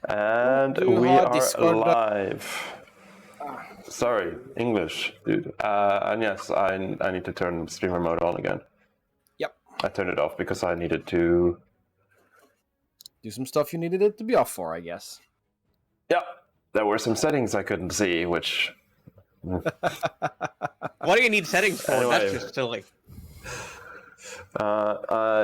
And Du we har are Discord. live. Sorry, English, dude. And yes, I need to turn streamer mode on again. Yep. I turned it off because I needed to Do some stuff you needed it to be off for, I guess. Yeah, there were some settings I couldn't see, which... What do you need settings for? Anyway. That's just silly.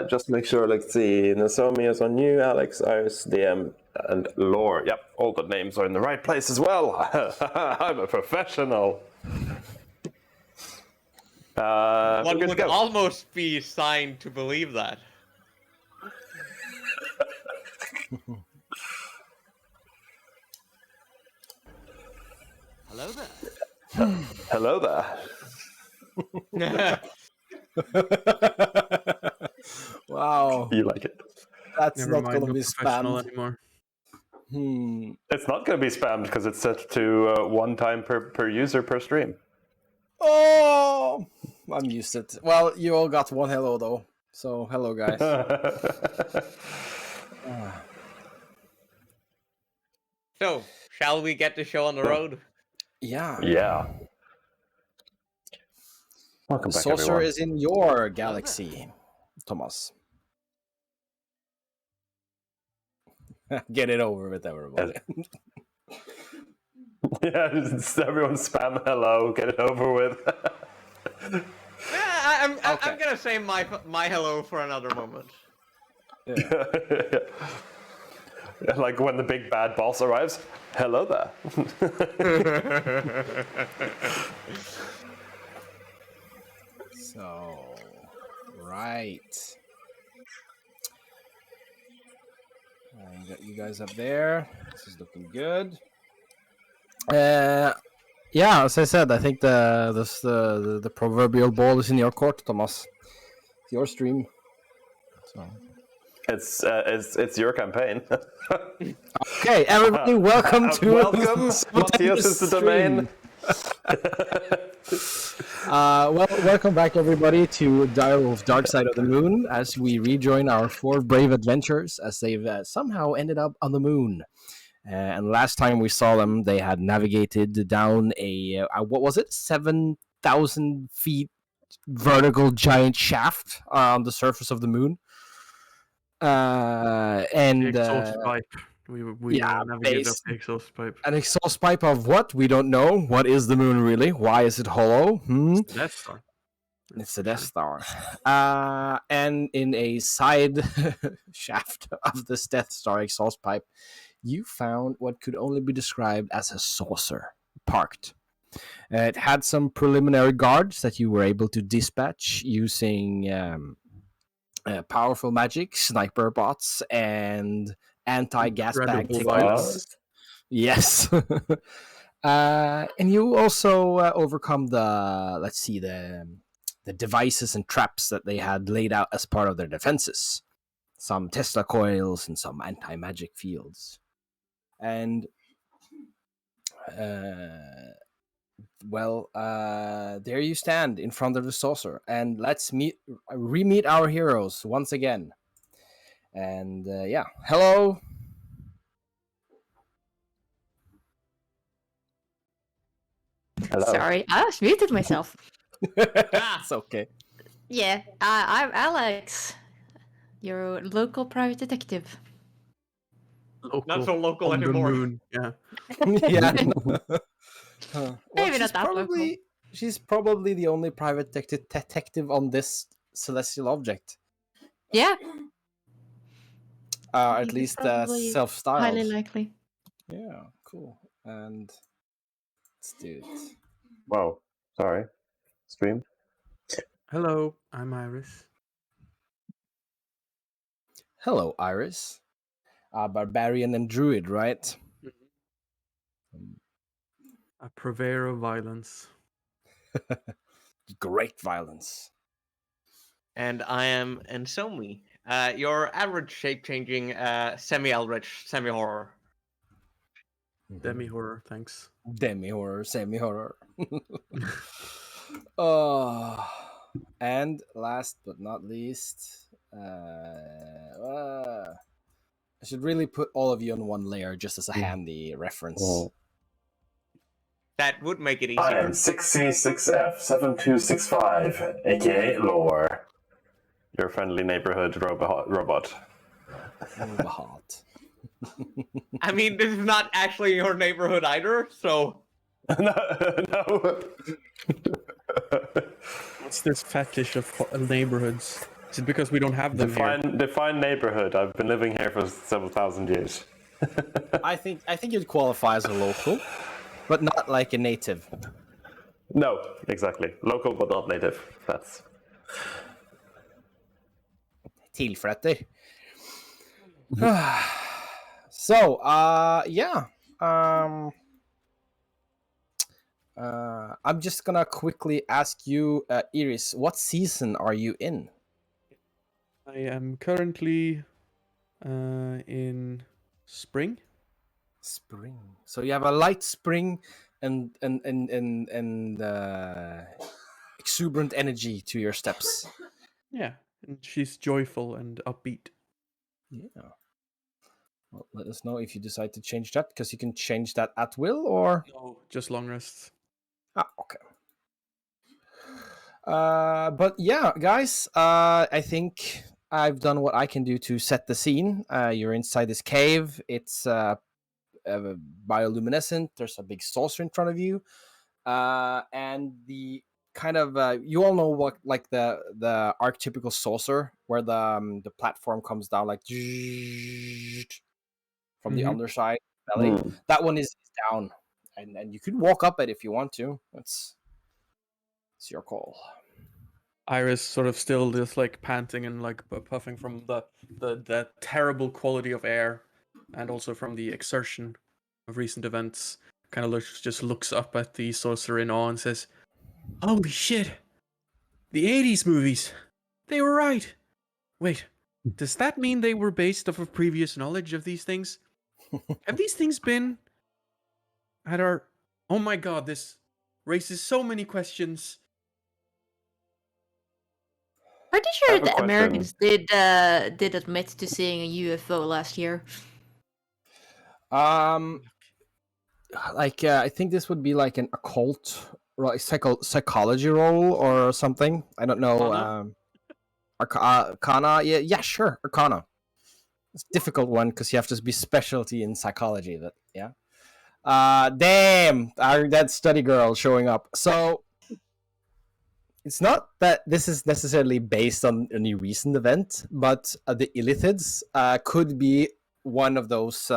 Just make sure, let's see, Nozomi is on you, Alex, Iris, DM, and Lore. Yep, all the names are in the right place as well. I'm a professional. One good would to go. almost be signed to believe that. Hello there. Hello there. Wow. You like it? That's Never not mind, going to no be professional spammed. anymore. It's not going to be spammed because it's set to one time per user per stream. Oh! I'm used to it. Well, you all got one hello, though. So, hello, guys. So, shall we get the show on the road? Yeah. Yeah. Welcome The back, saucer everyone. is in your galaxy, Thomas. Get it over with, everybody. Yeah, just everyone spam hello, get it over with. Yeah, I'm gonna say my hello for another moment. Like when the big bad boss arrives, hello there. So, right. I got you guys up there. This is looking good. Yeah, as I said, I think the proverbial ball is in your court, Thomas. It's your stream. So. It's your campaign. Okay, everybody, welcome to welcome. Matthias is the domain. Welcome back, everybody, to DIREWOLF Dark Side of the Moon, as we rejoin our four brave adventurers as they've somehow ended up on the moon. And last time we saw them, they had navigated down a what was it, 7,000 feet vertical giant shaft on the surface of the moon. And The exhaust pipe. We navigated up the exhaust pipe. An exhaust pipe of what? We don't know. What is the moon really? Why is it hollow? It's the Death Star. It's the Death Star. And in a side shaft of this Death Star exhaust pipe, you found what could only be described as a saucer parked. It had some preliminary guards that you were able to dispatch using powerful magic, sniper bots, and anti-gas bag techniques. Yes. And you also overcome the devices and traps that they had laid out as part of their defenses. Some Tesla coils and some anti-magic fields. And there you stand in front of the saucer, and let's re-meet our heroes once again. And hello. Hello. Sorry, I just muted myself. It's okay. Yeah, I'm Alex, your local private detective. Not so local on anymore. The moon. Yeah. Yeah. Maybe not that local. She's probably the only private detective on this celestial object. Yeah. At least self-styled. Highly likely. Yeah, cool. And let's do it. Whoa, sorry. Stream. Hello, I'm Iris. Hello, Iris. Barbarian and druid, right? A purveyor of violence. Great violence. And I am Nozomi, your average shape-changing, semi-eldritch, semi-horror. Demi-horror, thanks. Demi-horror, semi-horror. And last but not least, I should really put all of you on one layer just as a handy reference. That would make it I easier. am 6C6F7265, aka Lore. Your friendly neighborhood robot. Robot. I mean, this is not actually your neighborhood either, so... No. What's this fetish of neighborhoods? Is it because we don't have them here? Define neighborhood. I've been living here for several thousand years. I think you'd qualify as a local, but not like a native. No, exactly. Local but not native. That's... Tilfretter. So, yeah. I'm just gonna quickly ask you, Iris, what season are you in? I am currently in spring. Spring. So you have a light spring and exuberant energy to your steps. Yeah, and she's joyful and upbeat. Yeah. Well, let us know if you decide to change that, because you can change that at will, or... No, just long rests. Ah, okay. But yeah, guys, I think I've done what I can do to set the scene. You're inside this cave. It's bioluminescent. There's a big saucer in front of you, and the kind of you all know what, like the archetypical saucer where the platform comes down like from the underside belly. That one is down, and you could walk up it if you want to. It's your call. Iris sort of still just like panting and like puffing from the terrible quality of air, and also from the exertion of recent events. Kind of looks up at the saucer in awe and says, "Holy shit! The 80s movies! They were right! Wait, does that mean they were based off of previous knowledge of these things? Have these things been at our... Oh my god, this raises so many questions." Pretty sure the Americans did admit to seeing a UFO last year. Like I think this would be like an occult, like psychology role or something. I don't know. Arcana, yeah, sure, Arcana. It's a difficult one because you have to be specialty in psychology. But yeah, damn, our that study girl showing up. So it's not that this is necessarily based on any recent event, but the Illithids could be one of those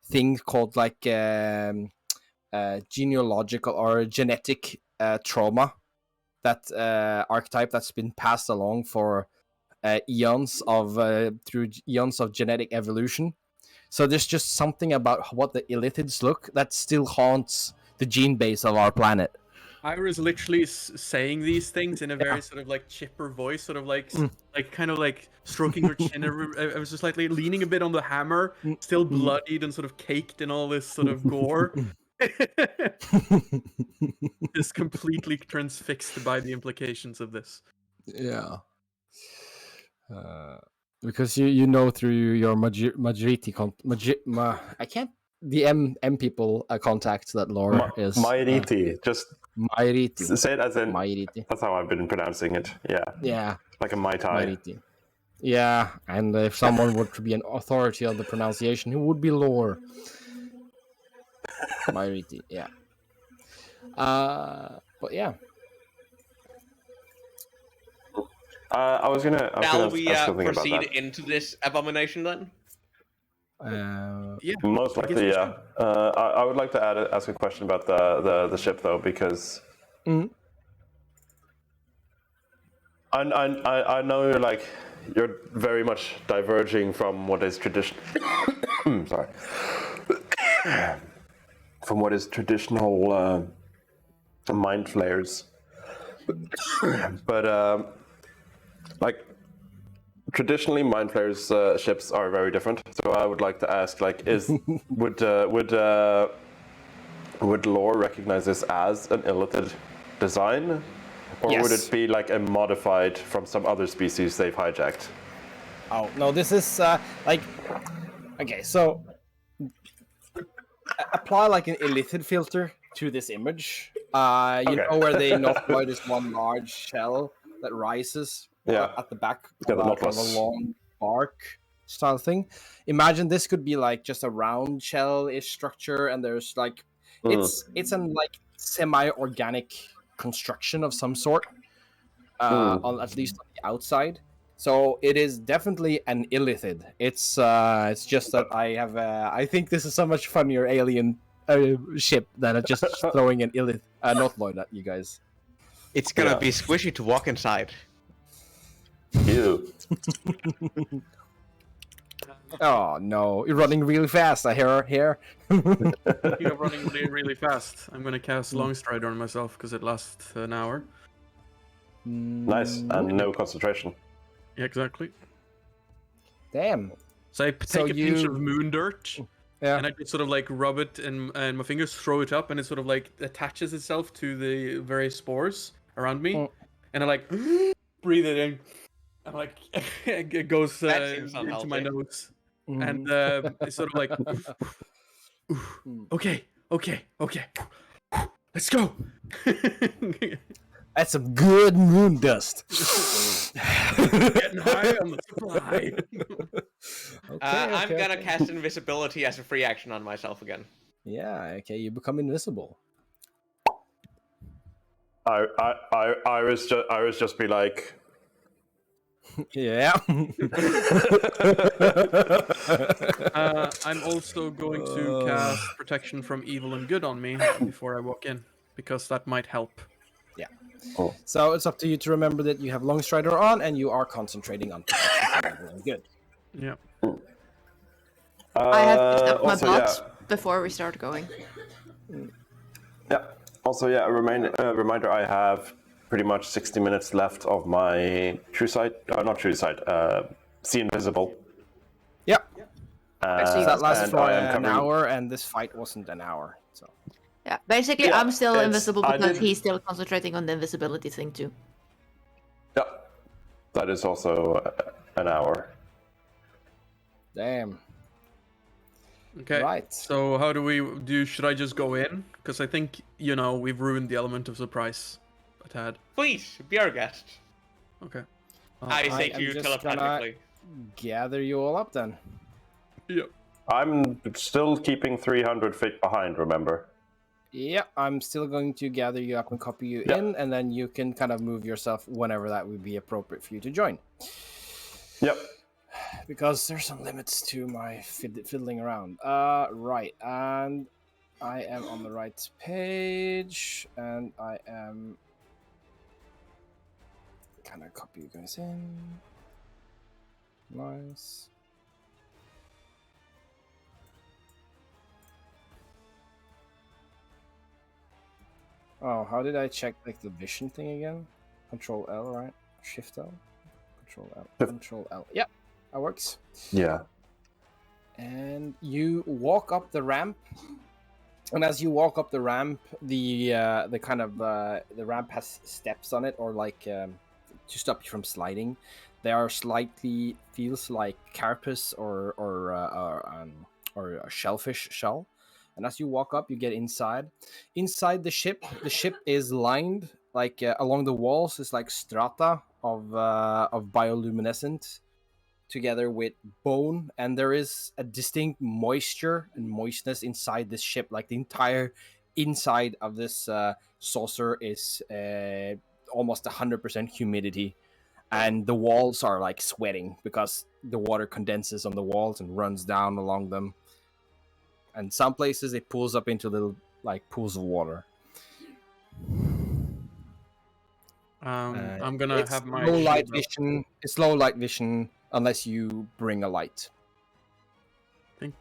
things called like genealogical or genetic trauma, that archetype that's been passed along for eons of through eons of genetic evolution. So there's just something about what the Illithids look that still haunts the gene base of our planet. Ira's literally saying these things in a very sort of like chipper voice, sort of like like kind of like stroking her chin. I was just like leaning a bit on the hammer, still bloodied and sort of caked in all this sort of gore. Just completely transfixed by the implications of this. Yeah. Because you know through your majority I can't the M people contact that Lore is Mairiti. Just Mairiti. say it as in Mairiti. That's how I've been pronouncing it. Yeah, like a Mai Tai. Mairiti. Yeah, and if someone were to be an authority on the pronunciation, who would be Lore? Mairiti. Yeah. But yeah. I was gonna Shall we ask something proceed about that. into this abomination then? Yeah, Most likely, yeah. I would like to ask a question about the ship though, because I know you're very much diverging from what is traditional. Sorry. From what is traditional mind flayers, but traditionally, mind flayers ships are very different. So I would like to ask, would Lore recognize this as an Illithid design, or would it be like a modified from some other species they've hijacked? Oh no, this is Okay, so apply like an illithid filter to this image. You Okay. know where the Notloid is one large shell that rises Yeah. at the back Yeah, the of kind of a Nautilus. long bark style thing. Imagine this could be like just a round shell-ish structure, and there's like it's an like semi-organic construction of some sort, on at least on the outside. So it is definitely an illithid. It's just that I think this is so much funnier alien ship than just throwing an illithid Notloid at you guys. It's gonna Yeah. be squishy to walk inside. Ew. Oh no, you're running really fast. I hear here. Speaking of running really, really fast, I'm gonna cast Longstrider on myself because it lasts an hour. Nice. And no concentration. Yeah, exactly. Damn. So I take So a pinch you- of moon dirt, Yeah. and I just sort of like rub it in my fingers, throw it up, and it sort of like attaches itself to the various spores around me, and I like breathe it in, and like it goes That seems into my unhealthy. nose, Mm-hmm. and it's sort of like, okay, let's go. That's some good moon dust. Getting high on the supply. I'm gonna okay. cast invisibility as a free action on myself again. Yeah. Okay. You become invisible. Iris just be like, Yeah. I'm also going to cast protection from evil and good on me before I walk in, because that might help. So it's up to you to remember that you have Longstrider on and you are concentrating on protection from evil and good. Yeah. I have picked up my also, blood before we start going. Yeah. Also, yeah. A reminder. I have pretty much 60 minutes left of my true sight. Not true sight. See invisible. Yeah. Actually, That lasts and for I am an covering- hour, and this fight wasn't an hour. So Yeah, basically, Yeah, I'm still it's- invisible I because did- he's still concentrating on the invisibility thing too. Yeah. That is also an hour. damn. Okay. Right. So how do we do? Should I just go in? Because I think we've ruined the element of surprise a tad. Please, be our guest. Okay. I say am to you just telepathically. Gather you all up then. Yep. I'm still keeping 300 feet behind. Remember. Yeah, I'm still going to gather you up and copy you Yeah. in, and then you can kind of move yourself whenever that would be appropriate for you to join. Yep. Because there's some limits to my fiddling around. Right, and I am on the right page, and I am kind of copy you guys in. Nice. Oh, how did I check like the vision thing again? Control L, right? Shift L. Control L. Shift. Control L. Yep, that works. Yeah. And you walk up the ramp, and as you walk up the ramp, the kind of the ramp has steps on it, or like to stop you from sliding. They are slightly feels like carapace or a shellfish shell. And as you walk up, you get inside. Inside the ship is lined like along the walls is like strata of bioluminescent, together with bone, and there is a distinct moisture and moistness inside this ship. Like the entire inside of this saucer is almost 100% humidity, and the walls are like sweating because the water condenses on the walls and runs down along them. And some places it pulls up into little like pools of water. I'm gonna It's have my low light shield up. vision. It's low light vision unless you bring a light. I think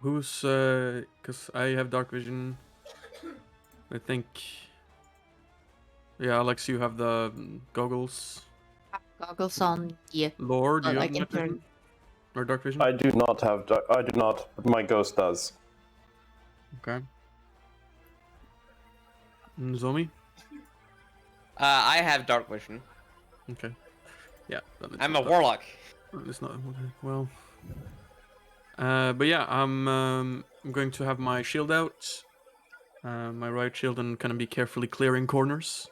who's because I have dark vision. I think. Yeah, Alex, you have the goggles. Goggles on, yeah. Lord, do you Like have night in turn. vision or dark vision? I do not have. I do not. My ghost does. Okay. Zomi? I have dark vision. Okay. Yeah. then it's I'm a not warlock. that- It's not well. But yeah, I'm going to have my shield out, my right shield, and kind of be carefully clearing corners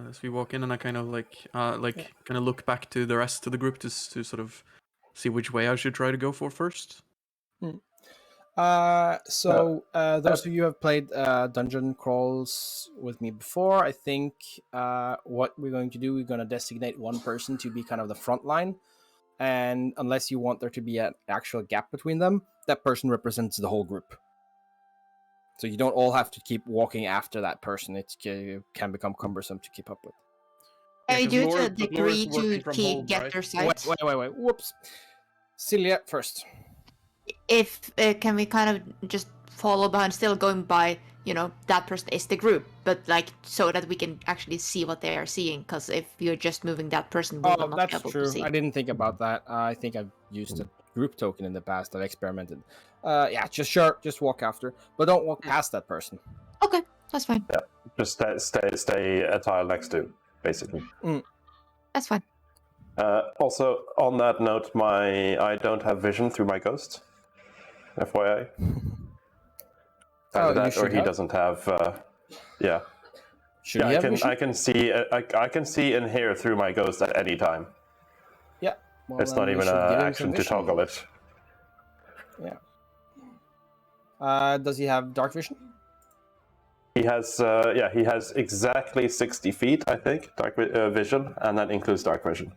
as we walk in. And I kind of kind of look back to the rest of the group to sort of see which way I should try to go for first. Those of you who have played dungeon crawls with me before, I think what we're going to do, we're going to designate one person to be kind of the front line. And unless you want there to be an actual gap between them, that person represents the whole group. So you don't all have to keep walking after that person. It can become cumbersome to keep up with. I 'cause do Laura- to Laura's agree working to from keep, home, get right? their sights. Wait. Whoops. Celia first. If can we kind of just follow behind, still going by, that person is the group, but like so that we can actually see what they are seeing. Because if you're just moving that person, we will not be That's able to true. see. I didn't think about that. I think I've used a group token in the past. I've experimented. Just walk after, but don't walk past that person. Okay, that's fine. Yeah, just stay a tile next to, basically. That's fine. Also, on that note, I don't have vision through my ghost. FYI. Either that, or he doesn't have. Yeah. Should he have vision? I can see and hear through my ghost at any time. Yeah. Well, it's not even an action to toggle it. Yeah. Does he have dark vision? He has, he has exactly 60 feet, I think, dark vision, and that includes dark vision.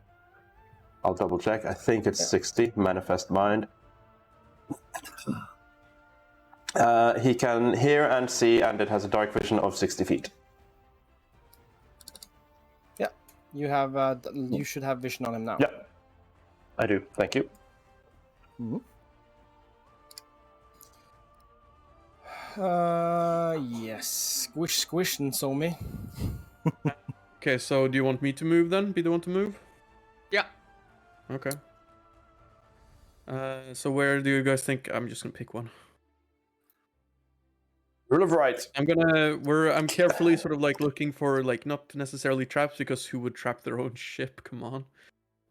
I'll double check. I think it's 60. Manifest mind. He can hear and see, and it has a dark vision of 60 feet. Yeah, you have. You should have vision on him now. Yeah, I do. Thank you. Mm-hmm. Yes. Squish and so me. Okay, so do you want me to move then? Be the one to move? Yeah. Okay. So where do you guys think? I'm just gonna pick one. Rule of right. I'm carefully sort of like looking for like not necessarily traps, because who would trap their own ship? Come on,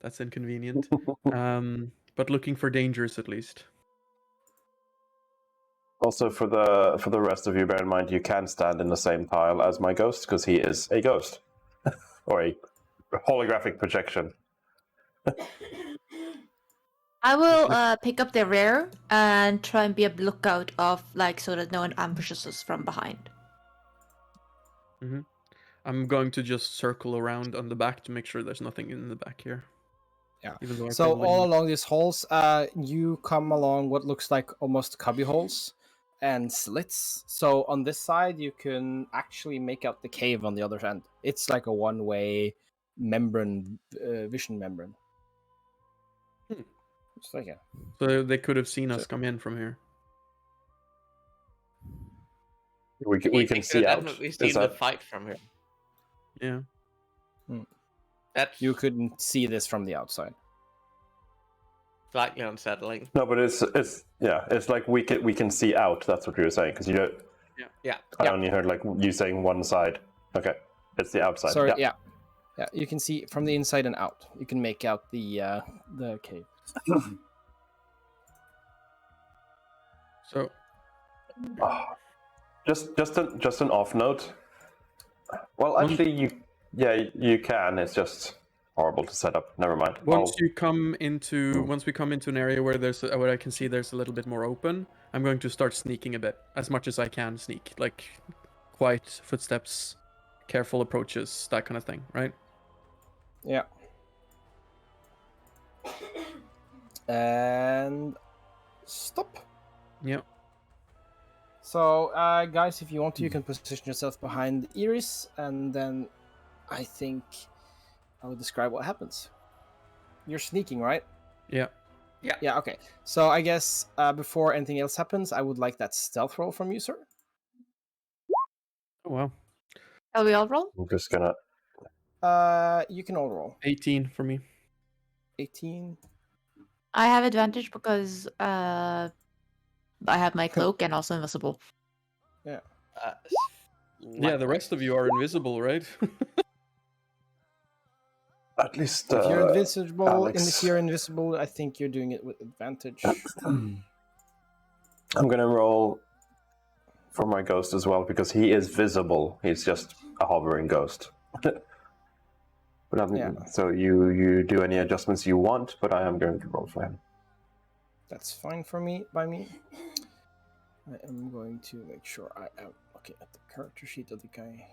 that's inconvenient. But looking for dangers at least. Also, for the rest of you, bear in mind you can stand in the same tile as my ghost, because he is a ghost. Or a holographic projection. I will pick up the rear and try and be a lookout of, like, so that no one ambushes us from behind. Mm-hmm. I'm going to just circle around on the back to make sure there's nothing in the back here. Yeah. Even though So all along these halls, you come along what looks like almost cubby holes and slits. So on this side, you can actually make out the cave on the other end. It's like a one-way membrane, vision membrane. It's like a... So they could have seen us come in from here. We can see out. Definitely seen the fight from here. Yeah. That's You couldn't see this from the outside. slightly unsettling. No, but it's like we can see out. That's what you were saying, because you don't. Yeah. I only heard like you saying one side. Okay, it's the outside. Sorry, yeah. You can see from the inside and out. You can make out the cave. So just an off note. Well, actually, you can. It's just horrible to set up. Never mind. once we come into an area where where I can see there's a little bit more open, I'm going to start sneaking a bit, as much as I can sneak, like quiet footsteps, careful approaches, that kind of thing, right? Yeah. And stop. Yeah. So, guys, if you want to, you can position yourself behind Iris, and then I think I will describe what happens. You're sneaking, right? Yeah. Yeah, okay. So I guess before anything else happens, I would like that stealth roll from you, sir. Oh wow. Shall we all roll? I'm just gonna. You can all roll. 18 for me. 18. I have advantage because I have my cloak and also invisible. Yeah. Yeah, the rest of you are invisible, right? At least If you're invisible, Alex. if you're invisible, I think you're doing it with advantage. I'm gonna roll for my ghost as well because he is visible. He's just a hovering ghost. But Yeah. So you do any adjustments you want, but I am going to roll for him. That's fine for me. By me, I am going to make sure I am okay at the character sheet of the guy.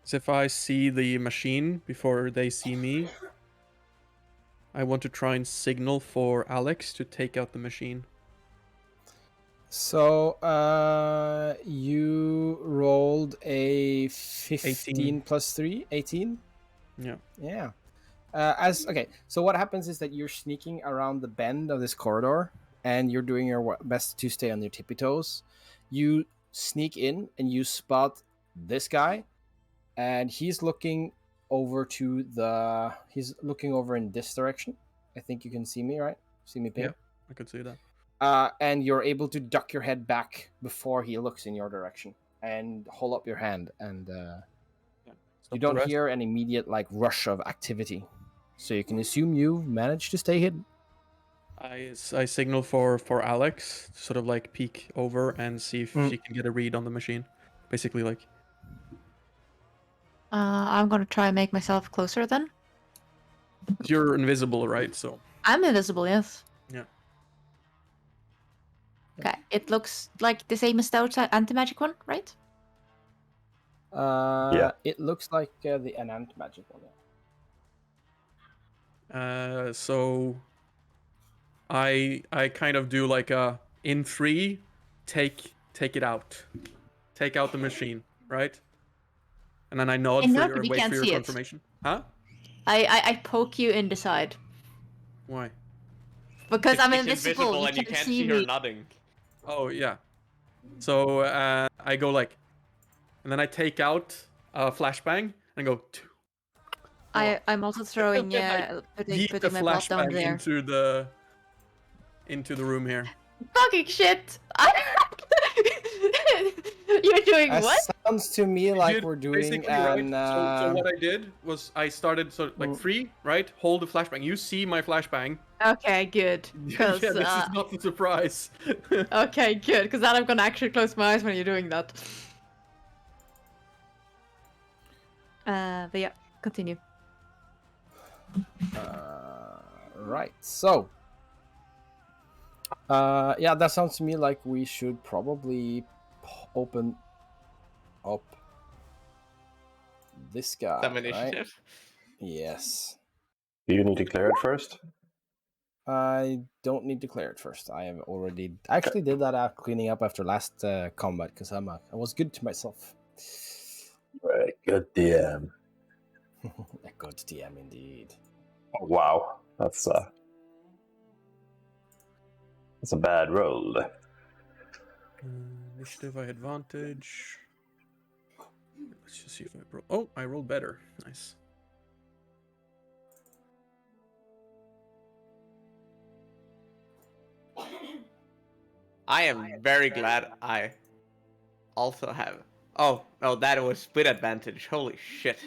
So if I see the machine before they see me, I want to try and signal for Alex to take out the machine. So, you rolled a 15 18. plus 3, 18? Yeah. Yeah. Okay, so what happens is that you're sneaking around the bend of this corridor, and you're doing your best to stay on your tippy toes. You sneak in, and you spot this guy, and he's looking over he's looking over in this direction. I think you can see me, right? See me, Ping? Yeah, I could see that. And you're able to duck your head back before he looks in your direction and hold up your hand, and you don't hear an immediate rush of activity, so you can assume you've managed to stay hidden. I signal for Alex to sort of peek over and see if she can get a read on the machine. Basically, I'm gonna try and make myself closer then. you're invisible, right? So I'm invisible, yes. yeah. Okay, it looks like the same as the outside anti-magic one, right? Yeah. It looks like the enhanced magic one. So I kind of do a in 3, take it out, take out the machine, right? And then I nod I for nod, your but you wait can't for your see it. confirmation. Huh? I poke you in the side Why? because I'm She's invisible. You and you can't can't see her me. nodding. Oh yeah. So I go and then I take out a flashbang and go. I'm also throwing Yeet the putting my butt down flashbang there. into the room here. Fucking shit! You're doing That what? sounds to me like Did we're doing basically right. an. So what I did was I started 3, right? Hold the flashbang. You see my flashbang. Okay, good. Yeah, this is not a surprise. Okay, good. Because then I'm gonna actually close my eyes when you're doing that. But yeah, continue. Right. So. Yeah, that sounds to me like we should probably open up this guy. Some right? initiative. Yes. Do you need to clear it first? I don't need to clear it first. I have already actually did that cleaning up after last combat because I was good to myself. Right, good DM. A good DM indeed. Oh, wow, that's a bad roll. Initiative, I advantage. Let's just see if I roll. Oh, I rolled better. Nice. I am very glad I also have. Oh no, that was split advantage. Holy shit.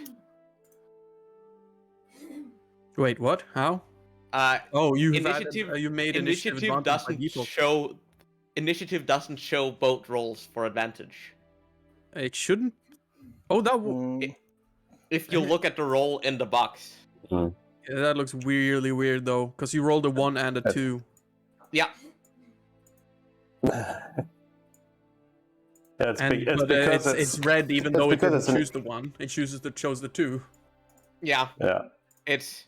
Wait, what? How? Oh, you initiative. You made initiative advantage by doesn't default. show. Initiative doesn't show both rolls for advantage. It shouldn't. Oh, that. If you look at the roll in the box. Yeah, that looks really weird though, because you rolled a 1 and a 2. Yeah. It's red even though it didn't choose the 1. It chose the 2. Yeah. Yeah. It's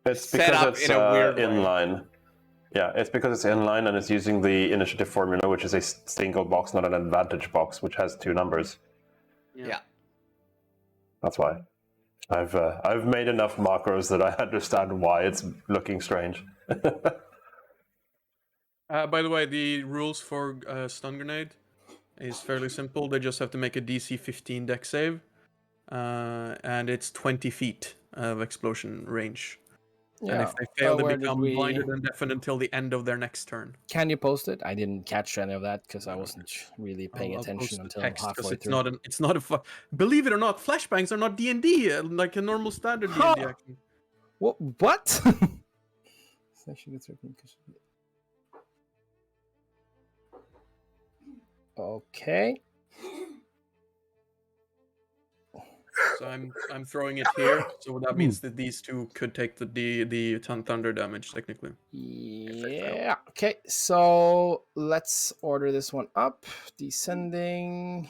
It's set because up it's in a weird way. inline. Yeah, it's because it's inline and it's using the initiative formula, which is a single box, not an advantage box, which has 2 numbers. Yeah. That's why. I've made enough macros that I understand why it's looking strange. By the way, the rules for stun grenade is fairly simple. They just have to make a DC 15 dex save, and it's 20 feet of explosion range. Yeah. And if they fail, they where did become we- blinded and deafened until the end of their next turn. Can you post it? I didn't catch any of that because I wasn't really paying I'll attention post the until text, 'cause halfway it's through. it's not a believe it or not, flashbangs are not D&D, like a normal standard Huh. D&D action. What? Okay. So I'm throwing it here. So that means that these two could take the thunder damage technically. Yeah. Okay. So let's order this one up. Descending.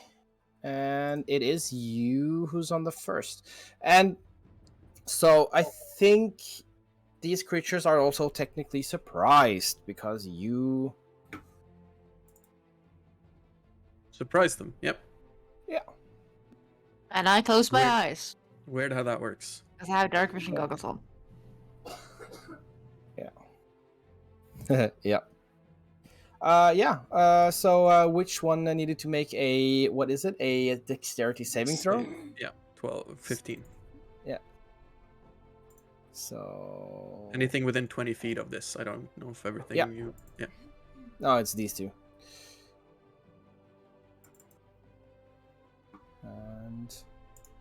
And it is you who's on the first. And so I think these creatures are also technically surprised because you. Surprise them. Yep. And I close my Weird. eyes Weird how that works. because I have dark vision goggles on. Yeah. So which one needed to make a what is it? A dexterity saving throw? Yeah. 15. So Anything within 20 feet of this. I don't know if everything Yeah. Yeah. no, it's these two. And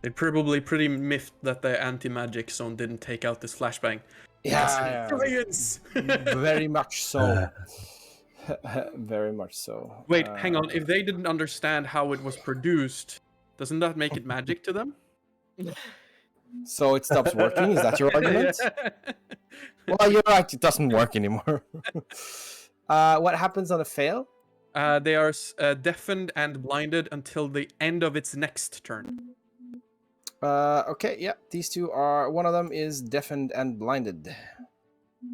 They probably pretty miffed that the anti-magic zone didn't take out this flashbang. yeah, Science! very much so. Very much so. Wait, hang on. If they didn't understand how it was produced, doesn't that make it magic to them? So it stops working? Is that your argument? Well, you're right. It doesn't work anymore. What happens on a fail? They are deafened and blinded until the end of its next turn. Okay, yeah. These two are. One of them is deafened and blinded.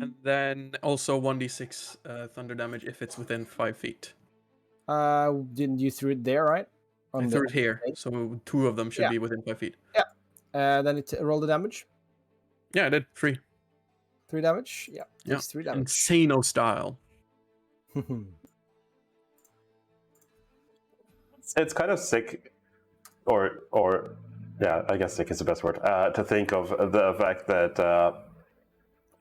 And then also 1d6 thunder damage if it's within 5 feet. Didn't you threw it there, right? I threw it here, so 2 of them should Yeah. be within 5 feet. Then it roll the damage. Yeah, I did 3. 3 damage. Yeah. Yeah. Takes 3 damage. Insano style. It's kind of sick, or yeah, I guess sick is the best word, to think of the fact that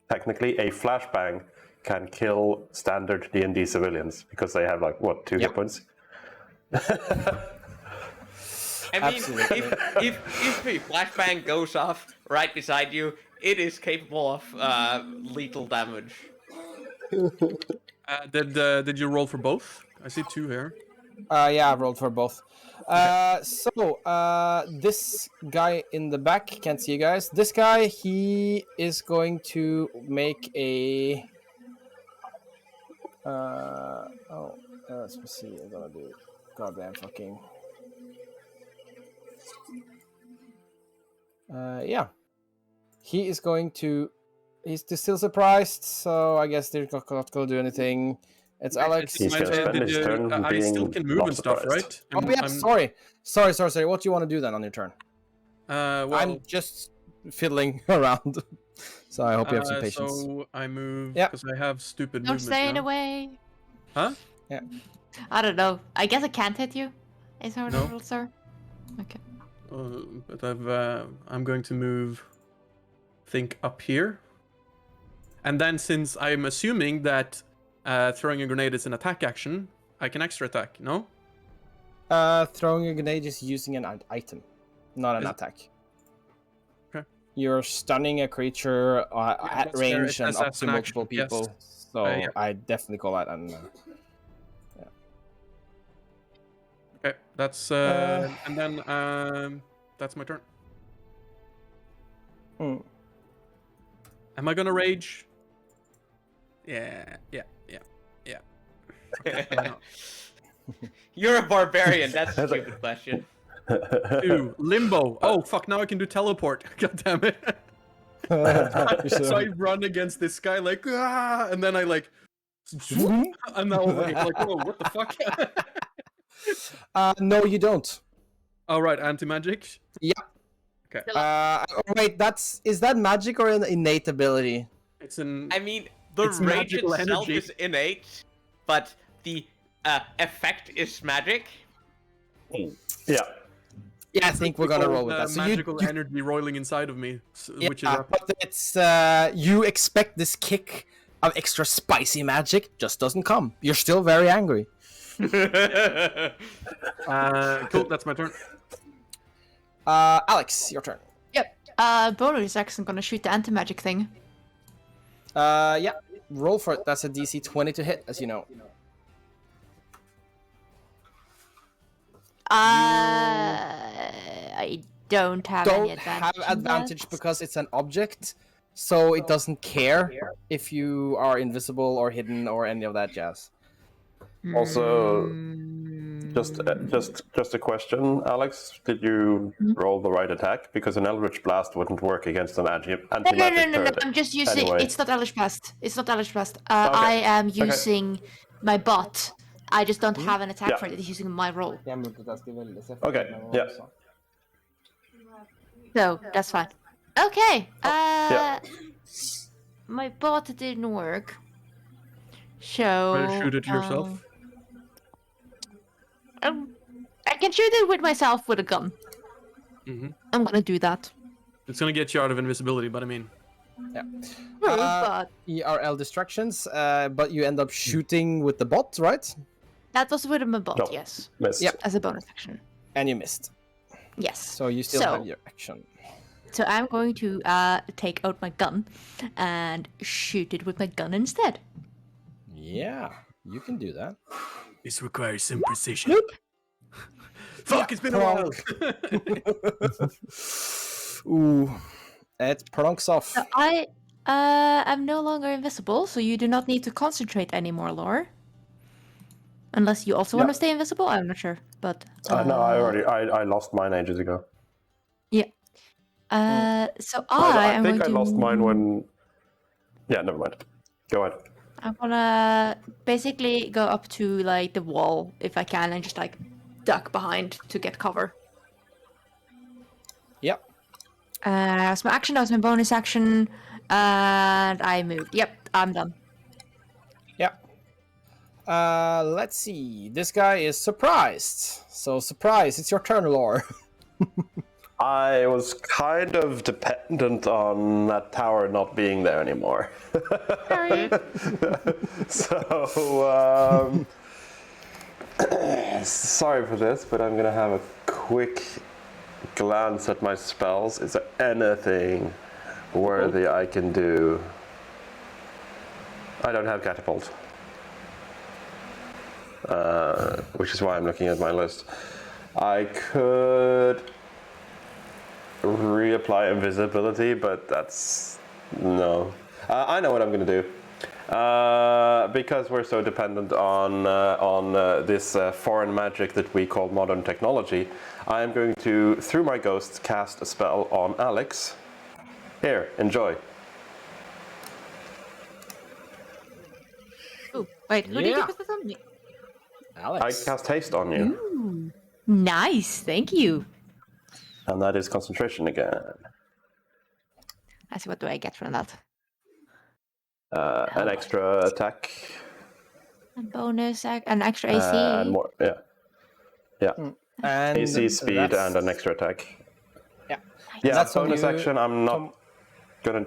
technically a flashbang can kill standard D&D civilians because they have like, what, 2 hit points? I mean, if a flashbang goes off right beside you, it is capable of lethal damage. Did you roll for both? I see 2 here. Yeah, I rolled for both. This guy in the back, can't see you guys. This guy, he is going to make a. Let's see. I'm gonna do goddamn fucking. Yeah. He is going to. He's still surprised, so I guess they're not gonna do anything. It's Alex. He's gonna spend his turn I still being can move not and stuff, surprised. right? Sorry. What do you want to do then on your turn? Well, I'm just fiddling around, so I hope you have some patience. So I move Yeah. because I have stupid Don't movement stay in now. the way. Huh? I don't know. I guess I can't hit you. Is that what No. the rules are? Okay. But I'm going to move. Think up here, and then since I'm assuming that throwing a grenade is an attack action, I can extra attack. No. Throwing a grenade is using an item, not an Is- attack. Okay. You're stunning a creature at that's fair. range It and says up that's to an multiple action, yes. people. So Yeah. I definitely call that an. Okay, that's and then that's my turn. Hmm. Am I gonna rage? Yeah. Okay, why not? You're a barbarian. That's a stupid question. 2 limbo. Oh fuck! Now I can do teleport. God damn it! So I run against this guy like and then I like, and now I'm like, whoa, what the fuck? No, you don't. All right, anti-magic. Wait, is that magic or an innate ability? It's an. I mean, the It's rage magical itself energy. is innate, but the effect is magic. Yeah. Yeah, I think we're gonna roll with that. So magical energy roiling inside of me, which is yeah, but it's you expect this kick of extra spicy magic, just doesn't come. You're still very angry. cool. That's my turn. Alex, your turn. Yep. Bonus action, gonna shoot the anti-magic thing. Yeah, roll for it. That's a DC 20 to hit, as you know. I don't have any Don't advantage. have in advantage that. because it's an object, so it doesn't care if you are invisible or hidden or any of that jazz. Also, Mm, just a question, Alex. Did you roll the right attack? Because an Eldritch Blast wouldn't work against an anti-magic no. turret. I'm just using. Anyway. It's not Elish Blast. I am Okay. using my bot. I just don't have an attack Yeah. for it. It's using my roll. Okay, yeah. So that's fine. Okay. Yeah. My bot didn't work. So. Try to shoot it yourself. I can shoot it with myself with a gun. Mhm. I'm gonna do that. It's gonna get you out of invisibility, but I mean, Yeah. True, but ERL distractions, but you end up shooting with the bot, right? that was with my bot. No. Yes, Missed. Yep. as a bonus action. And you missed. Yes. So you still So- have your action. So I'm going to take out my gun and shoot it with my gun instead. Yeah, you can do that. this requires some precision. Fuck! It's been a while. Ooh, it plunks off. So I am no longer invisible, so you do not need to concentrate anymore, Lore. Unless you also want to stay invisible, I'm not sure. But No, I lost mine ages ago. yeah. So I am think going I to... lost mine when. Yeah, never mind. Go ahead. I'm gonna basically go up to like the wall if I can and just like duck behind to get cover. Yep. That's my action, that was my bonus action. And I moved. Yep, I'm done. Yep. Let's see. This guy is surprised. So surprise, it's your turn, Lore. I was kind of dependent on that tower not being there anymore. Sorry. So, sorry for this, but I'm gonna have a quick glance at my spells. Is there anything worthy I can do? I don't have catapult, which is why I'm looking at my list. I could reapply invisibility, but that's no. I know what I'm gonna do. Because we're so dependent on this foreign magic that we call modern technology, I am going to, through my ghost, cast a spell on Alex. Here, enjoy. Ooh, wait, who did Yeah. you put this on me? I Alex. cast haste on you, Ooh, nice, thank you. and that is concentration again. I see, what do I get from that? An extra attack A bonus, an extra AC. and more. Yeah, yeah. And AC, speed, that's- and an extra attack. Yeah. Yeah, That's on bonus you, action. I'm not gonna.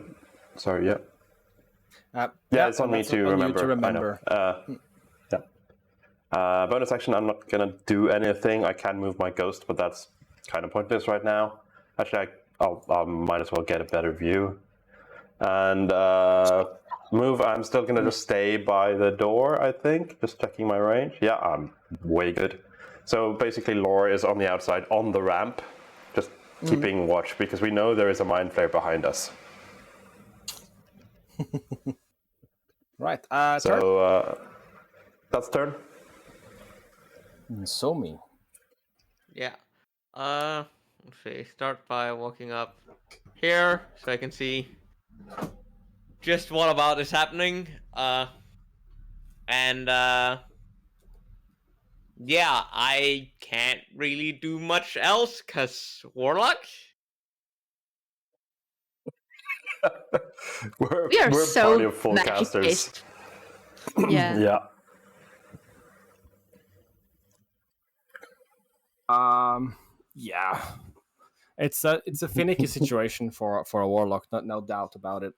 Sorry. Yeah. Yeah, it's on me that's to on you remember. to remember. Yeah. Bonus action. I'm not gonna do anything. I can move my ghost, but that's kind of pointless right now. Actually, I might as well get a better view. And move. I'm still gonna just stay by the door. I think, just checking my range. Yeah, I'm way good. So basically, Lore is on the outside on the ramp, just keeping watch because we know there is a mind flayer behind us. Right. So that's turn. turn. So me. Yeah. Let's see. Start by walking up here so I can see just what about is happening. And yeah, I can't really do much else cause Warlock. We are we're so party of full magic casters. based. Yeah. Yeah. Yeah, it's a finicky situation for a warlock, no doubt about it.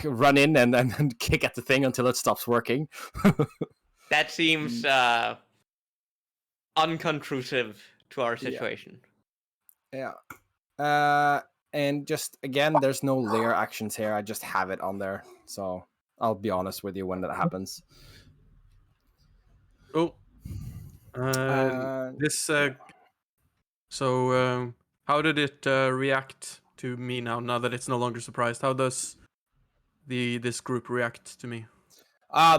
Run in and kick at the thing until it stops working. That seems uncontrusive to our situation. Yeah. And just again, there's no layer actions here. I just have it on there, so I'll be honest with you when that happens. Oh. So how did it react to me now that it's no longer surprised? How does this group react to me?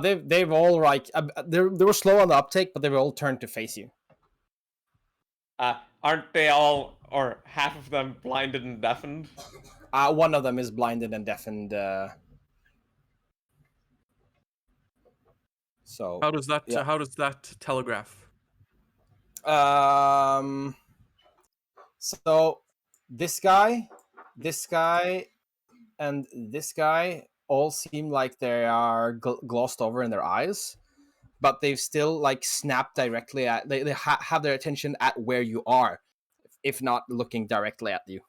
They've all like they were slow on the uptake, but they were all turned to face you. Aren't they all, or half of them, blinded and deafened? One of them is blinded and deafened. So How does that yeah. how does that telegraph? So this guy, and this guy all seem like they are glossed over in their eyes, but they've still like snapped directly at. They have their attention at where you are, if not looking directly at you.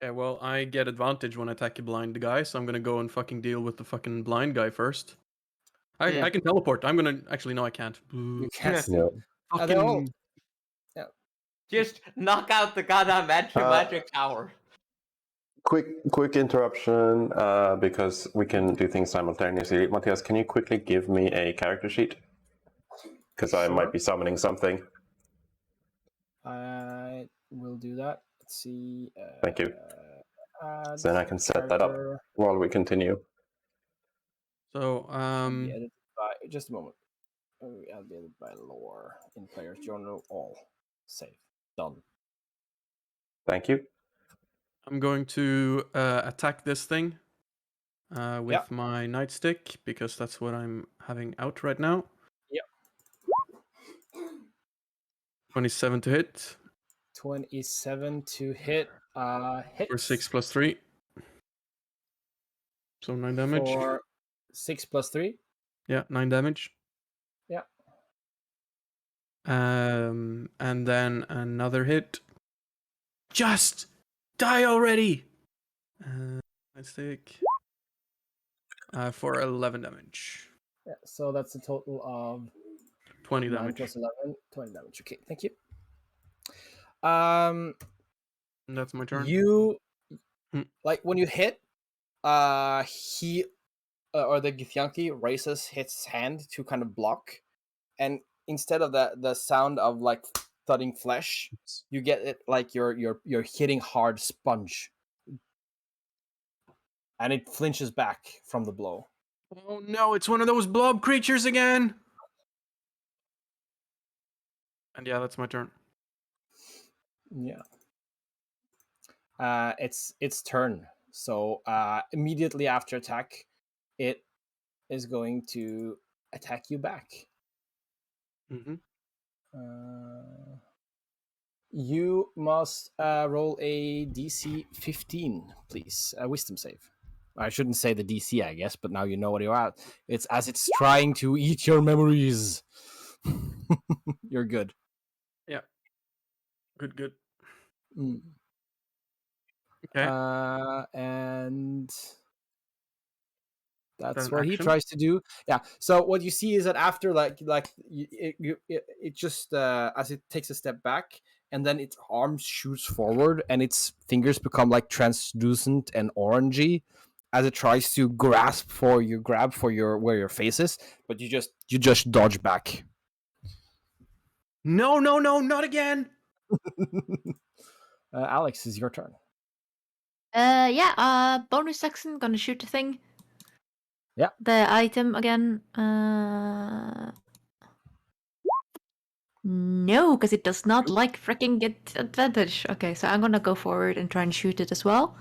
Yeah, well, I get advantage when I attack a blind guy, so I'm gonna go and fucking deal with the fucking blind guy first. I can teleport. I'm gonna actually no, I can't. You can't. Yeah. They're all. Fucking Just knock out the goddamn magic tower. Quick interruption, because we can do things simultaneously. Matthias, can you quickly give me a character sheet? Because I might be summoning something. I will do that. Let's see. Thank you. Add Then I can set that up character. while we continue. so Be edited by, just a moment. I'll be edited by lore in player's journal. All save done. Thank you. I'm going to attack this thing with my nightstick because that's what I'm having out right now. Yep. 27 to hit. 27 to hit. Hit For 6 plus 3. So 9 damage. for 6 plus 3. Yeah, 9 damage. Yeah. And then another hit. Just die already. Nightstick. For 11 damage. Yeah. So that's a total of 20 9 damage. plus 11, 20 damage. Okay, thank you. And that's my turn. You Hmm. like when you hit, he or the Githyanki raises his hand to kind of block, and instead of the sound of like thudding flesh, you get it like you're hitting hard sponge, and it flinches back from the blow. Oh no, it's one of those blob creatures again. And yeah, that's my turn. Yeah. It's turn. So immediately after attack, it is going to attack you back. Mm-hmm. You must roll a DC 15, please. A wisdom save. I shouldn't say the DC, I guess, but now you know what you're at. It's as it's trying to eat your memories. You're good. Yeah. Good. Mm. Okay. And that's Then what he action. tries to do. Yeah. So what you see is that after it just as it takes a step back, and then its arms shoots forward, and its fingers become like translucent and orangey as it tries to grab for your where your face is, but you just dodge back. No, not again. Alex, is your turn. Bonus action, gonna shoot the thing. Yeah. The item again. No, because it does not like freaking get advantage. Okay, so I'm gonna go forward and try and shoot it as well.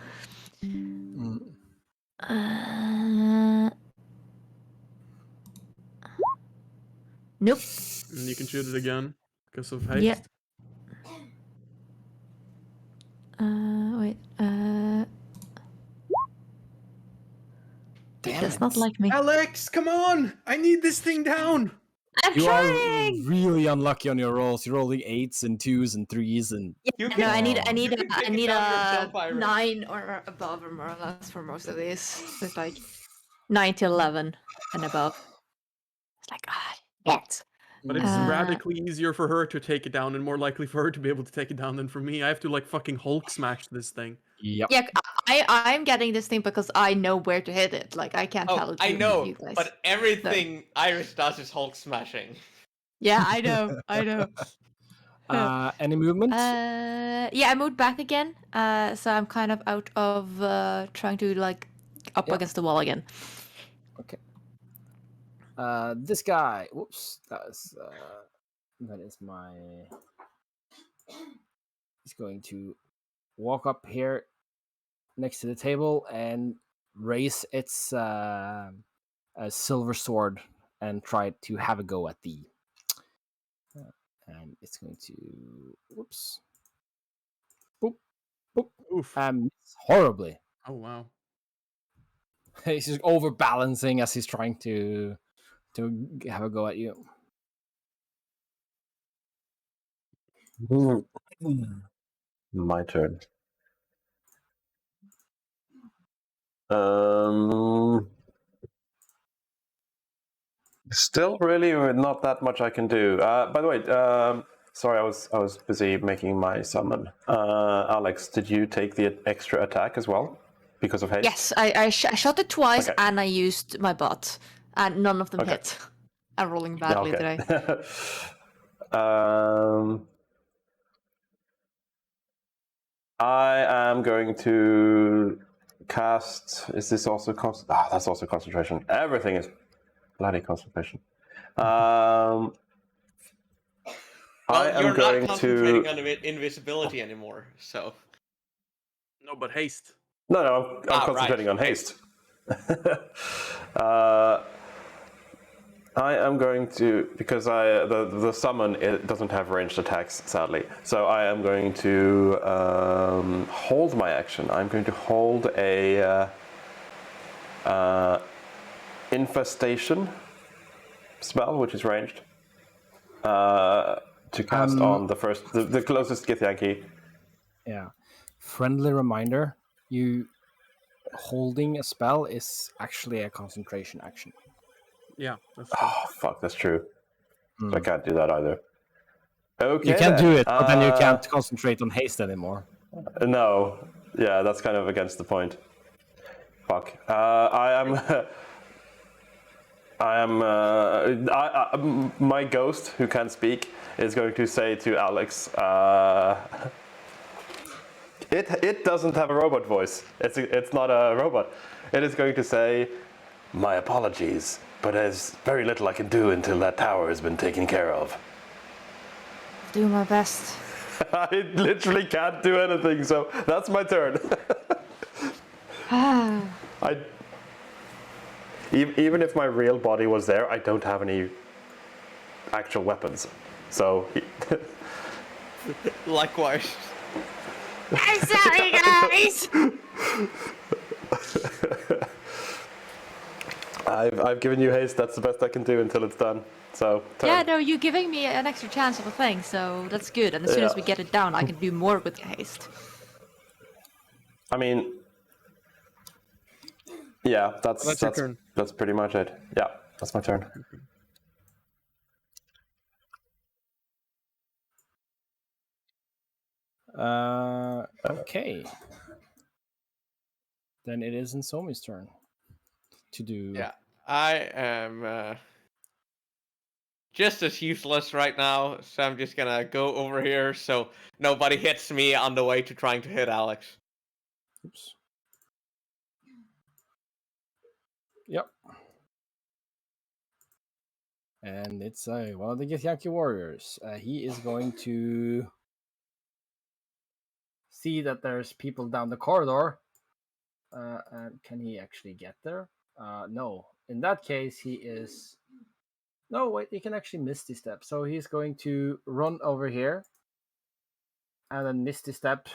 Nope. And you can shoot it again because of haste. Yeah. Wait. It does not like me. Alex, come on! I need this thing down. I'm You are trying. really unlucky on your rolls. You're rolling 8s and 2s and 3s and You No, can, I need Oh. I need you a, can I take it need down a yourself, Iris. 9 or above, or more or less for most of these. So it's like 9 to 11 and above. It's like yes. But it's Uh, radically easier for her to take it down and more likely for her to be able to take it down than for me. I have to like fucking Hulk smash this thing. Yep. Yeah, I'm getting this thing because I know where to hit it. Like I can't tell Oh, it I to know, you guys. but everything Iris does is Hulk smashing. Yeah, I know. I know. Any movement? Yeah, I moved back again. So I'm kind of out of trying to like up Yeah. against the wall again. Okay. This guy. Whoops. That is my. He's going to walk up here next to the table and raise its silver sword and try to have a go at thee. And it's going to. Whoops. Boop. Boop. Oof. Miss horribly. Oh wow. He's just overbalancing as he's trying to have a go at you. My turn. Um, Still, really, not that much I can do. By the way, sorry, I was busy making my summon. Alex, did you take the extra attack as well because of haste? Yes, I shot it twice Okay. and I used my bot, and none of them Okay. hit. I'm rolling badly today. I am going to cast. Is this also that's also concentration. Everything is bloody concentration. I Well, am you're going not concentrating to. on invisibility anymore, so. No, but haste. No, I'm concentrating on haste. I am going to, because the summon, it doesn't have ranged attacks, sadly. So I am going to hold my action. I'm going to hold a infestation spell, which is ranged, to cast on the first, the closest Githyanki. Yeah. Friendly reminder: you holding a spell is actually a concentration action. Yeah, that's true. Oh, fuck, that's true. So I can't do that either. Okay, You can then. do it, but then you can't concentrate on haste anymore. No, yeah, that's kind of against the point. Fuck. I am. My ghost, who can't speak, is going to say to Alex, it doesn't have a robot voice. It's not a robot. It is going to say, my apologies, but there's very little I can do until that tower has been taken care of. Do my best. I literally can't do anything, so that's my turn. Even if my real body was there, I don't have any actual weapons. So. Likewise. I'm sorry, guys. I've given you haste. That's the best I can do until it's done. So. Turn. Yeah, no, you're giving me an extra chance of a thing, so that's good. And as soon as we get it down, I can do more with haste. I mean. Yeah, that's your turn. That's pretty much it. Yeah, that's my turn. Okay. Then it is Insomi's turn to do. Yeah, I am just as useless right now, so I'm just gonna go over here so nobody hits me on the way to trying to hit Alex. Oops. Yep. And it's one of the Githyanki warriors. He is going to see that there's people down the corridor. And can he actually get there? No. In that case, he is. No, wait, he can actually Misty Step. So he's going to run over here and then Misty Step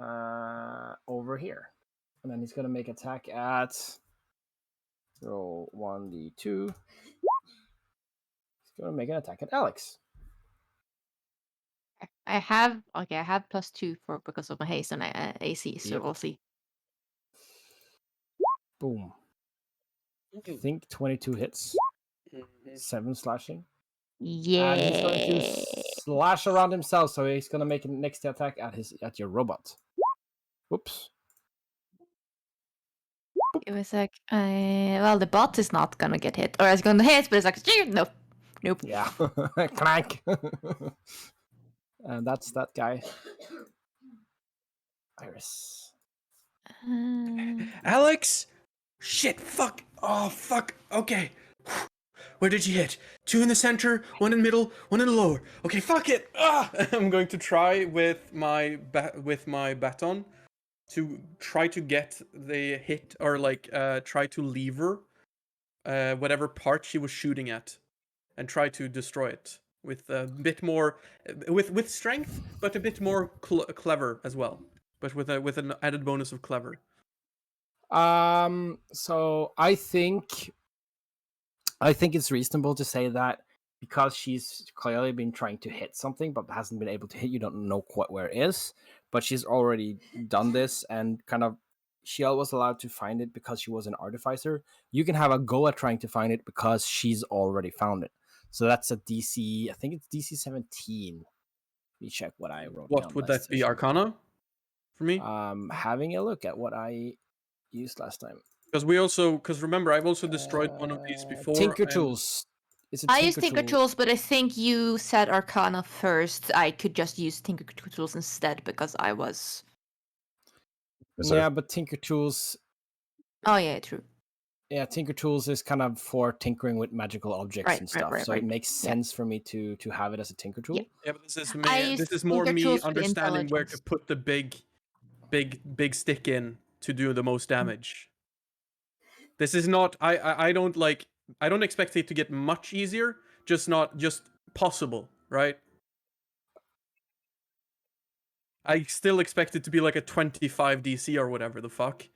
over here. And then he's going to make attack at roll 1d2. gonna make an attack at Alex. I have +2 for because of my haste and AC, so Yep. we'll see. Boom. I think 22 hits. 7 slashing. Yeah. And he's going to slash around himself, so he's gonna make a next attack at your robot. Whoops. It was like, well, the bot is not gonna get hit, or it's gonna hit, but it's like, nope. Yeah. Clank. And that's that guy. Iris. Alex! Shit, fuck. Oh, fuck. Okay. Where did you hit? 2 in the center, 1 in the middle, 1 in the lower. Okay, fuck it. Ah! I'm going to try with my baton to try to get the hit, or like try to lever whatever part she was shooting at, and try to destroy it with a bit more with strength, but a bit more clever as well. But with an added bonus of clever. So I think it's reasonable to say that because she's clearly been trying to hit something but hasn't been able to hit, you don't know quite where it is, but she's already done this, and kind of she was allowed to find it because she was an artificer. You can have a go at trying to find it because she's already found it. So that's a DC, I think it's DC 17. Let me check what I wrote down. What would that be? Arcana for me? Having a look at what I used last time. Because remember, I've also destroyed one of these before. Tinker Tools. I used Tinker Tools, but I think you said Arcana first. I could just use Tinker Tools instead because I was. Yeah, but Tinker Tools. Oh yeah, true. Yeah, Tinker Tools is kind of for tinkering with magical objects and stuff, so it makes sense for me to have it as a Tinker Tool. Yeah, but this is more me understanding where to put the big stick in to do the most damage. This is not. I don't expect it to get much easier. Just possible, right? I still expect it to be like a 25 DC or whatever the fuck.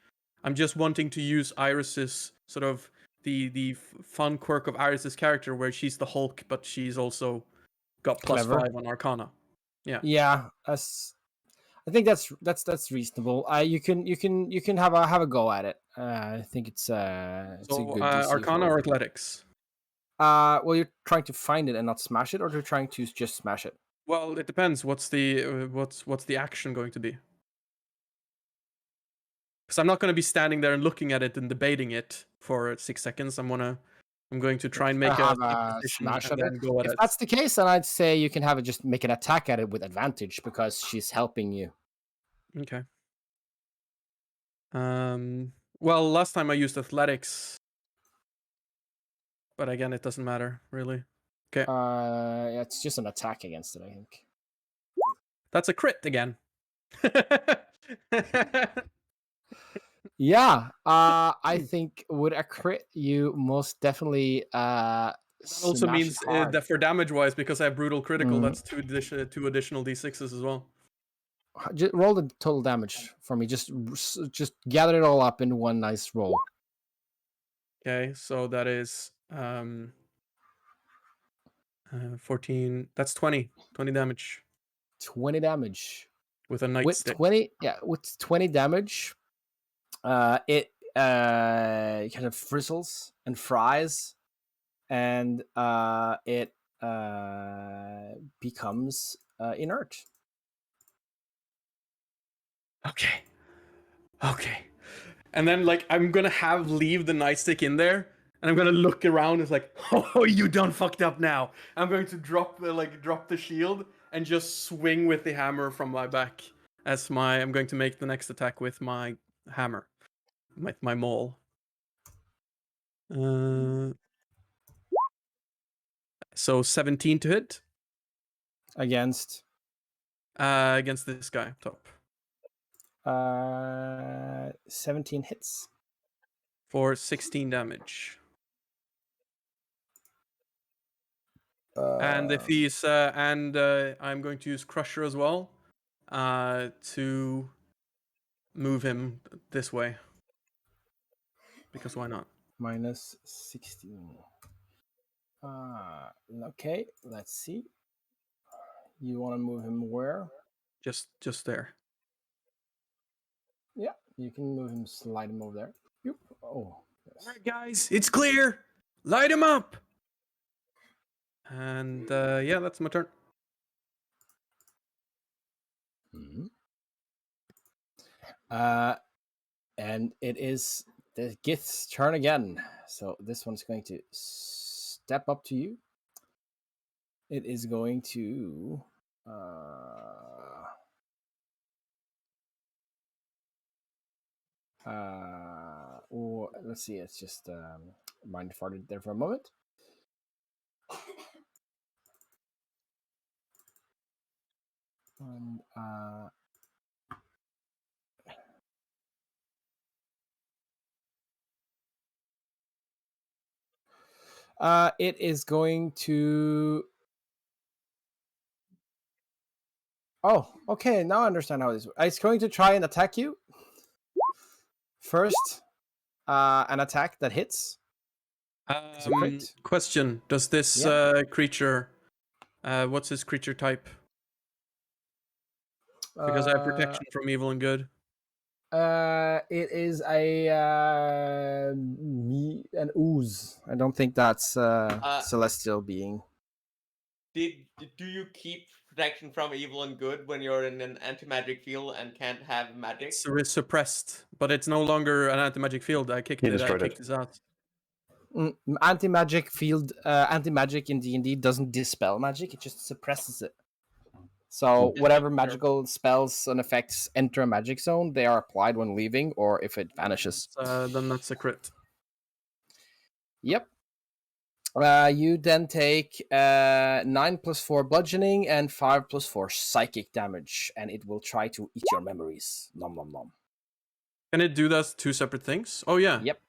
I'm just wanting to use Iris's sort of the fun quirk of Iris's character, where she's the Hulk, but she's also got +5 on Arcana. Yeah. Yeah, I think that's reasonable. You can have a go at it. I think it's a good DC Arcana or Athletics. Well, you're trying to find it and not smash it, or you're trying to just smash it. Well, it depends. What's the action going to be? Because I'm not going to be standing there and looking at it and debating it for 6 seconds. I'm going to try and make a smash at it. If that's the case, then I'd say you can have it just make an attack at it with advantage because she's helping you. Okay. Well, last time I used Athletics, but again, it doesn't matter really. Okay. Yeah, it's just an attack against it, I think. That's a crit again. Yeah, I think with a crit, you most definitely. That also means that for damage wise, because I have brutal critical, that's two additional d6s as well. Just roll the total damage for me. Just gather it all up in one nice roll. Okay, so that is 14. That's 20 damage. 20 damage with a nightstick. With 20 damage, it kind of frizzles and fries, and it becomes inert. Okay. And then I'm gonna leave the nightstick in there, and I'm gonna look around. It's like, oh, you done fucked up now. I'm going to drop the shield and just swing with the hammer from my back I'm going to make the next attack with my hammer, with my maul. So 17 to hit against this guy up top. 17 hits for 16 damage. And if he's I'm going to use Crusher as well to move him this way, because why not? Minus 16. Okay, let's see. You want to move him where? Just there. Yeah, you can move him, slide him over there. Yoop. Oh, yes. All right, guys, it's clear. Light him up. And yeah, that's my turn. Mhm. And it is the Gith's turn again. So this one's going to step up to you. It is going to or let's see, it's just mind farted there for a moment. And it is going to. Oh, okay. Now I understand how this works. It's going to try and attack you. First, an attack that hits. Is a crit. Question: does this Yeah. creature? What's his creature type? Because I have protection from evil and good. It is an ooze. I don't think that's celestial being. Do you keep protection from evil and good when you're in an anti-magic field and can't have magic? It's suppressed, but it's no longer an anti-magic field. I kicked He it. I destroyed kicked it. this out. Anti-magic field, anti-magic in D&D doesn't dispel magic; it just suppresses it. So whatever magical spells and effects enter a magic zone, they are applied when leaving, or if it vanishes. Then that's a crit. Yep. You then take 9 plus 4 bludgeoning and 5 plus 4 psychic damage, and it will try to eat your memories. Nom nom nom. Can it do that 2 separate things? Oh yeah. Yep.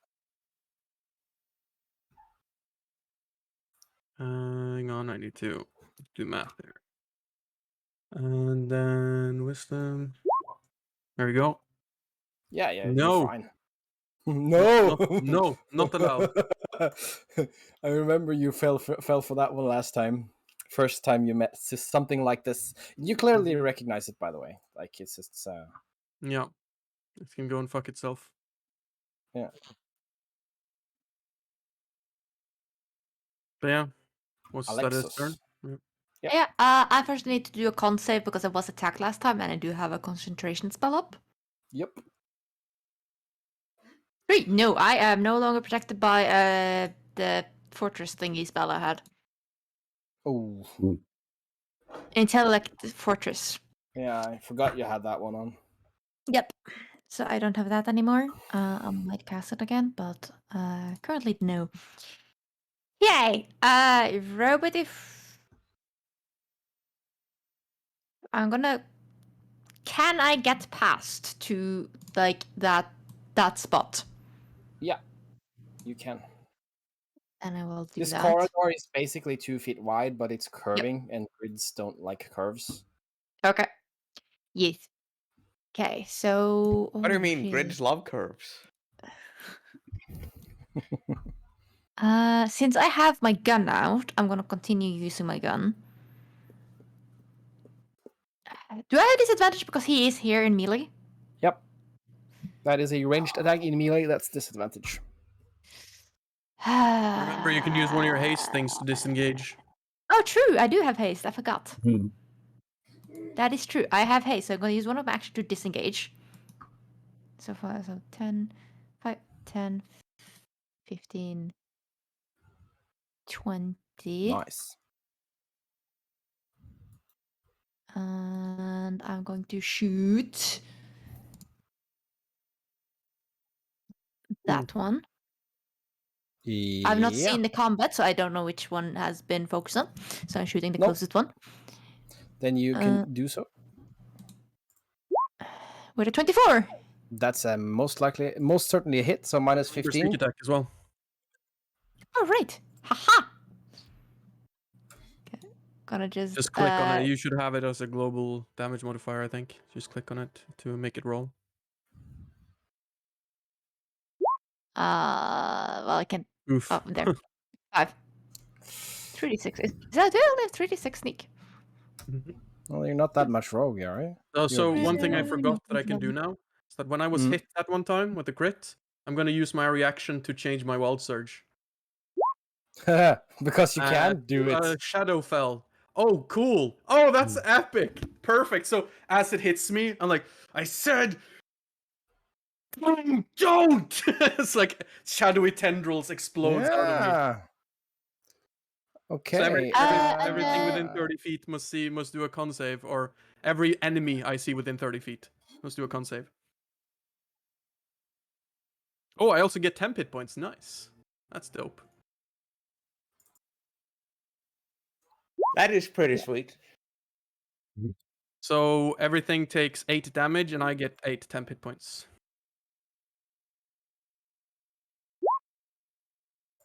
Hang on, I need to do math there. And then wisdom. There we go. Yeah, No. you're fine. No, no, not allowed. I remember you fell for that one last time. First time you met something like this. You clearly recognize it, by the way. Like it's just. Yeah, it can go and fuck itself. Yeah. But yeah, what's that his Alexis. turn? Yeah. Yep. Yeah, I first need to do a con save because I was attacked last time and I do have a concentration spell up. Yep. 3. No, I am no longer protected by the fortress thingy spell I had. Oh. Intellect fortress. Yeah, I forgot you had that one on. Yep. So I don't have that anymore. I might cast it again, but currently no. Yay! Robot I'm gonna. Can I get past to like that spot? Yeah, you can. And I will do This that. corridor is basically 2 feet wide, but it's curving, and grids don't like curves. Okay. Yes. Okay, so. What do you mean? shit. Grids love curves. Since I have my gun out, I'm gonna continue using my gun. Do I have disadvantage because he is here in melee? Yep. That is a ranged attack in melee. That's disadvantage. Remember, you can use one of your haste things to disengage. Oh, true. I do have haste. I forgot. Hmm. That is true. I have haste, so I'm gonna use one of my action to disengage. So far, so 10, 5, 10, 15, 20. Nice. And I'm going to shoot that one. I've not seen the combat, so I don't know which one has been focused on. So I'm shooting the Nope. closest one. Then you can do so. With a 24. That's most certainly a hit. So minus Remember 15. sneak attack as well. Oh, right. Haha. Okay. Gonna just Click on it. You should have it as a global damage modifier, I think. Just click on it to make it roll. Well, I can. Oof. Oh, there. 5. 3d6. Is that only 3d6 sneak? Well, you're not that much rogue, are you? Oh, so You're one thing I decent. forgot that I can do now is that when I was hit that one time with the crit, I'm gonna use my reaction to change my wild surge. Because you can do it. Shadow fell. Oh, cool. Oh, that's epic. Perfect. So as it hits me, I'm like, I said, don't. It's like shadowy tendrils explodes out of me. Yeah. Okay. So and everything within 30 feet must do a con save, or every enemy I see within 30 feet must do a con save. Oh, I also get 10 hit points. Nice. That's dope. That is pretty sweet. So everything takes 8 damage, and I get 8 temp hit points.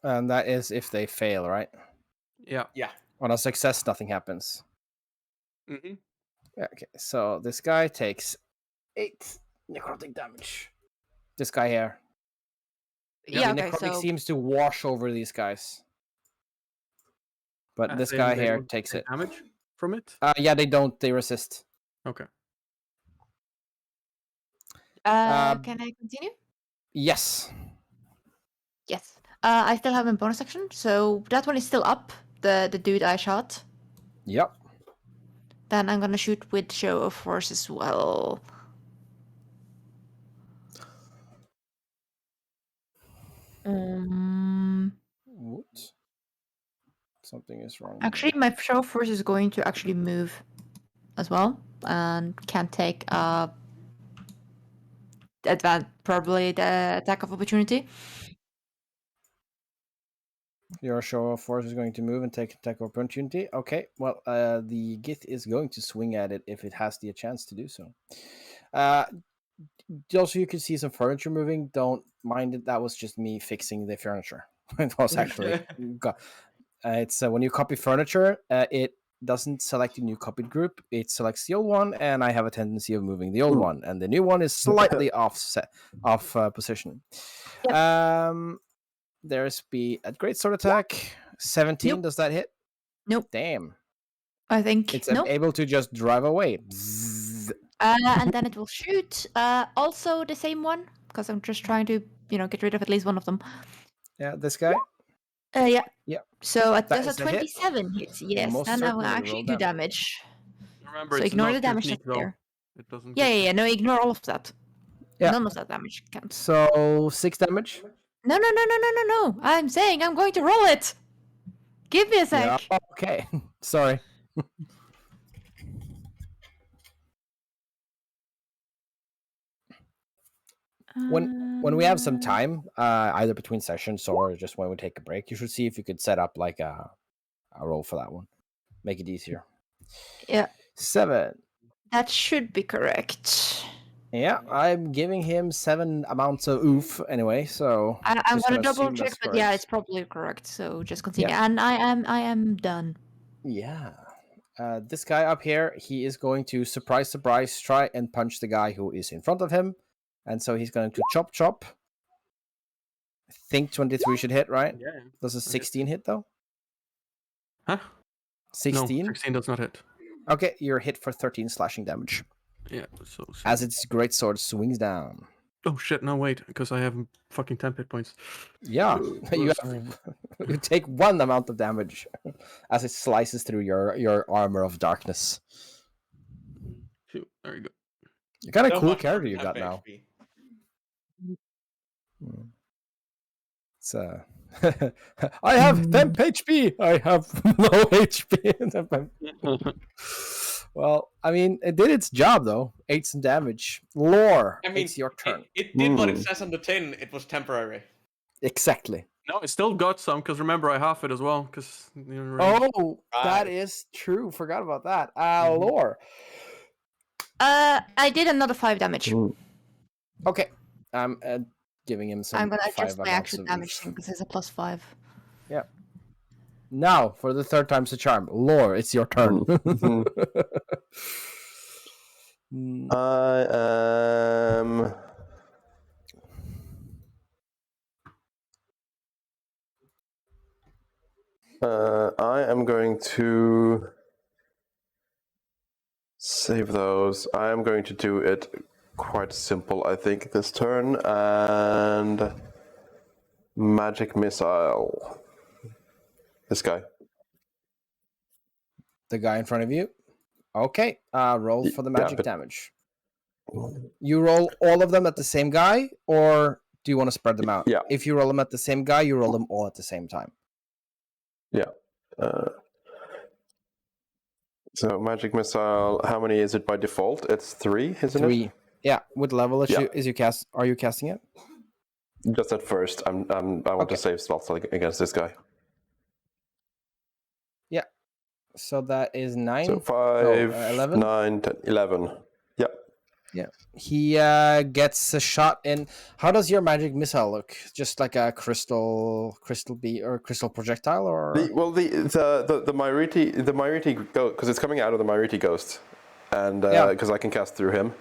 And that is if they fail, right? Yeah. Yeah. On a success, nothing happens. Mm-hmm. Yeah, okay, so this guy takes 8 necrotic damage. This guy here. yeah, The okay, necrotic so seems to wash over these guys. But this As in guy they here don't takes take it. damage from it. Yeah, they don't. They resist. Okay. can I continue? Yes. Yes. I still have a bonus action, so that one is still up. The dude I shot. Yep. Then I'm gonna shoot with show of force as well. What? Something is wrong. Actually, my show of force is going to actually move as well, and can take probably the attack of opportunity. Your show of force is going to move and take attack opportunity. Okay, well, the Gith is going to swing at it if it has the chance to do so. Also, you can see some furniture moving. Don't mind it. That was just me fixing the furniture. It was actually... it's when you copy furniture, it doesn't select a new copied group. It selects the old one, and I have a tendency of moving the old one, and the new one is slightly off position. Yep. There's be a great sword attack. 17. Nope. Does that hit? Nope. Damn. I think It's nope. able to just drive away. Bzzz. And then it will shoot. Also the same one, because I'm just trying to, get rid of at least one of them. Yeah, this guy. Yeah. Yeah. So That there's a is a hit. 27 hits. Yes, Most then I will certainly actually roll do damage. damage. Remember, So it's ignore not the damage sneak, that's there. It doesn't. Yeah. No, ignore all of that. Yeah. None of that damage counts. So 6 damage. No. I'm saying I'm going to roll it. Give me a sec. Yeah. Okay. Sorry. When we have some time, either between sessions or just when we take a break, you should see if you could set up like a roll for that one. Make it easier. Yeah. 7. That should be correct. Yeah, I'm giving him 7 amounts of oof anyway, so I'm just gonna double assume check, that's but yeah, correct. it's probably correct. So just continue. Yeah. And I am done. Yeah. This guy up here, he is going to surprise, try and punch the guy who is in front of him. And so he's going to chop. I think 23 should hit, right? Yeah. Does a 16 hit though? Huh? 16? No, 16 does not hit. Okay, you're hit for 13 slashing damage. Yeah. So. As its greatsword swings down. Oh shit! No, wait, because I have fucking 10 hit points. Yeah, you take 1 amount of damage as it slices through your armor of darkness. Shoot, there you go. You're kind of So cool much for character you temp got now. HP. It's I have temp HP. I have low HP. Well, I mean, it did its job though. 8 some damage. Lore, I mean, it's your turn. It did what it says on the tin. It was temporary. Exactly. No, it still got some, because remember, I half it as well. Because Oh, that Right. is true. Forgot about that. Mhm. Lore. I did another 5 damage. Okay. I'm giving him some. I'm gonna 5 adjust my amounts actual of damage oof. thing because it's a +5. Yeah. Now, for the 3rd time's the charm. Lore, it's your turn. I am. I I am going to save those. I am going to do it quite simple, I think, this turn. And magic missile. This guy. The guy in front of you. Okay. Roll for the magic damage. You roll all of them at the same guy, or do you want to spread them out? Yeah. If you roll them at the same guy, you roll them all at the same time. Yeah. So magic missile. How many is it by default? It's 3, isn't it? 3. Yeah. What level Yeah. are you casting it? Just at first. I want to save slots against this guy. Yeah. So that is 9. So 5, 11. 9, 10, 11. Yeah. Yeah. He gets a shot in. How does your magic missile look? Just like a crystal bee or crystal projectile, or The Mairiti ghost, because it's coming out of the Mairiti ghost, and because I can cast through him,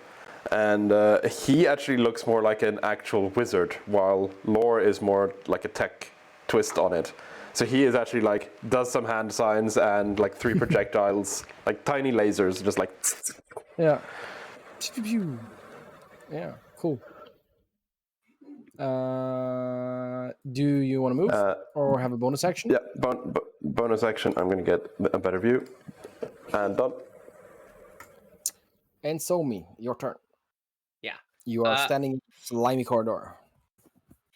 and he actually looks more like an actual wizard, while Lore is more like a tech twist on it. So he is actually like does some hand signs and like 3 projectiles, like tiny lasers, just like. Yeah. Yeah, cool. Do you want to move or have a bonus action? Yeah, bonus action. I'm going to get a better view. And done. And Somi, your turn. Yeah. You are standing in a slimy corridor.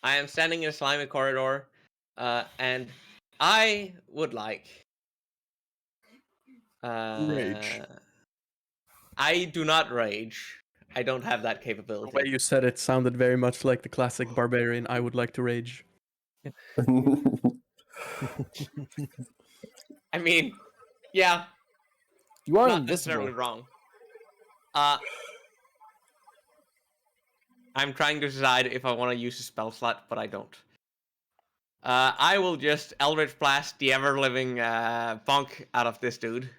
I am standing in a slimy corridor, and I would like... Rage. I do not rage. I don't have that capability. The way you said it sounded very much like the classic barbarian. I would like to rage. I mean, yeah, You are not necessarily invisible. wrong. I'm trying to decide if I want to use a spell slot, but I don't. I will just Eldritch Blast the ever-living bonk out of this dude.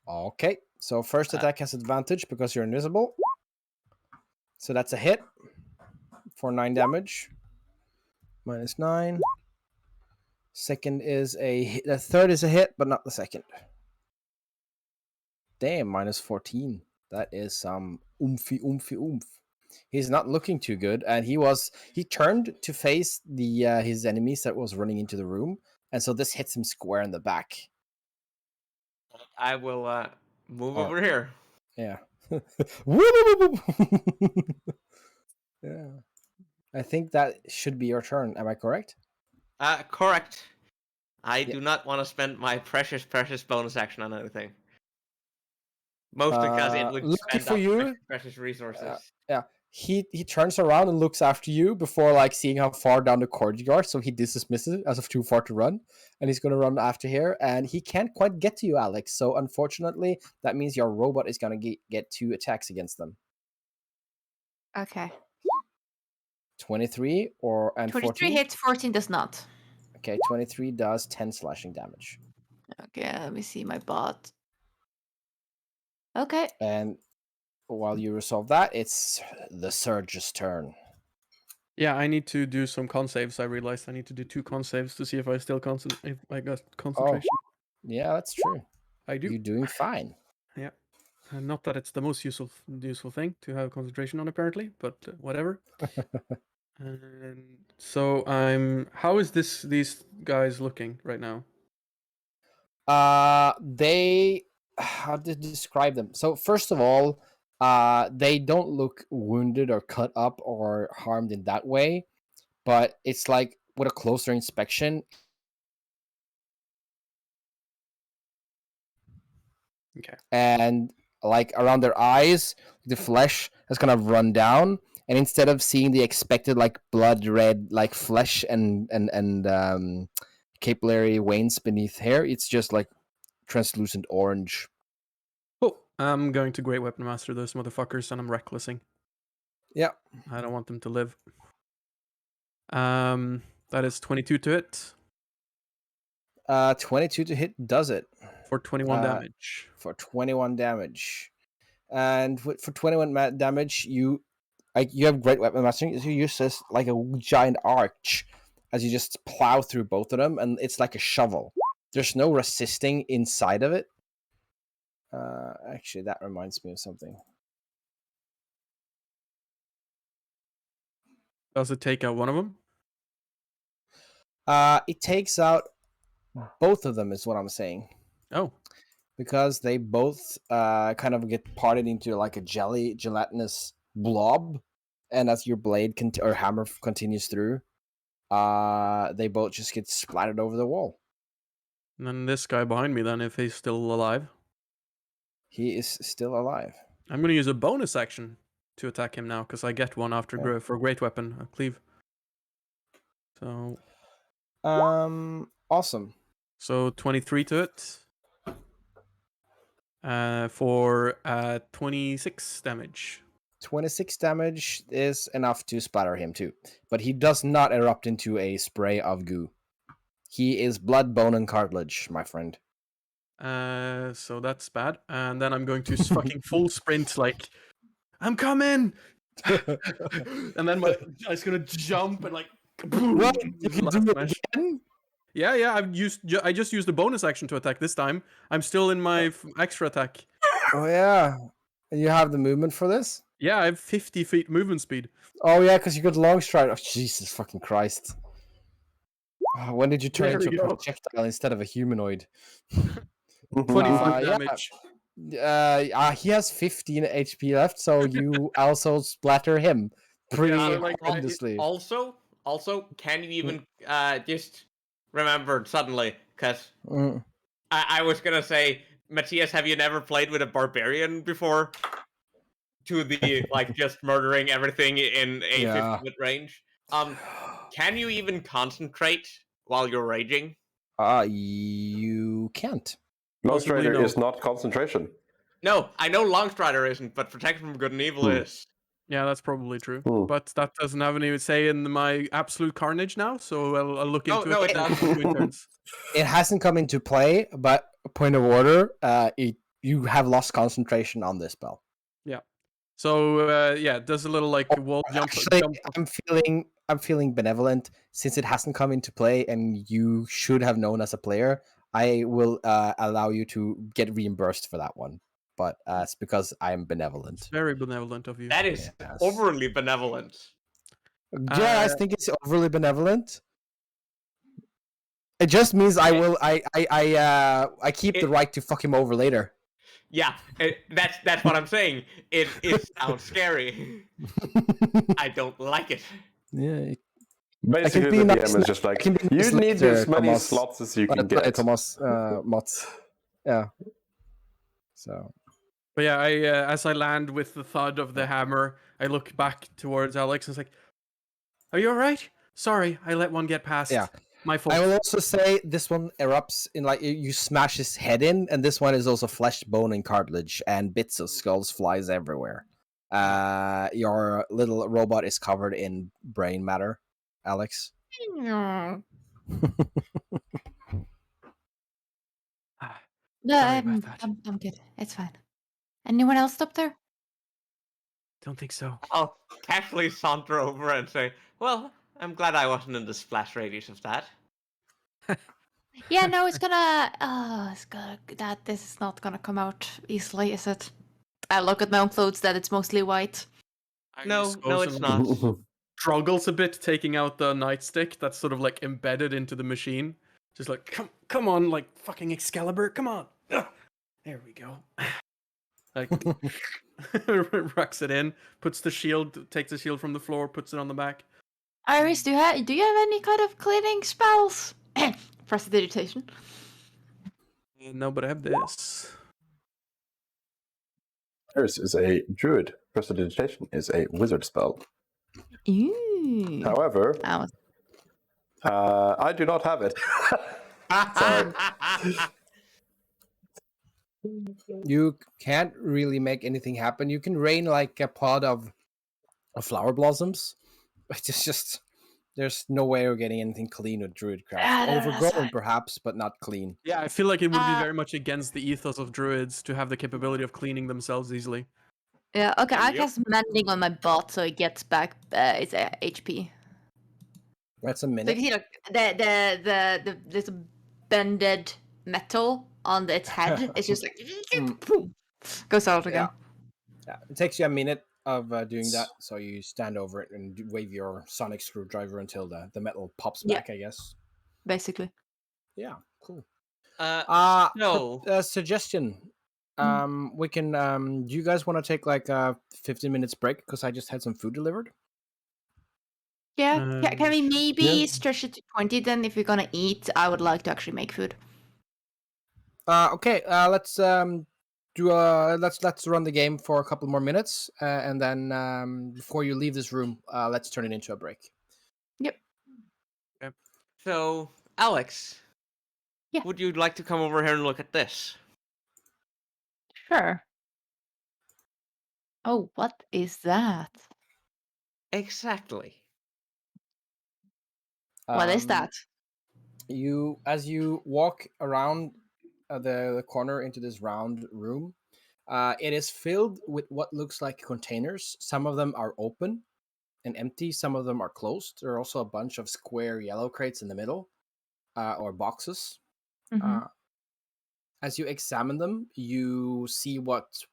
Okay, so first attack has advantage because you're invisible. So that's a hit for 9 damage. -9. Second is the third is a hit, but not the second. Damn, -14. That is some oomph. He's not looking too good, and he turned to face his enemies that was running into the room, and so this hits him square in the back. I will move over here. Yeah. Yeah. I think that should be your turn. Am I correct? Correct. I do not want to spend my precious bonus action on anything. Mostly because it would lucky spend for up you. precious resources. Yeah. He turns around and looks after you before like seeing how far down the corridor you are, so he dismisses it as of too far to run, and he's gonna run after here, and he can't quite get to you, Alex. So unfortunately, that means your robot is gonna get 2 attacks against them. Okay. 23 and 23 14? hits, 14 does not. Okay, 23 does 10 slashing damage. Okay, let me see my bot. Okay. And while you resolve that, it's the Surge's turn. Yeah, I need to do some con saves. I realized I need to do 2 con saves to see if I still if I got concentration. Yeah, that's true. I do. You're doing fine. Yeah. Not that it's the most useful thing to have concentration on, apparently, but whatever. And so how is these guys looking right now? They, how to describe them? So first of all, they don't look wounded or cut up or harmed in that way, but it's like with a closer inspection. Okay. And like around their eyes, the flesh has kind of run down, and instead of seeing the expected like blood red like flesh and capillary veins beneath hair, it's just like translucent orange. Oh, I'm going to Great Weapon Master those motherfuckers, and I'm recklessing. Yeah. I don't want them to live. That is 22 to hit. 22 to hit does it. For 21 damage. For 21 damage. And for 21 damage, you have Great Weapon Mastering, so you use this like a giant arch as you just plow through both of them, and it's like a shovel. There's no resisting inside of it. Actually, that reminds me of something. Does it take out one of them? It takes out both of them, is what I'm saying. Oh. Because they both kind of get parted into like a gelatinous blob, and as your blade or hammer continues through, they both just get splattered over the wall. And then this guy behind me, then, if he's still alive. He is still alive. I'm going to use a bonus action to attack him now, because I get one after Okay. for great weapon, a cleave. So Awesome. So 23 to it. For 26 damage. 26 damage is enough to splatter him too, but he does not erupt into a spray of goo. He is blood, bone, and cartilage, my friend. So that's bad. And then I'm going to fucking full sprint, like, I'm coming! And then I'm just gonna jump and like, boom! What? You can do it Smash. again? Yeah, I just used the bonus action to attack this time. I'm still in my extra attack. Oh yeah. And you have the movement for this? Yeah, I have 50 feet movement speed. Oh yeah, because you got long stride. Oh Jesus fucking Christ. When did you turn There into we a go. projectile instead of a humanoid? 25 yeah. damage. He has 15 HP left, so you also splatter him pretty Yeah, like, horrendously. Also, can you even just remembered suddenly? Because Mm. I was gonna say, Matthias, have you never played with a barbarian before? To the like just murdering everything in a Yeah. 50-foot range. Can you even concentrate while you're raging? You can't. Long Strider no. is not concentration. No, I know Longstrider isn't, but Protection from Good and Evil is. Yeah, that's probably true. Hmm. But that doesn't have any say in my absolute carnage now, so I'll look into No, it. it does. between turns. It hasn't come into play, but point of order, you have lost concentration on this spell. So yeah, does a little like wall jump. Actually, I'm feeling benevolent since it hasn't come into play, and you should have known as a player. I will allow you to get reimbursed for that one, but it's because I'm benevolent. It's very benevolent of you. That is Yes. overly benevolent. Yeah, I think it's overly benevolent. It just means I will. I keep the right to fuck him over later. Yeah, that's what I'm saying. It sounds scary. I don't like it. Yeah. Basically, be the nice DM is just like, I can be you nice need later, as many Thomas. slots as you can Play get. Thomas Motts. Yeah. So. But yeah, as I land with the thud of the hammer, I look back towards Alex and it's like, "Are you all right? Sorry, I let one get past. Yeah. My fault." I will also say this one erupts in like you smash his head in, and this one is also flesh, bone, and cartilage, and bits of skulls flies everywhere. Your little robot is covered in brain matter, Alex. No, Sorry about that. I'm good. It's fine. Anyone else up there? Don't think so. I'll casually saunter over and say, "Well, I'm glad I wasn't in the splash radius of that." Yeah, no, it's gonna. This is not gonna come out easily, is it? I look at my own clothes. That it's mostly white. No, it's not. Struggles a bit taking out the nightstick that's sort of like embedded into the machine. Just like, come on, like fucking Excalibur, come on. Ugh. There we go. Like, racks it in, puts the shield, takes the shield from the floor, puts it on the back. Iris, do you have any kind of cleaning spells? Prestidigitation. No, but I have this. Iris is a druid. Prestidigitation is a wizard spell. Ooh. However, That was- I do not have it. Sorry. You can't really make anything happen. You can rain like a pod of flower blossoms, but it's just there's no way of getting anything clean with druidcraft. Yeah, that's Overgrown, fine. perhaps, but not clean. Yeah, I feel like it would be very much against the ethos of druids to have the capability of cleaning themselves easily. Yeah, okay, I Yep. cast mending on my bot so it gets back its HP. That's a So minute. you see, like, the little bended metal on its head. It's just like Mm. boom, goes out again. Yeah, it takes you a minute of doing that, so you stand over it and wave your sonic screwdriver until the metal pops Yeah. back, I guess. Basically. Yeah, cool. So Suggestion. We can. Do you guys want to take like a 15 minutes break? Because I just had some food delivered. Yeah. Can we maybe Yeah. stretch it to 20 then? If we're gonna eat, I would like to actually make food. Okay. Let's let's run the game for a couple more minutes, and then before you leave this room, let's turn it into a break. So, Alex. Yeah. Would you like to come over here and look at this? Sure. Oh, what is that? Exactly. What is that? As you walk around the corner into this round room, it is filled with what looks like containers. Some of them are open and empty. Some of them are closed. There are also a bunch of square yellow crates in the middle, or boxes. Mhm. As you examine them, you see what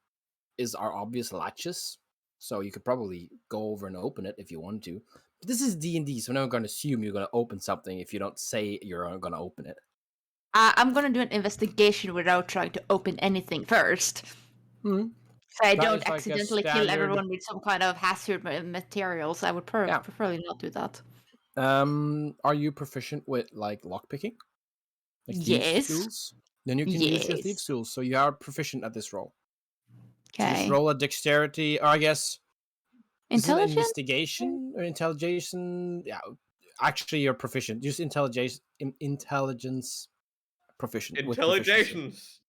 are obvious latches. So you could probably go over and open it if you want to. But this is D&D, so I'm not going to assume you're going to open something if you don't say you're going to open it. I'm gonna do an investigation without trying to open anything first. Hmm. So I That don't is like a accidentally kill standard- everyone with some kind of hazard materials. I would Yeah. preferably not do that. Are you proficient with like lockpicking? Like Yes. thieves' tools? Then you can use your Yes. thieves' tools, so you are proficient at this roll. So just Okay. roll a dexterity, or I guess is it Intelligence? investigation or intelligence? Yeah, actually, you're proficient. Use intelligence proficient with proficiency. Intelligations.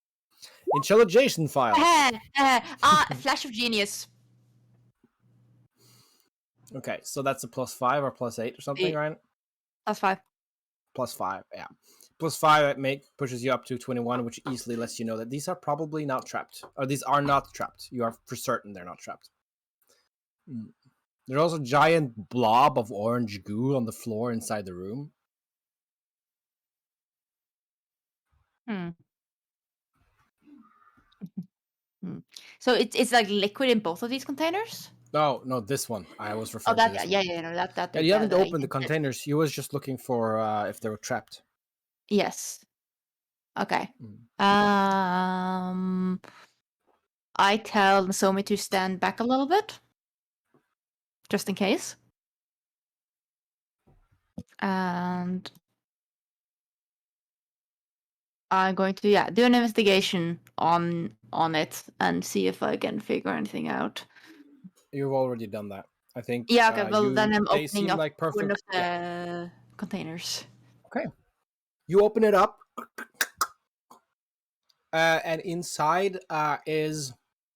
Intelligence file. Flash of genius. Okay, so that's a +5 or +8 or something, right? That's 5. +5, yeah. +5 pushes you up to 21, which easily lets you know that these are probably not trapped. Or these are not trapped. You are for certain they're not trapped. There's also a giant blob of orange goo on the floor inside the room. So it's like liquid in both of these containers? No, this one. I was Oh, referring to that this yeah, one. yeah, no, that. Yeah, you haven't that opened the containers. You was just looking for if they were trapped. Yes. Okay. Mm. I tell Nozomi to stand back a little bit, just in case. And I'm going to do an investigation on it and see if I can figure anything out. You've already done that. I think. Yeah. Okay. Well, then I'm they opening seem up like perfect. one of the containers. Okay. You open it up, and inside is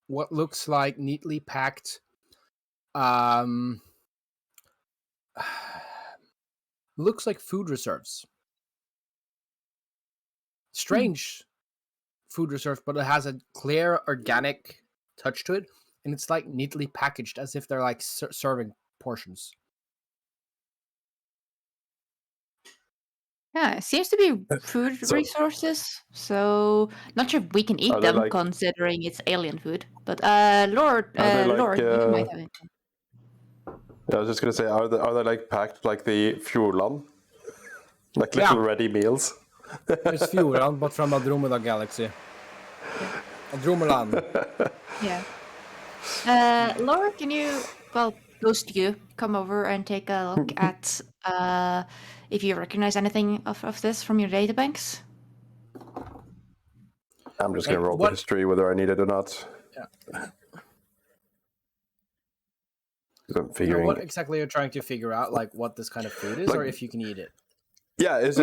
what looks like neatly packed. Looks like food reserves. Strange food reserve, but it has a clear organic touch to it, and it's like neatly packaged as if they're like serving portions. Yeah, it seems to be food resources. So not sure if we can eat Are they them, like- considering it's alien food. But Lord, they like, Lord, you might have it. I was just gonna say, are they like packed like the Fjordland? Like little ready meals? It's Fjordland, but from Andromeda Galaxy. Andromeland. Yeah. Lord, can you, ghost you, come over and take a look at if you recognize anything of this from your databanks? I'm just gonna Like, roll what- the history whether I need it or not. Yeah. 'Cause I'm figuring. What exactly you're trying to figure out, like what this kind of food is, or Like- if you can eat it? Yeah, I'm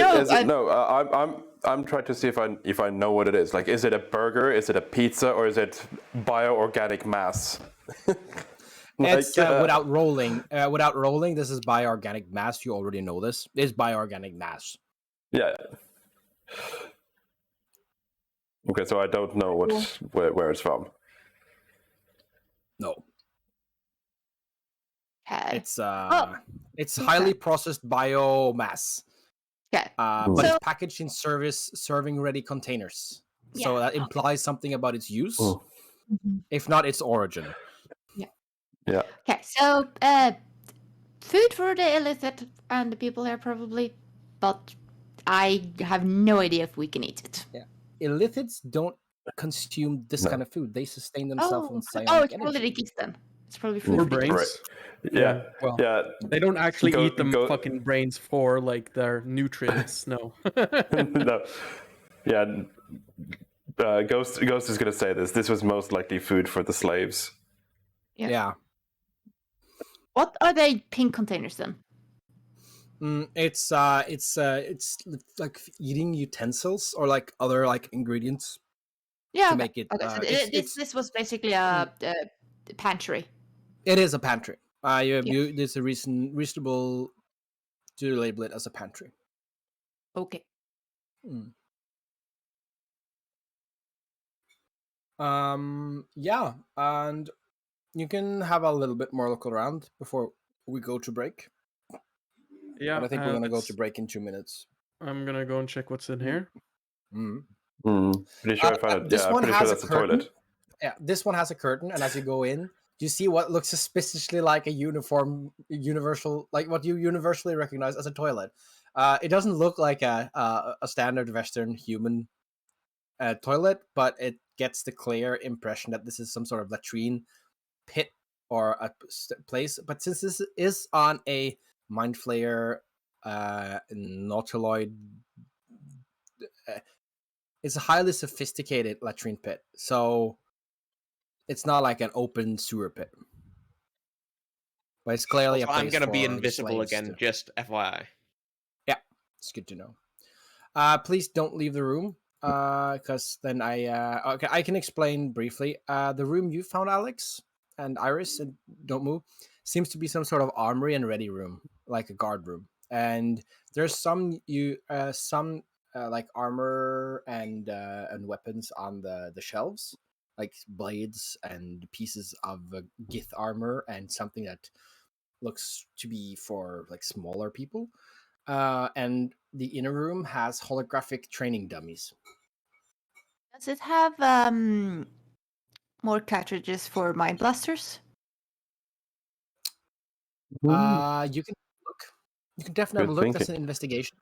trying to see if I know what it is. Like, is it a burger? Is it a pizza? Or is it bioorganic mass? It's without rolling. Without rolling, this is bioorganic mass. You already know this. It's bioorganic mass. Yeah. Okay, so I don't know where it's from. No, Okay. it's highly processed biomass. Okay. But So- it's packaged in serving ready containers. So Yeah. that implies something about its use. Mm. If not, its origin. Yeah. Okay, so food for the illithid and the people here probably, but I have no idea if we can eat it. Illithids don't consume this No. kind of food. They sustain themselves on Oh, psionic it's probably the energy. geese then. It's probably food Or for the brains. geese. Right. Yeah. Well, Yeah. They don't actually Go- eat them go- fucking brains for like their nutrients. No. No. Yeah. Ghost is going to say this. This was most likely food for the slaves. yeah. What are they pink containers then? It's like eating utensils or like other like ingredients Yeah. to Okay. make it. Okay, so It's- this was basically a pantry. It is a pantry. There's a reasonable to label it as a pantry. Okay. Yeah, and you can have a little bit more look around before we go to break. Yeah. But I think we're gonna go let's- to break in 2 minutes. I'm gonna go and check what's in here. Pretty sure I found it. This Yeah, one pretty sure has a that's the curtain. toilet. Yeah, this one has a curtain, and as you go in, you see what looks suspiciously like a what you universally recognize as a toilet. It doesn't look like a standard Western human toilet, but it gets the clear impression that this is some sort of latrine pit or a place. But since this is on a Mind Flayer nautiloid, it's a highly sophisticated latrine pit, so it's not like an open sewer pit. But it's clearly Also, a place I'm gonna be for the invisible slaves again, to- just FYI. It's good to know. Please don't leave the room, because then okay, I can explain briefly. The room you found, Alex and Iris, and don't move, seems to be some sort of armory and ready room, like a guard room. And there's some like armor and weapons on the shelves, like blades and pieces of Gith armor, and something that looks to be for like smaller people. And the inner room has holographic training dummies. Does it have more cartridges for mind blasters? You can look. You can definitely have a Good look. That's thinking. an investigation.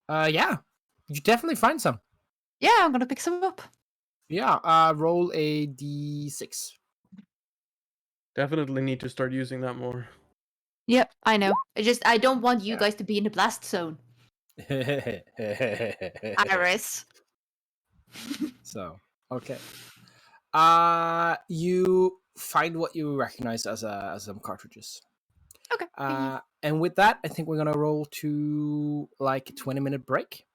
Yeah, you definitely find some. Yeah, I'm gonna pick some up. Yeah, roll a d6. Definitely need to start using that more. Yep, I know. I don't want you Yeah. guys to be in the blast zone. Iris. So, okay. You find what you recognize as some cartridges. Okay. thank you. And with that, I think we're gonna roll to like 20-minute break.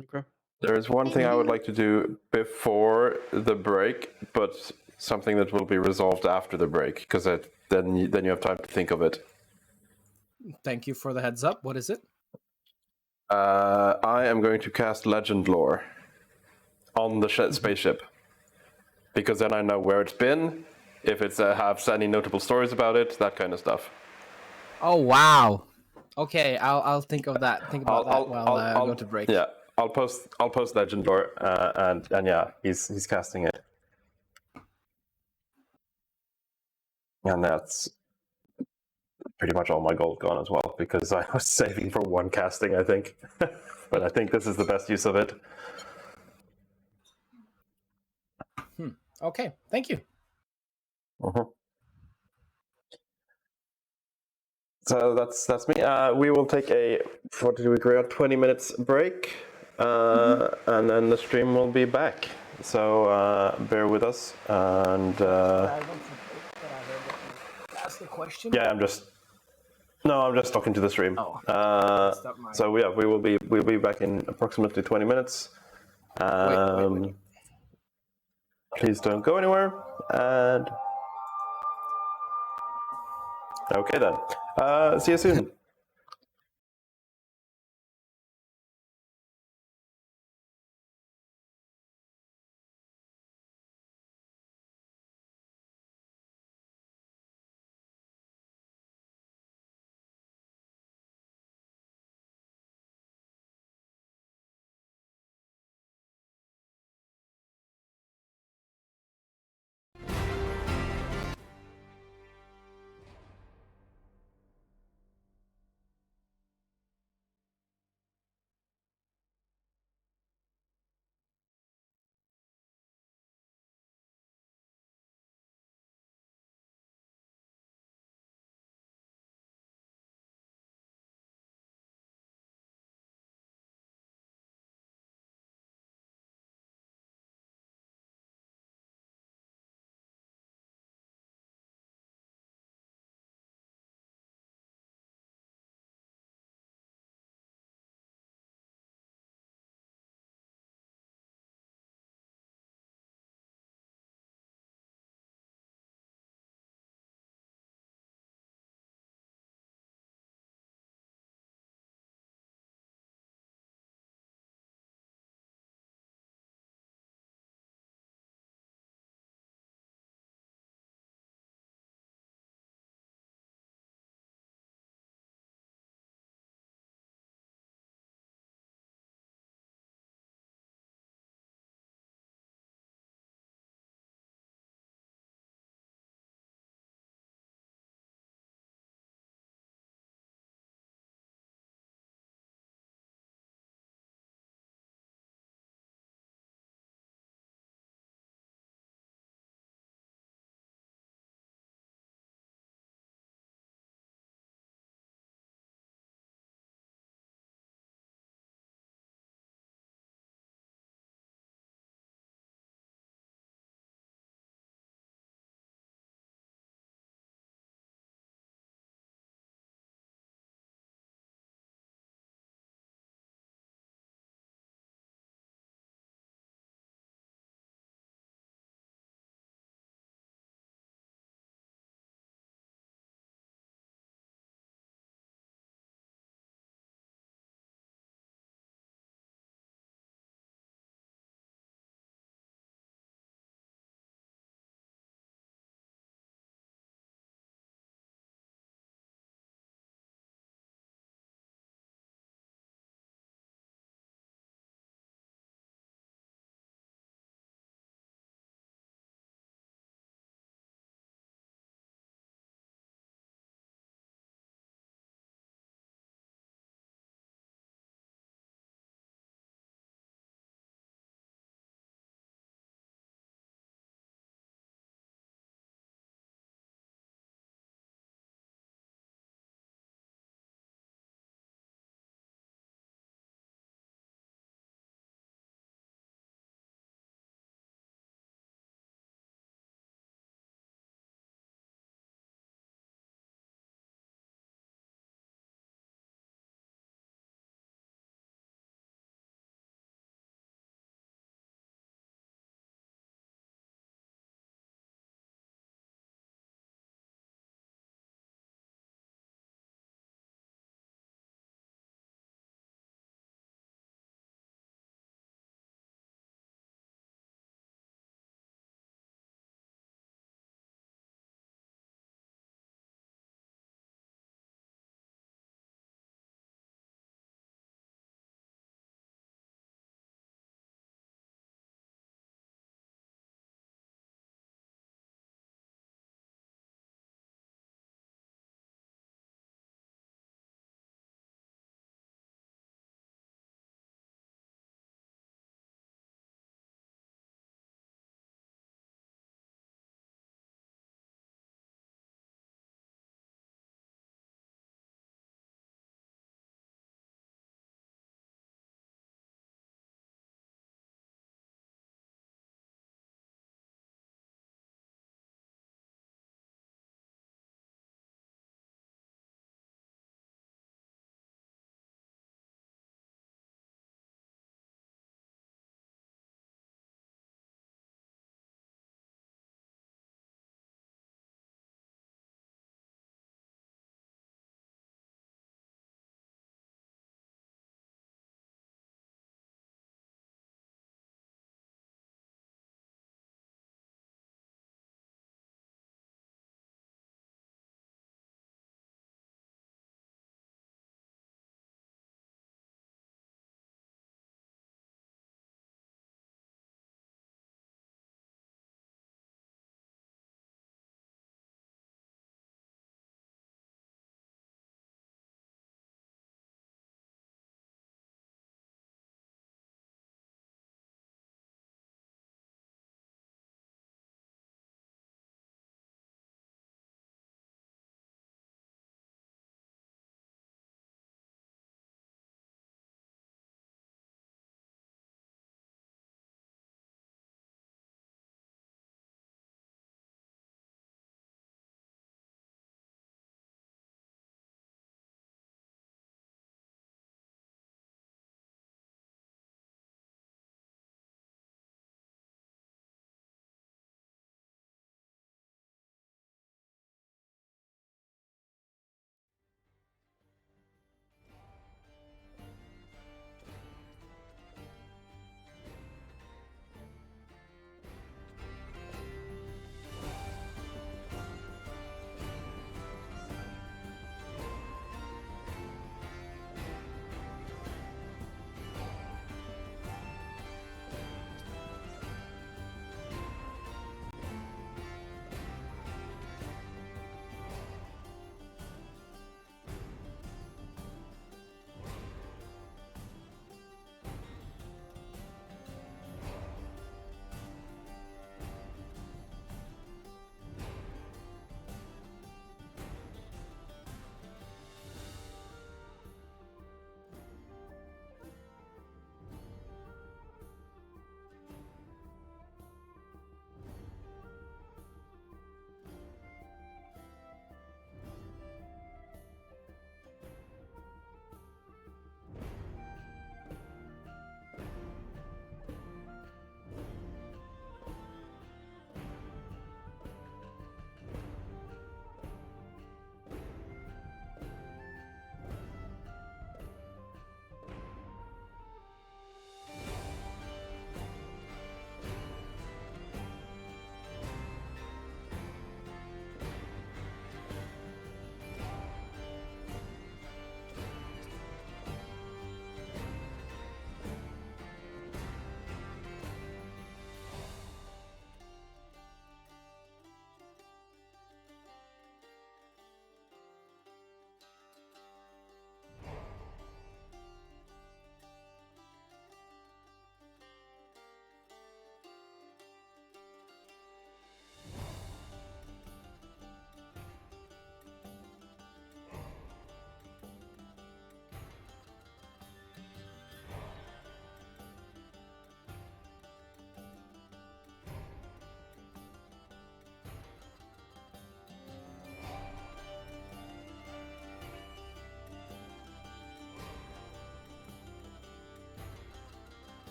Okay. There is one thing I would like to do before the break, but something that will be resolved after the break, because then you have time to think of it. Thank you for the heads up. What is it? I am going to cast Legend Lore on the spaceship, because then I know where it's been, if it's has any notable stories about it, that kind of stuff. Oh wow. Okay, I'll think of that. Think about that while I go to break. Yeah, I'll post Legend Lore, and yeah, he's casting it, and that's pretty much all my gold gone as well, because I was saving for one casting, I think. But I think this is the best use of it. Okay, thank you. Uh-huh. So that's me. We will take what did we agree on? 20 minutes break, and then the stream will be back. So bear with us, and Ask the question. yeah, I'm just talking to the stream. Oh. So yeah, we'll be back in approximately 20 minutes. Wait. Please don't go anywhere. And okay then. See you soon.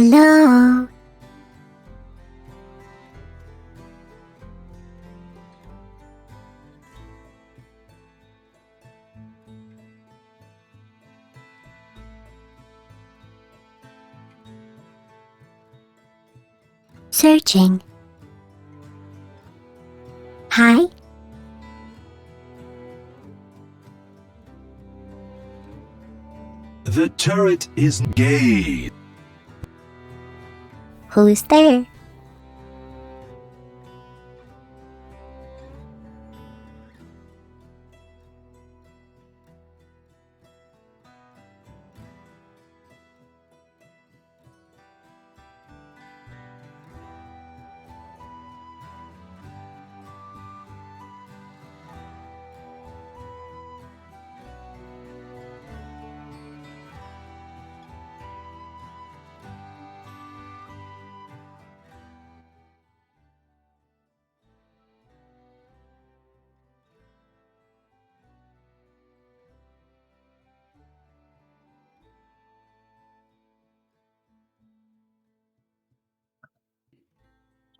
Hello. Searching. Hi. The turret is engaged. Who's there?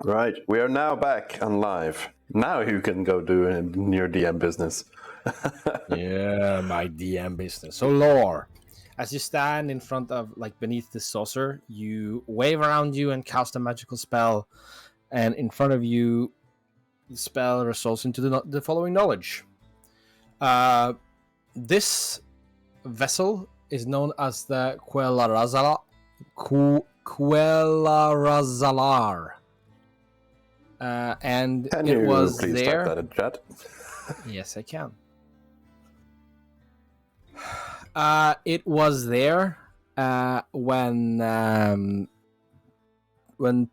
Right, we are now back and live. Now you can go do your DM business. Yeah, my DM business. So, lore. As you stand in front of, like, beneath the saucer, you wave around you and cast a magical spell. And in front of you, the spell results into the following knowledge. This vessel is known as the Quelarazalar. And Can it you was please there. type that in chat? Yes, I can. It was there when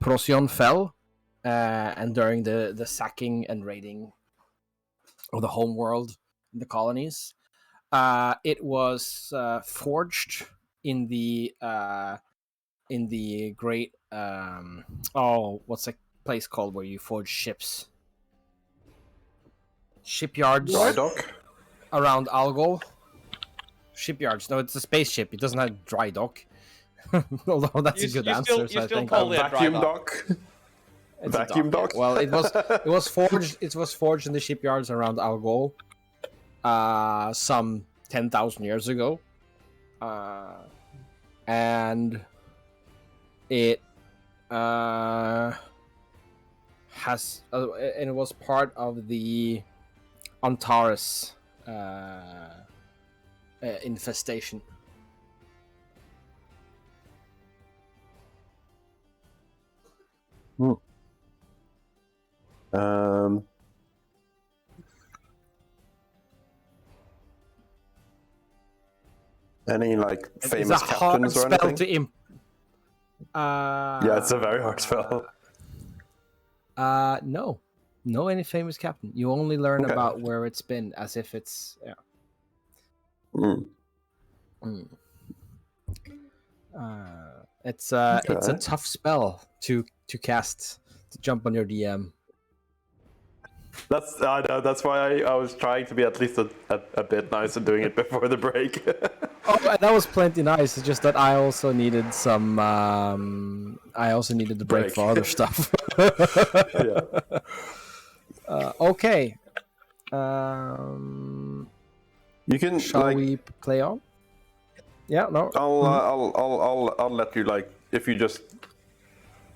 Procyon fell, and during the sacking and raiding of the homeworld in the colonies. It was forged in the great what's a place called where you forge ships? Shipyards. Dry dock? Around Algol. Shipyards. No, it's a spaceship. It doesn't have dry dock. Although that's a good answer. You still call it a dry Vacuum dock. dock? It's a Vacuum dock? Well, it was forged. It was forged in the shipyards around Algol, some 10,000 years ago, and it has and it was part of the Antares infestation. Any like It's famous a captains hard or spell anything? to Yeah, it's a very hard spell. No any famous captain. You only learn Okay. about where it's been, as if it's it's a Okay. tough spell to cast, to jump on your DM. I know, that's why I was trying to be at least a bit nice and doing it before the break. Oh, that was plenty nice. It's just that I also needed some. I also needed the break for other stuff. Yeah. Okay. You can Shall we play on? Yeah. No. I'll let you, like, if you just.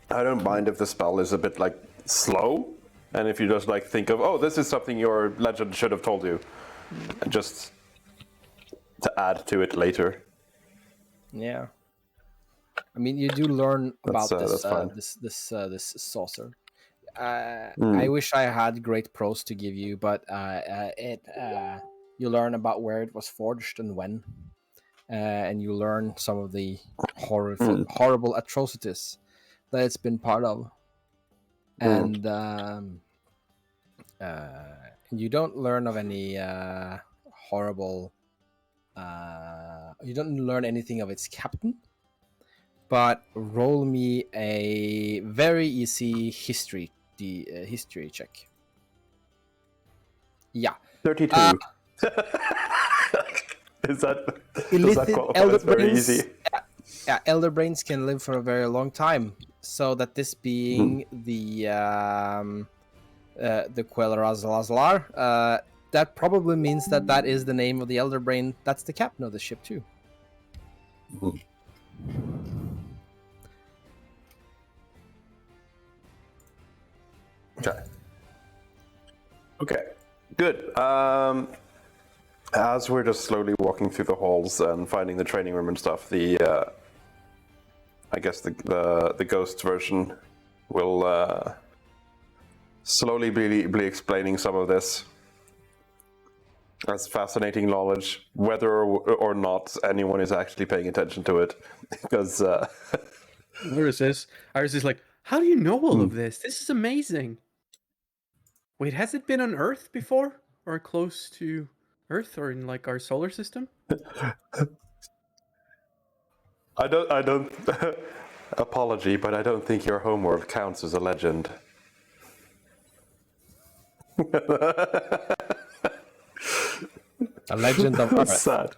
I don't mind if the spell is a bit like slow, and if you just like think of, oh, this is something your legend should have told you, and just to add to it later. Yeah. I mean, you do learn about That's fine. this saucer. I wish I had great prose to give you, but you learn about where it was forged and when, and you learn some of the horrible atrocities that it's been part of, and you don't learn of any horrible. You don't learn anything of its captain, but roll me a very easy history check. Yeah. 32. Does that Illicit qualify elder as very brains. easy? elder brains can live for a very long time. So that this being the Quel'Razlar, that probably means that is the name of the elder brain. That's the captain of the ship too. Okay. Good. As we're just slowly walking through the halls and finding the training room and stuff, I guess the ghost version will slowly be explaining some of this. That's fascinating knowledge, whether or not anyone is actually paying attention to it, because Iris is like, how do you know all of this? This is amazing. Wait, has it been on Earth before, or close to Earth, or in like our solar system? I don't. Apology, but I don't think your homeworld counts as a legend. A legend of Earth. Sad.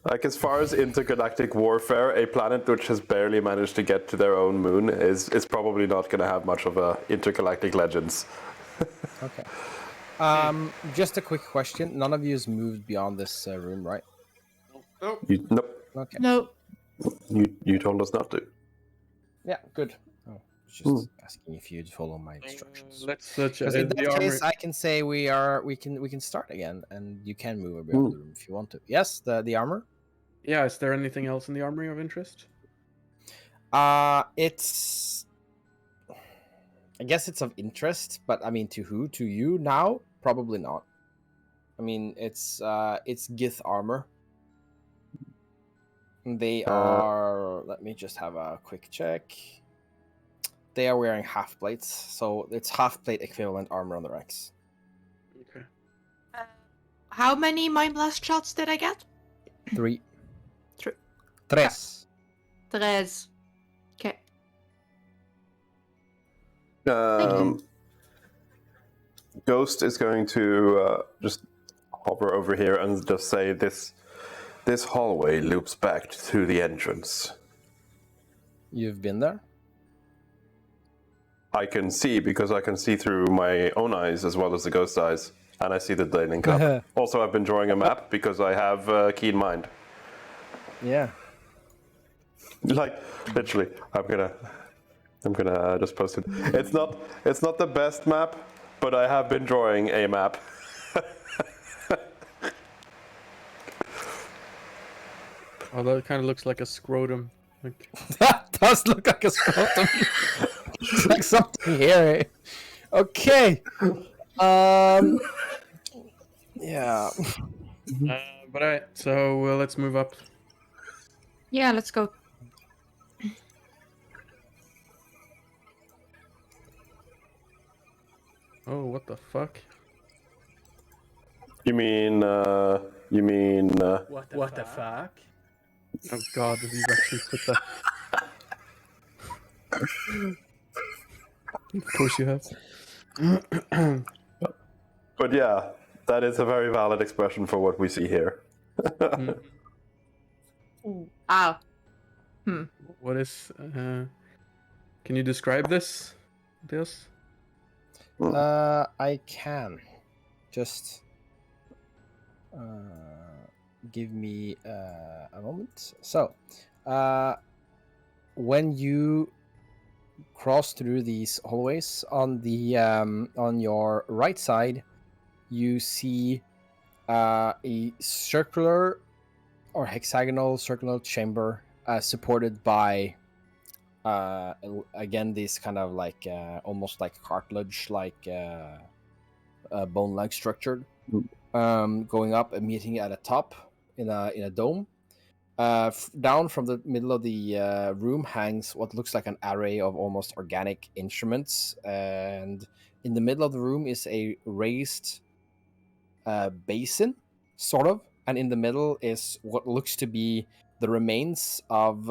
Like, as far as intergalactic warfare, a planet which has barely managed to get to their own moon is probably not going to have much of a intergalactic legends. Okay. Just a quick question. None of you has moved beyond this room, right? Nope. Nope. Okay. No. You told us not to. Yeah, good. Oh, just asking if you'd follow my instructions. Let's search Because in the that armor. case, I can say we can start again, and you can move beyond the room if you want to. Yes, the armor. Yeah, is there anything else in the armory of interest? It's. I guess it's of interest, but I mean, to who? To you now? Probably not. I mean, it's Gith armor. They are. Let me just have a quick check. They are wearing half plates, so it's half plate equivalent armor on the Rex. Okay. How many Mind Blast shots did I get? 3. Three. Tres. Tres. Okay. Ghost is going to just hover over here and just say this hallway loops back to the entrance. You've been there? I can see because I can see through my own eyes as well as the ghost eyes, and I see that they link up. Also, I've been drawing a map because I have a keen mind. Yeah. Like, literally, I'm gonna just post it. It's not the best map, but I have been drawing a map. Oh, that kind of looks like a scrotum. Like... That does look like a scrotum. It's like something here. Okay. Yeah. But alright, so let's move up. Yeah, let's go. Oh, what the fuck? You mean? What the fuck? Oh god, did you actually put that? Of course you have. But yeah, that is a very valid expression for what we see here. Ow. What is... can you describe this? I can. Just give me a moment. So, when you cross through these hallways on the on your right side, you see a circular or hexagonal circular chamber supported by again these kind of like almost like cartilage like bone like structured going up and meeting at a top in a dome. Down from the middle of the room hangs what looks like an array of almost organic instruments, and in the middle of the room is a raised basin, sort of, and in the middle is what looks to be the remains of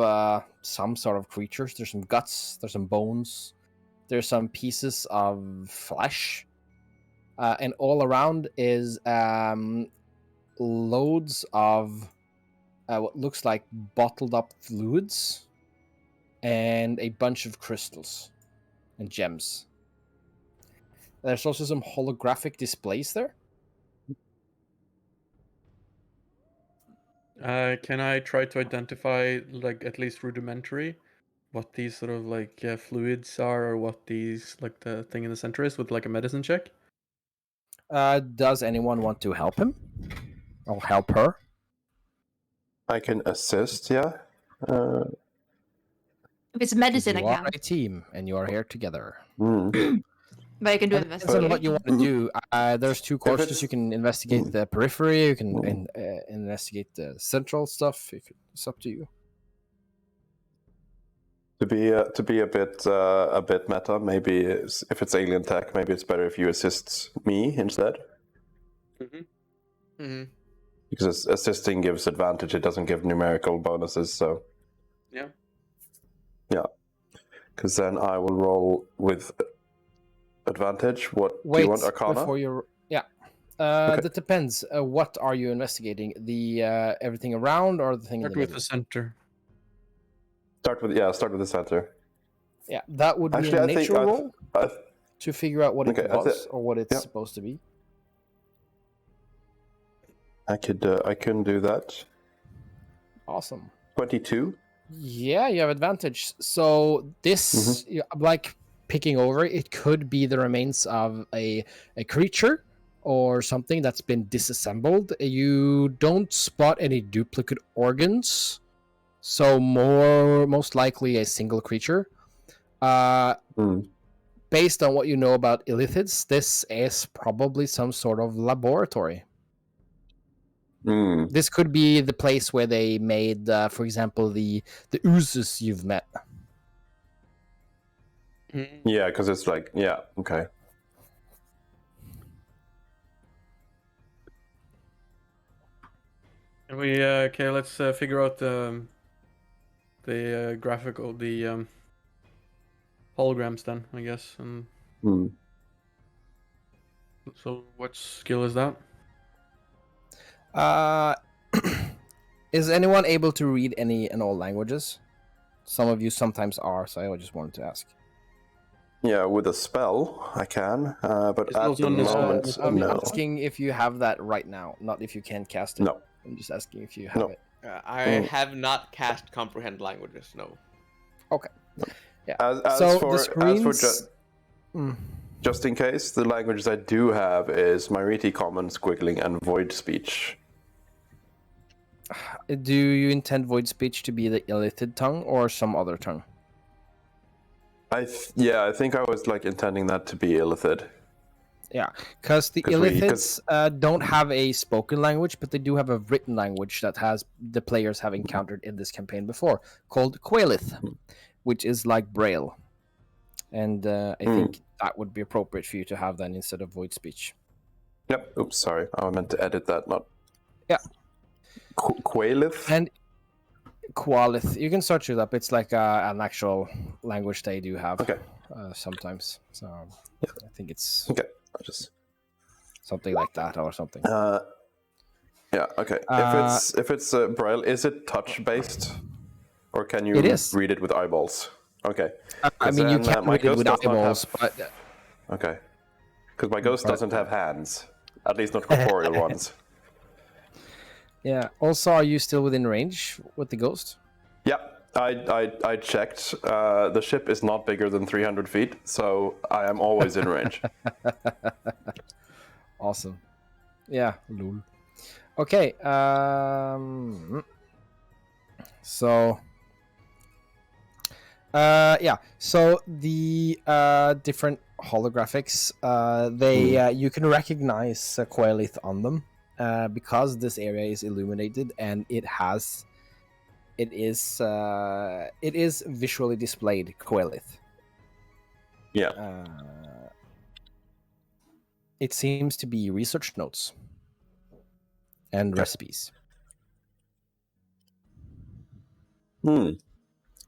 some sort of creatures. There's some guts, there's some bones, there's some pieces of flesh, and all around is loads of what looks like bottled up fluids and a bunch of crystals and gems. There's also some holographic displays there. Can I try to identify, like, at least rudimentary, what these sort of like fluids are, or what these, like, the thing in the center is, with like a medicine check? Does anyone want to help him or help her? I can assist, yeah. If it's medicine, I You are can. a team, and you are here together. But I can do And depends on what you want to do. There's two courses. it's- You can investigate the periphery. You can investigate the central stuff. It's up to you. To be a bit meta, maybe if it's alien tech, maybe it's better if you assist me instead. Mm-hmm. Because assisting gives advantage, it doesn't give numerical bonuses. So Yeah. because then I will roll with advantage. What do you want, Arcana? Before you. Yeah. That depends. What are you investigating? The everything around or the thing in Start the with middle? the center. Start with the center. Yeah, that would be Actually, a I think nature roll I to figure out what it Okay, I was or what it's yeah. supposed to be. I can do that. Awesome. 22. Yeah, you have advantage. So this, like picking over, it could be the remains of a creature or something that's been disassembled. You don't spot any duplicate organs, so most likely a single creature. Based on what you know about illithids, this is probably some sort of laboratory. This could be the place where they made, for example, the oozes you've met. Yeah, because it's like, yeah, okay. And we okay. Let's figure out the graphical, the holograms then, I guess. And so, what skill is that? Is anyone able to read any and all languages? Some of you sometimes are, so I just wanted to ask. Yeah, with a spell, I can, but It's at also the moment, I'm no. asking if you have that right now, not if you can cast it. No. I'm just asking if you have it. I have not cast comprehend languages. No. Okay. Yeah. As so for the screens. just in case, the languages I do have is Myriti Common, Squiggling, and Void Speech. Do you intend void speech to be the illithid tongue or some other tongue? I think I was like intending that to be illithid. Yeah, because the illithids don't have a spoken language, but they do have a written language that has the players have encountered in this campaign before, called Quailith, which is like Braille. And I think that would be appropriate for you to have then instead of void speech. Yep. Oops, sorry. I meant to edit that, not... Yeah. Quailith? And Qualith, you can search it up. It's like an actual language they do have sometimes. So I think it's something like that or something. Yeah. Okay. If it's Braille, is it touch based, or can you read it with eyeballs? Okay. I mean, you can't read it with eyeballs, but okay. Because my ghost doesn't have hands, at least not corporeal ones. Yeah. Also, are you still within range with the ghost? Yep. I checked. The ship is not bigger than 300 feet, so I am always in range. Awesome. Yeah. Lol. Okay. So. Yeah. So the different holographics, you can recognize Quailith on them. Because this area is illuminated and it is visually displayed Quailith. Yeah. It seems to be research notes and recipes. I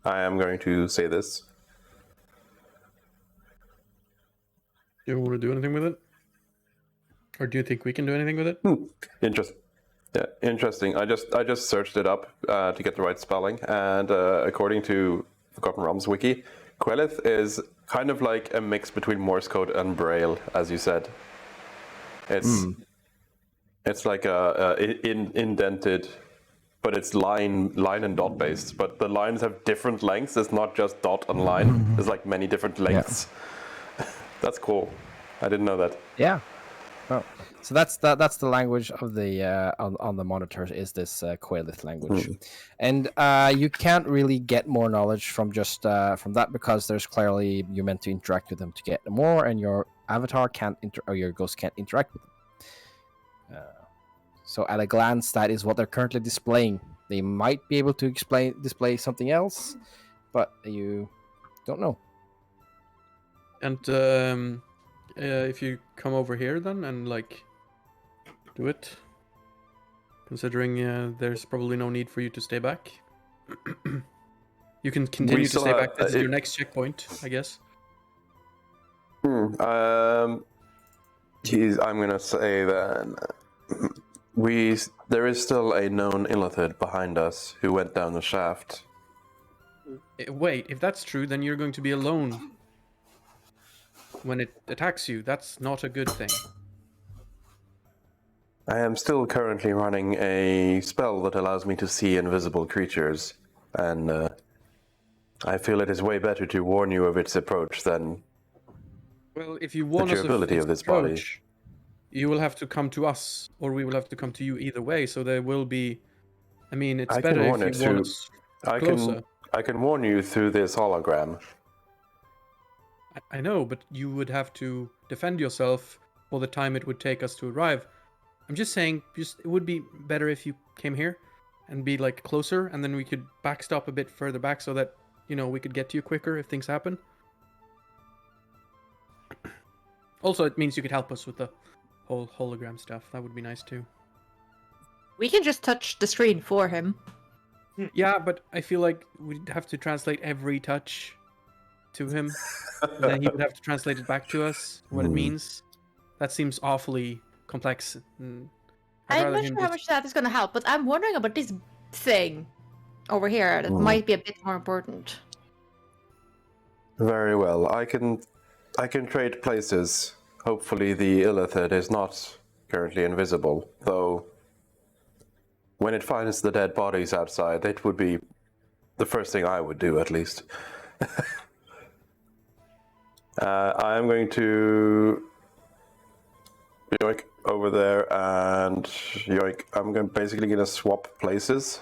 am going to say this. Do you want to do anything with it? Or do you think we can do anything with it? Interesting. Yeah, interesting. I just searched it up to get the right spelling, and according to Forgotten Realms wiki, Quelith is kind of like a mix between Morse code and Braille, as you said. It's like indented, but it's line and dot based. But the lines have different lengths. It's not just dot and line. There's like many different lengths. That's cool. I didn't know that. Yeah. Oh, so that's the language of the on the monitors is this Quelith language, and you can't really get more knowledge from just from that because there's clearly you're meant to interact with them to get more, and your avatar can't or your ghost can't interact with them. So at a glance, that is what they're currently displaying. They might be able to display something else, but you don't know. And if you come over here then and like do it, considering there's probably no need for you to stay back. You can continue to stay back. This is your next checkpoint, I guess. Geez, I'm gonna say then there is still a known Illithid behind us who went down the shaft. Wait, if that's true, then you're going to be alone when it attacks you. That's not a good thing. I am still currently running a spell that allows me to see invisible creatures, and I feel it is way better to warn you of its approach than Well, if you warn the us durability of this approach, you will have to come to us, or we will have to come to you either way. So there will be. I mean, it's better if you warn us closer. I can warn you through this hologram. I know, but you would have to defend yourself for the time it would take us to arrive. I'm just saying, it would be better if you came here and be like closer, and then we could backstop a bit further back so that, you know, we could get to you quicker if things happen. Also, it means you could help us with the whole hologram stuff. That would be nice too. We can just touch the screen for him. Yeah, but I feel like we'd have to translate every touch to him. And then he would have to translate it back to us, what it means. That seems awfully complex. I'm not sure how much that is going to help, but I'm wondering about this thing over here that might be a bit more important. Very well. I can trade places. Hopefully the Illithid is not currently invisible, though when it finds the dead bodies outside, it would be the first thing I would do, at least. I am going to yoink over there and yoink. I'm basically going to swap places.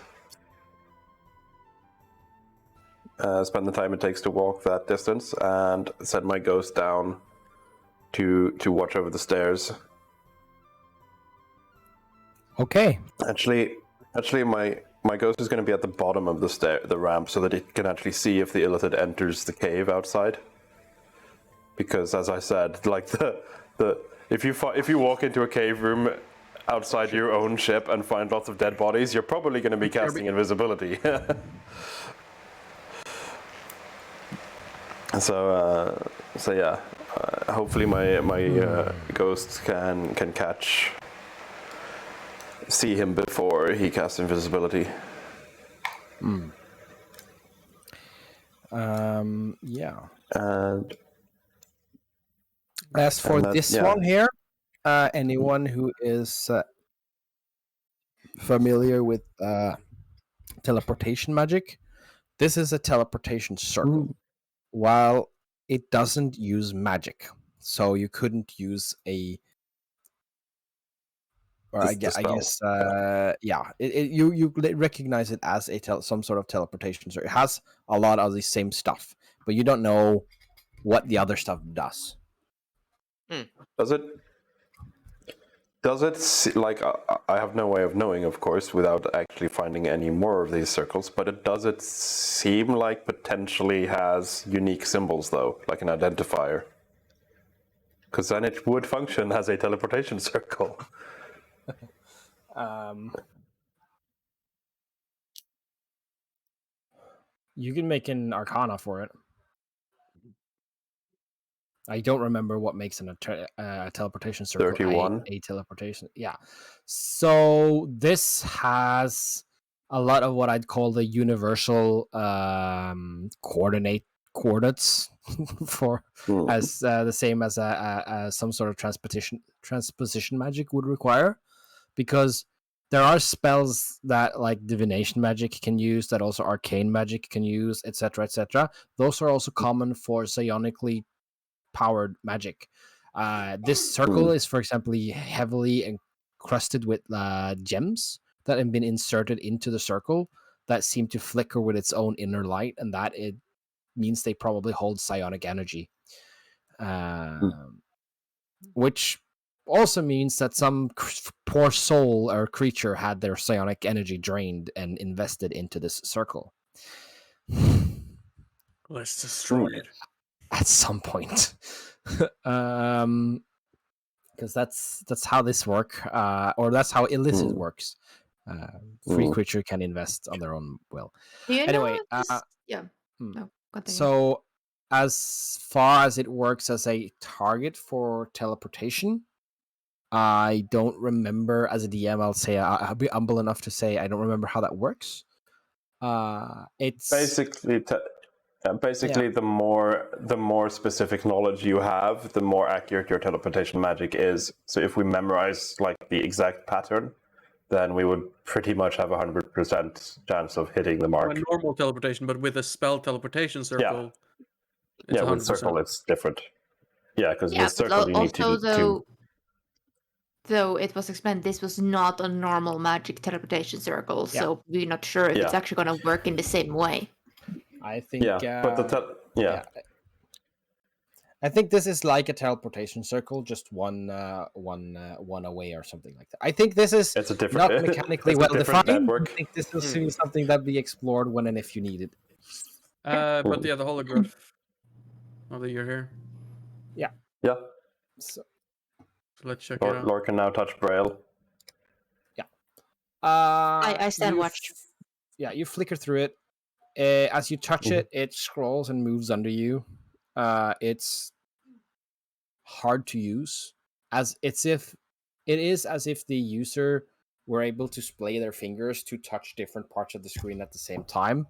Spend the time it takes to walk that distance and send my ghost down to watch over the stairs. Okay. Actually, my ghost is going to be at the bottom of the ramp, so that it can actually see if the Illithid enters the cave outside. Because, as I said, like if you walk into a cave room outside your own ship and find lots of dead bodies, you're probably going to be casting invisibility. So yeah. Hopefully my ghost can see him before he casts invisibility. Yeah. And as for this one here, anyone who is familiar with teleportation magic, this is a teleportation circle. While it doesn't use magic, so you couldn't use a. Or I guess, you recognize it as some sort of teleportation. So it has a lot of the same stuff, but you don't know what the other stuff does. Does it like I have no way of knowing, of course, without actually finding any more of these circles, but does it seem like potentially has unique symbols, though, like an identifier? Because then it would function as a teleportation circle. You can make an arcana for it. I don't remember what makes a teleportation circle 31. a teleportation. Yeah. So this has a lot of what I'd call the universal coordinates for as the same as some sort of transposition magic would require, because there are spells that like divination magic can use, that also arcane magic can use, etc., etc. Those are also common for psionically powered magic. This circle is, for example, heavily encrusted with gems that have been inserted into the circle that seem to flicker with its own inner light, and that it means they probably hold psionic energy. Which also means that some poor soul or creature had their psionic energy drained and invested into this circle. Let's destroy it. At some point. Because that's how this work, or that's how illicit works. Free creature can invest on their own will. Do you Anyway, know this... yeah. No, continue. So as far as it works as a target for teleportation, I don't remember. As a DM, I'll be humble enough to say I don't remember how that works. It's basically the more specific knowledge you have, the more accurate your teleportation magic is. So if we memorize like the exact pattern, then we would pretty much have 100% chance of hitting the mark. A normal teleportation, but with a spell teleportation circle. Yeah, It's with 100%. circle it's different. Yeah, because Yeah, with circle you need to though it was explained, this was not a normal magic teleportation circle, Yeah. so we're not sure if it's actually going to work in the same way. I think. but I think this is like a teleportation circle, just one away or something like that. I think this is it's a different, not mechanically it's a well different defined. network. I think this is something that be explored when and if you need it. But yeah, the holograph. Oh, that you're here. Yeah. So let's check it Lord, out. Lord can now touch Braille. Yeah. I stand watch. Yeah, you flicker through it. As you touch it, it scrolls and moves under you. It's hard to use, as if the user were able to splay their fingers to touch different parts of the screen at the same time,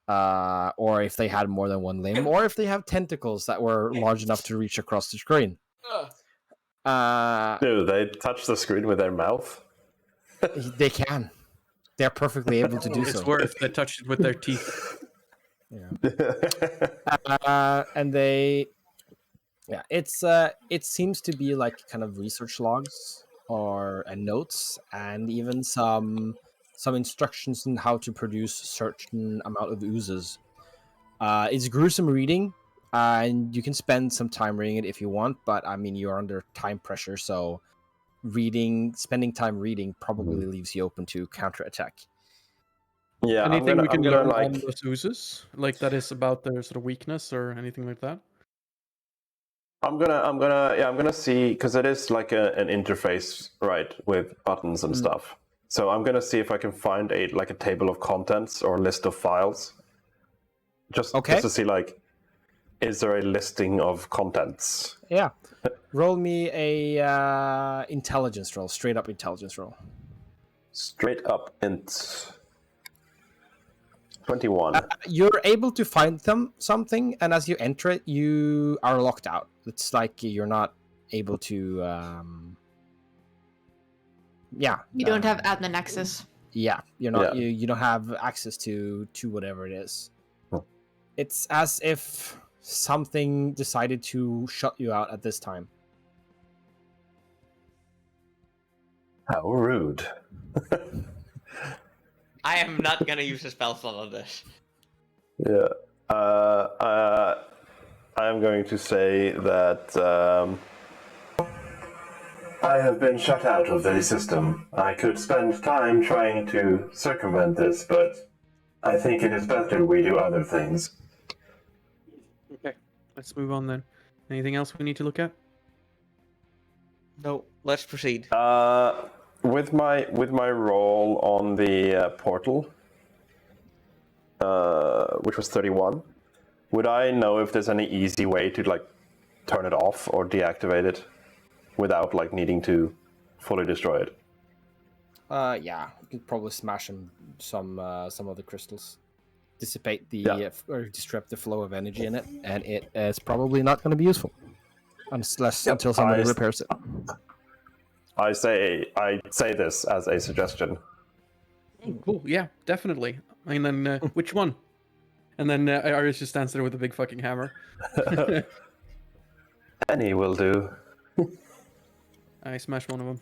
or if they had more than one limb, or if they have tentacles that were large enough to reach across the screen. Do they touch the screen with their mouth? They can. They're perfectly able to do so. It's worse. They touch it with their teeth. And they, it seems to be like kind of research logs or notes, and even some instructions on how to produce certain amount of oozes. It's gruesome reading, and you can spend some time reading it if you want, but I mean you're under time pressure, so spending time reading probably leaves you open to counterattack. Yeah, anything we can learn like... on those oozes, like that is about their sort of weakness or anything like that. I'm gonna see, because it is like an interface, right, with buttons and stuff. So I'm gonna see if I can find a table of contents or a list of files. Just to see, like, is there a listing of contents? Yeah. Roll me a intelligence roll, straight up intelligence roll. Straight up int. 21. You're able to find something, and as you enter it, you are locked out. It's like you're not able to. You don't have admin access. Yeah, you're not. Yeah. You don't have access to whatever it is. It's as if something decided to shut you out at this time. How rude. I am not gonna use a spell slot on this. Yeah. I'm going to say that I have been shut out of the system. I could spend time trying to circumvent this, but I think it is better we do other things. Okay, let's move on then. Anything else we need to look at? No, let's proceed. With my roll on the portal, which was 31, would I know if there's any easy way to turn it off or deactivate it without like needing to fully destroy it. Yeah, you could probably smash some of the crystals, dissipate the Yeah. or disrupt the flow of energy in it, and it is probably not going to be useful unless Yep, until somebody I- repairs it. I say this as a suggestion. Oh, cool. Yeah, definitely. And then which one? And then Iris just stands there with a big fucking hammer. Any will do. I smash one of them.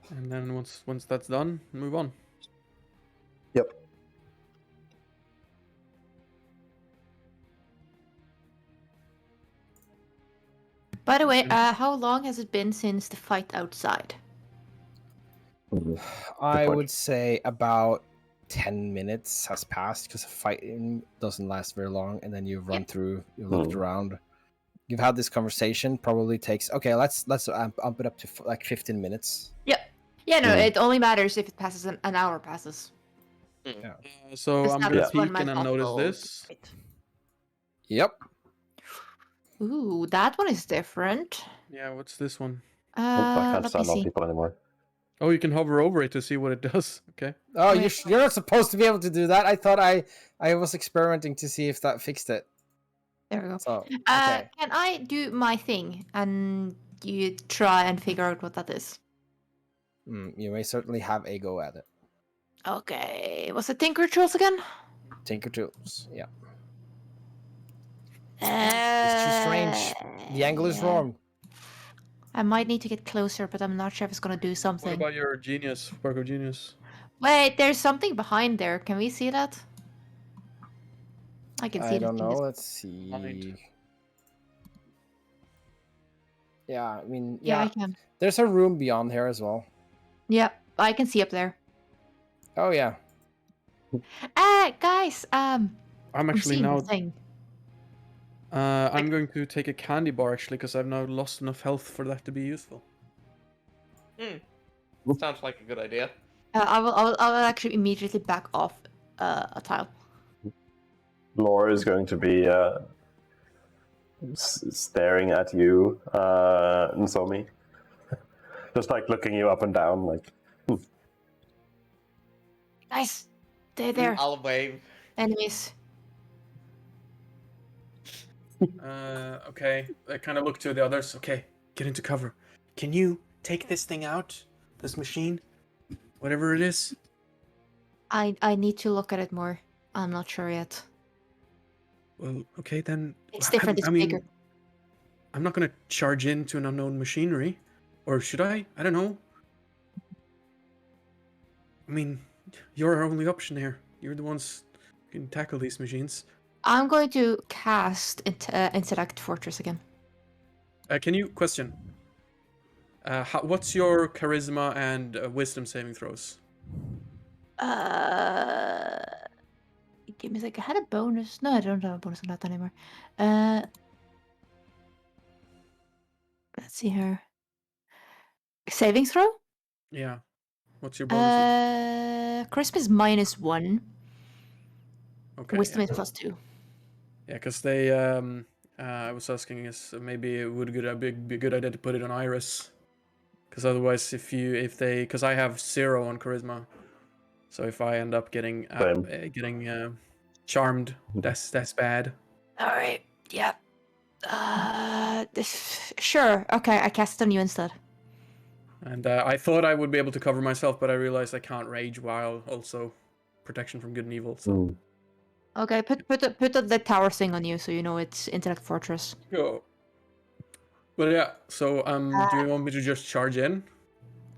And then once that's done, move on. Yep. By the way, how long has it been since the fight outside? I point. would say about 10 minutes has passed because fighting doesn't last very long, and then you run through, you looked around, you've had this conversation. Probably takes let's amp it up to like 15 minutes. Yeah, no, it only matters if it passes an hour passes. So Because I'm that gonna was when peek my and I thought notice rolled. this. Yep. Ooh, that one is different. Yeah, what's this one? I can't Let me stand on see. people anymore. Oh, you can hover over it to see what it does. Okay. Oh, Wait. you're not supposed to be able to do that. I thought I was experimenting to see if that fixed it. There we go. So okay. Can I do my thing and you try and figure out what that is? You may certainly have a go at it. Okay, what's the Tinker Tools again? Tinker Tools. Yeah. It's too strange. The angle is wrong. I might need to get closer, but I'm not sure if it's gonna do What something. about your genius, spark of genius? Wait, there's something behind there. Can we see that? I can see I the don't thing know. is- Let's see. Behind. Yeah, I mean, Yeah, I yeah. can. There's a room beyond here as well. Yep, I can see up there. Oh yeah. Guys, I'm I'm actually seeing now. the thing. I'm going to take a candy bar actually because I've now lost enough health for that to be useful. Sounds like a good idea. I will actually immediately back off a tile. Laura is going to be staring at you, and Somi. Just like looking you up and down, like. Guys, they're there. I'll wave. Enemies. Okay. I kind of look to the others. Okay, get into cover. Can you take this thing out? This machine? Whatever it is? I need to look at it more. I'm not sure yet. Well, okay then. It's different. It's bigger. I'm not gonna charge into an unknown machinery. Or should I? I don't know. I mean, you're our only option here. You're the ones who can tackle these machines. I'm going to cast Intellect Fortress again. Can you question? What's your charisma and wisdom saving throws? Give me a sec. I had a bonus. No, I don't have a bonus on that anymore. Let's see here. Saving throw? Yeah. What's your bonus? Charisma is -1. Okay. Wisdom Yeah, is +2. yeah, because they. I was asking is maybe it would be a good idea to put it on Iris, because otherwise, because I have 0 on charisma, so if I end up getting charmed, that's bad. All right. Yeah. Sure. Okay, I cast it on you instead. And I thought I would be able to cover myself, but I realized I can't rage while also protection from good and evil. So. Okay, put the tower thing on you so you know it's Intellect Fortress. Sure. But yeah, so do you want me to just charge in?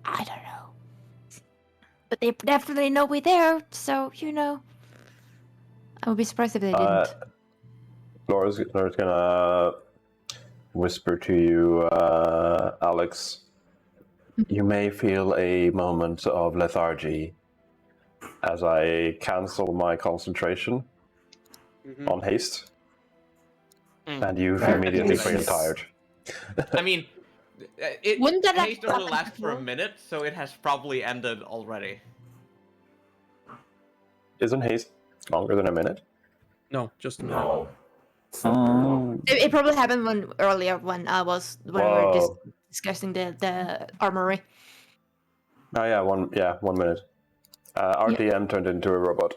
I don't know. But they definitely know we're there, so you know. I would be surprised if they didn't. Laura's gonna whisper to you, Alex. You may feel a moment of lethargy as I cancel my concentration on haste, and you immediately feel tired. I mean, Wouldn't that haste have- only lasts for a minute, so it has probably ended already. Isn't haste longer than a minute? No, just a minute. Oh. It probably happened earlier when we were Whoa. discussing the armory. Oh yeah, 1 minute. RTM turned into a robot.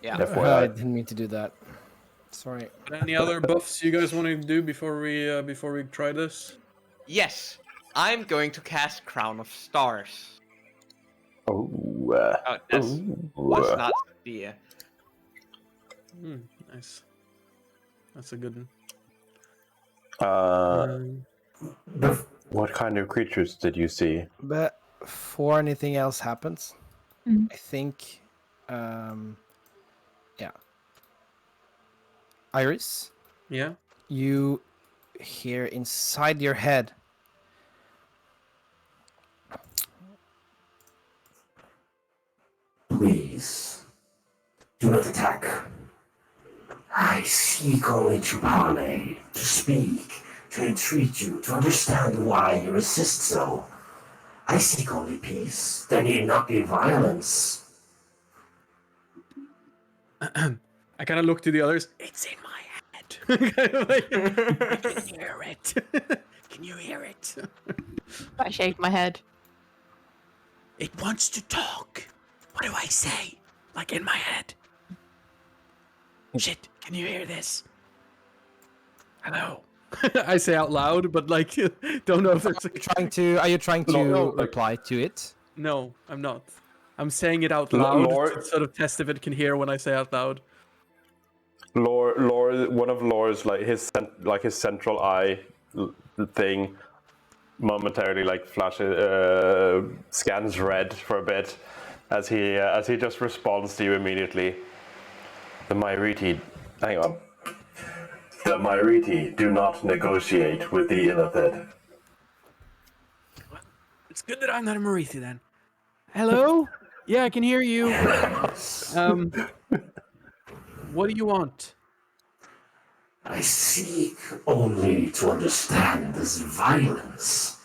Yeah, FYI. I didn't mean to do that. Sorry. Any other buffs you guys want to do before we try this? Yes, I'm going to cast Crown of Stars. Oh, Oh, was not the. Nice. That's a good one. What kind of creatures did you see? But before anything else happens, Mhm. I think, Iris, Yeah. you hear inside your head. Please, do not attack. I seek only to parley, to speak, to entreat you, to understand why you resist so. I seek only peace. There need not be violence. I kind of look to the others. It's in my head. Kind of like, I can hear it. Can you hear it? I shake my head. It wants to talk. What do I say? Like in my head. Shit, can you hear this? Hello. I say out loud, but like, don't know if it's Are you trying to No, like- reply to it? No, I'm not. I'm saying it out L- loud Lore- to sort of test if it can hear when I say out loud. Lore, one of Lore's his central eye thing momentarily flashes, scans red for a bit as he just responds to you immediately. The Myriti, hang on. The Myriti do not negotiate with the Illithid. It's good that I'm not a Marithi then. Hello? Yeah, I can hear you. What do you want? I seek only to understand this violence.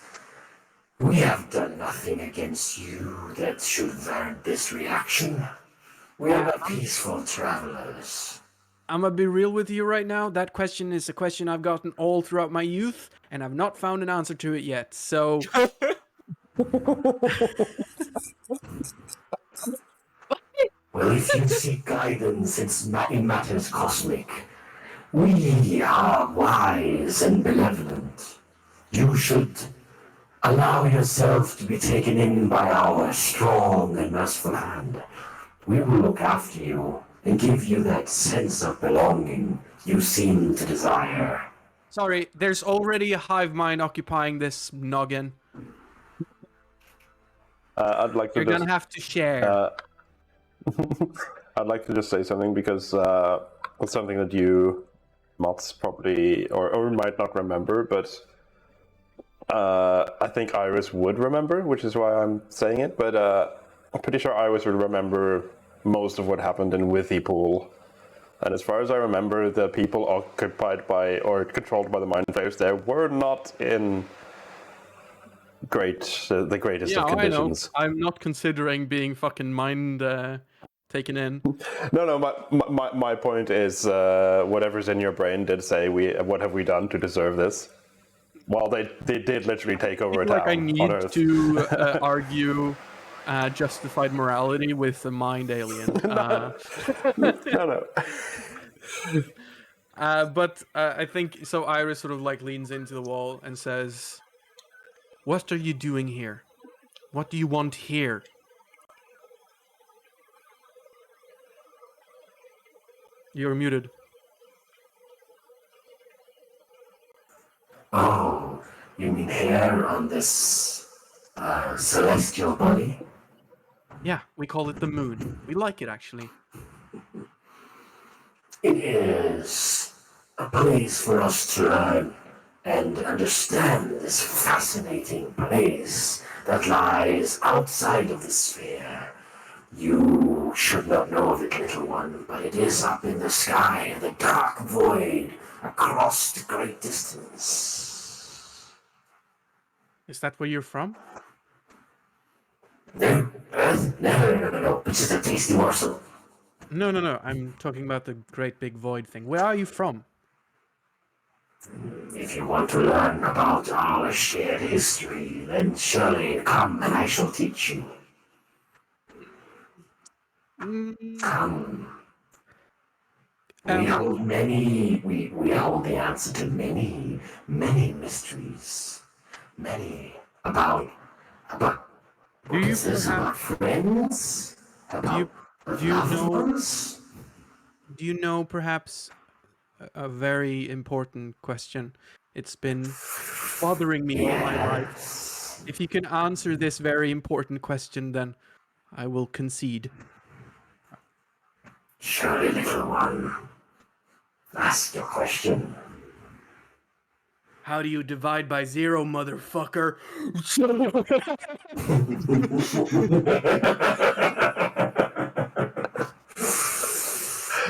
We have done nothing against you that should warrant this reaction. We are not peaceful travelers. I'm gonna be real with you right now. That question is a question I've gotten all throughout my youth, and I've not found an answer to it yet. So, Well, if you seek guidance in matters cosmic, we are wise and benevolent. You should allow yourself to be taken in by our strong and merciful hand. We will look after you and give you that sense of belonging you seem to desire. sorry, there's already a hive mind occupying this noggin. I'd like to You're just, gonna have to share. I'd like to just say something because it's something that you, Mats, probably or might not remember, but I think Iris would remember, which is why I'm saying it. But I'm pretty sure Iris would remember most of what happened in Withypool. And as far as I remember, the people occupied by or controlled by the mind flayers there were not in the greatest of I know. conditions. I'm not considering being fucking mind taken in. No. My point is, whatever's in your brain did say, what have we done to deserve this? Well, they did literally take over a town Like I on need Earth. to argue justified morality with a mind alien. No. But I think so. Iris sort of like leans into the wall and says, "What are you doing here? What do you want here?" You're muted. Oh, you mean hair on this celestial body? Yeah, we call it the moon. We like it actually. It is a place for us to learn and understand this fascinating place that lies outside of the sphere. You should not know of it, little one, but it is up in the sky, the dark void, across the great distance. Is that where you're from? No, Earth? No, which is a tasty morsel. No. I'm talking about the great big void thing. Where are you from? If you want to learn about our shared history, then surely come and I shall teach you. Come. We hold we hold the answer to many mysteries. Many about Do you is this about perhaps friends? About do you loved know ones? do you know perhaps a very important question? It's been bothering me all my life. Yes. If you can answer this very important question, then I will concede. Surely, little one. Ask your question. How do you divide by 0, motherfucker?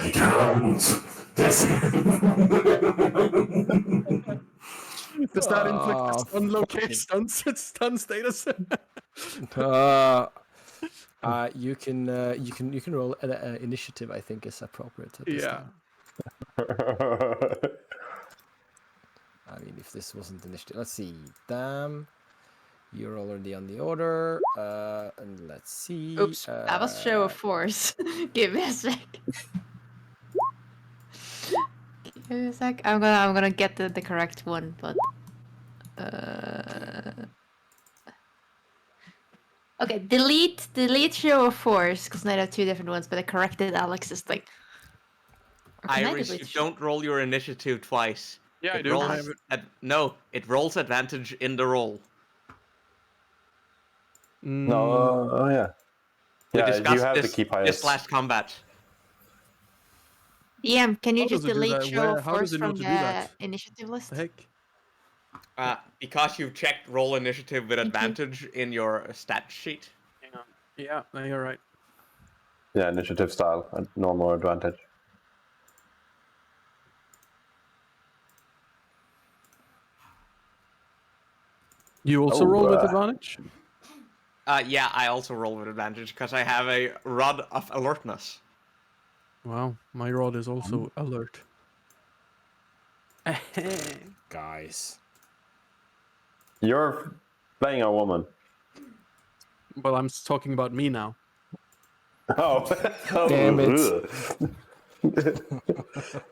You don't. Does that inflict a Oh, stun location stun status? you can roll initiative. I think is appropriate at this Yeah. time. I mean, if this wasn't initiative, let's see. Damn, you're already on the order. And let's see. Oops, that was show of force. Give me a sec. Give me a sec. I'm gonna get the correct one, but okay, delete show of force because I have two different ones, but I corrected Alex's thing. Or can I Iris, delete you show- don't roll your initiative twice. Yeah, I It do. I rolls have it. no, it rolls advantage in the roll. No, oh yeah. We Yeah, you discussed have to this keep this highest. last combat. DM, can you How just does it do delete that? show of How does force it know from to do the that? initiative list? The heck? Because you've checked roll initiative with Thank you. advantage in your stat sheet. Hang on. Yeah, no, you're right. Yeah, initiative style, a normal advantage. You also Oh, roll with advantage? Yeah, I also roll with advantage because I have a rod of alertness. Wow, my rod is also alert. Guys. You're playing a woman. Well, I'm talking about me now. Oh, Damn it.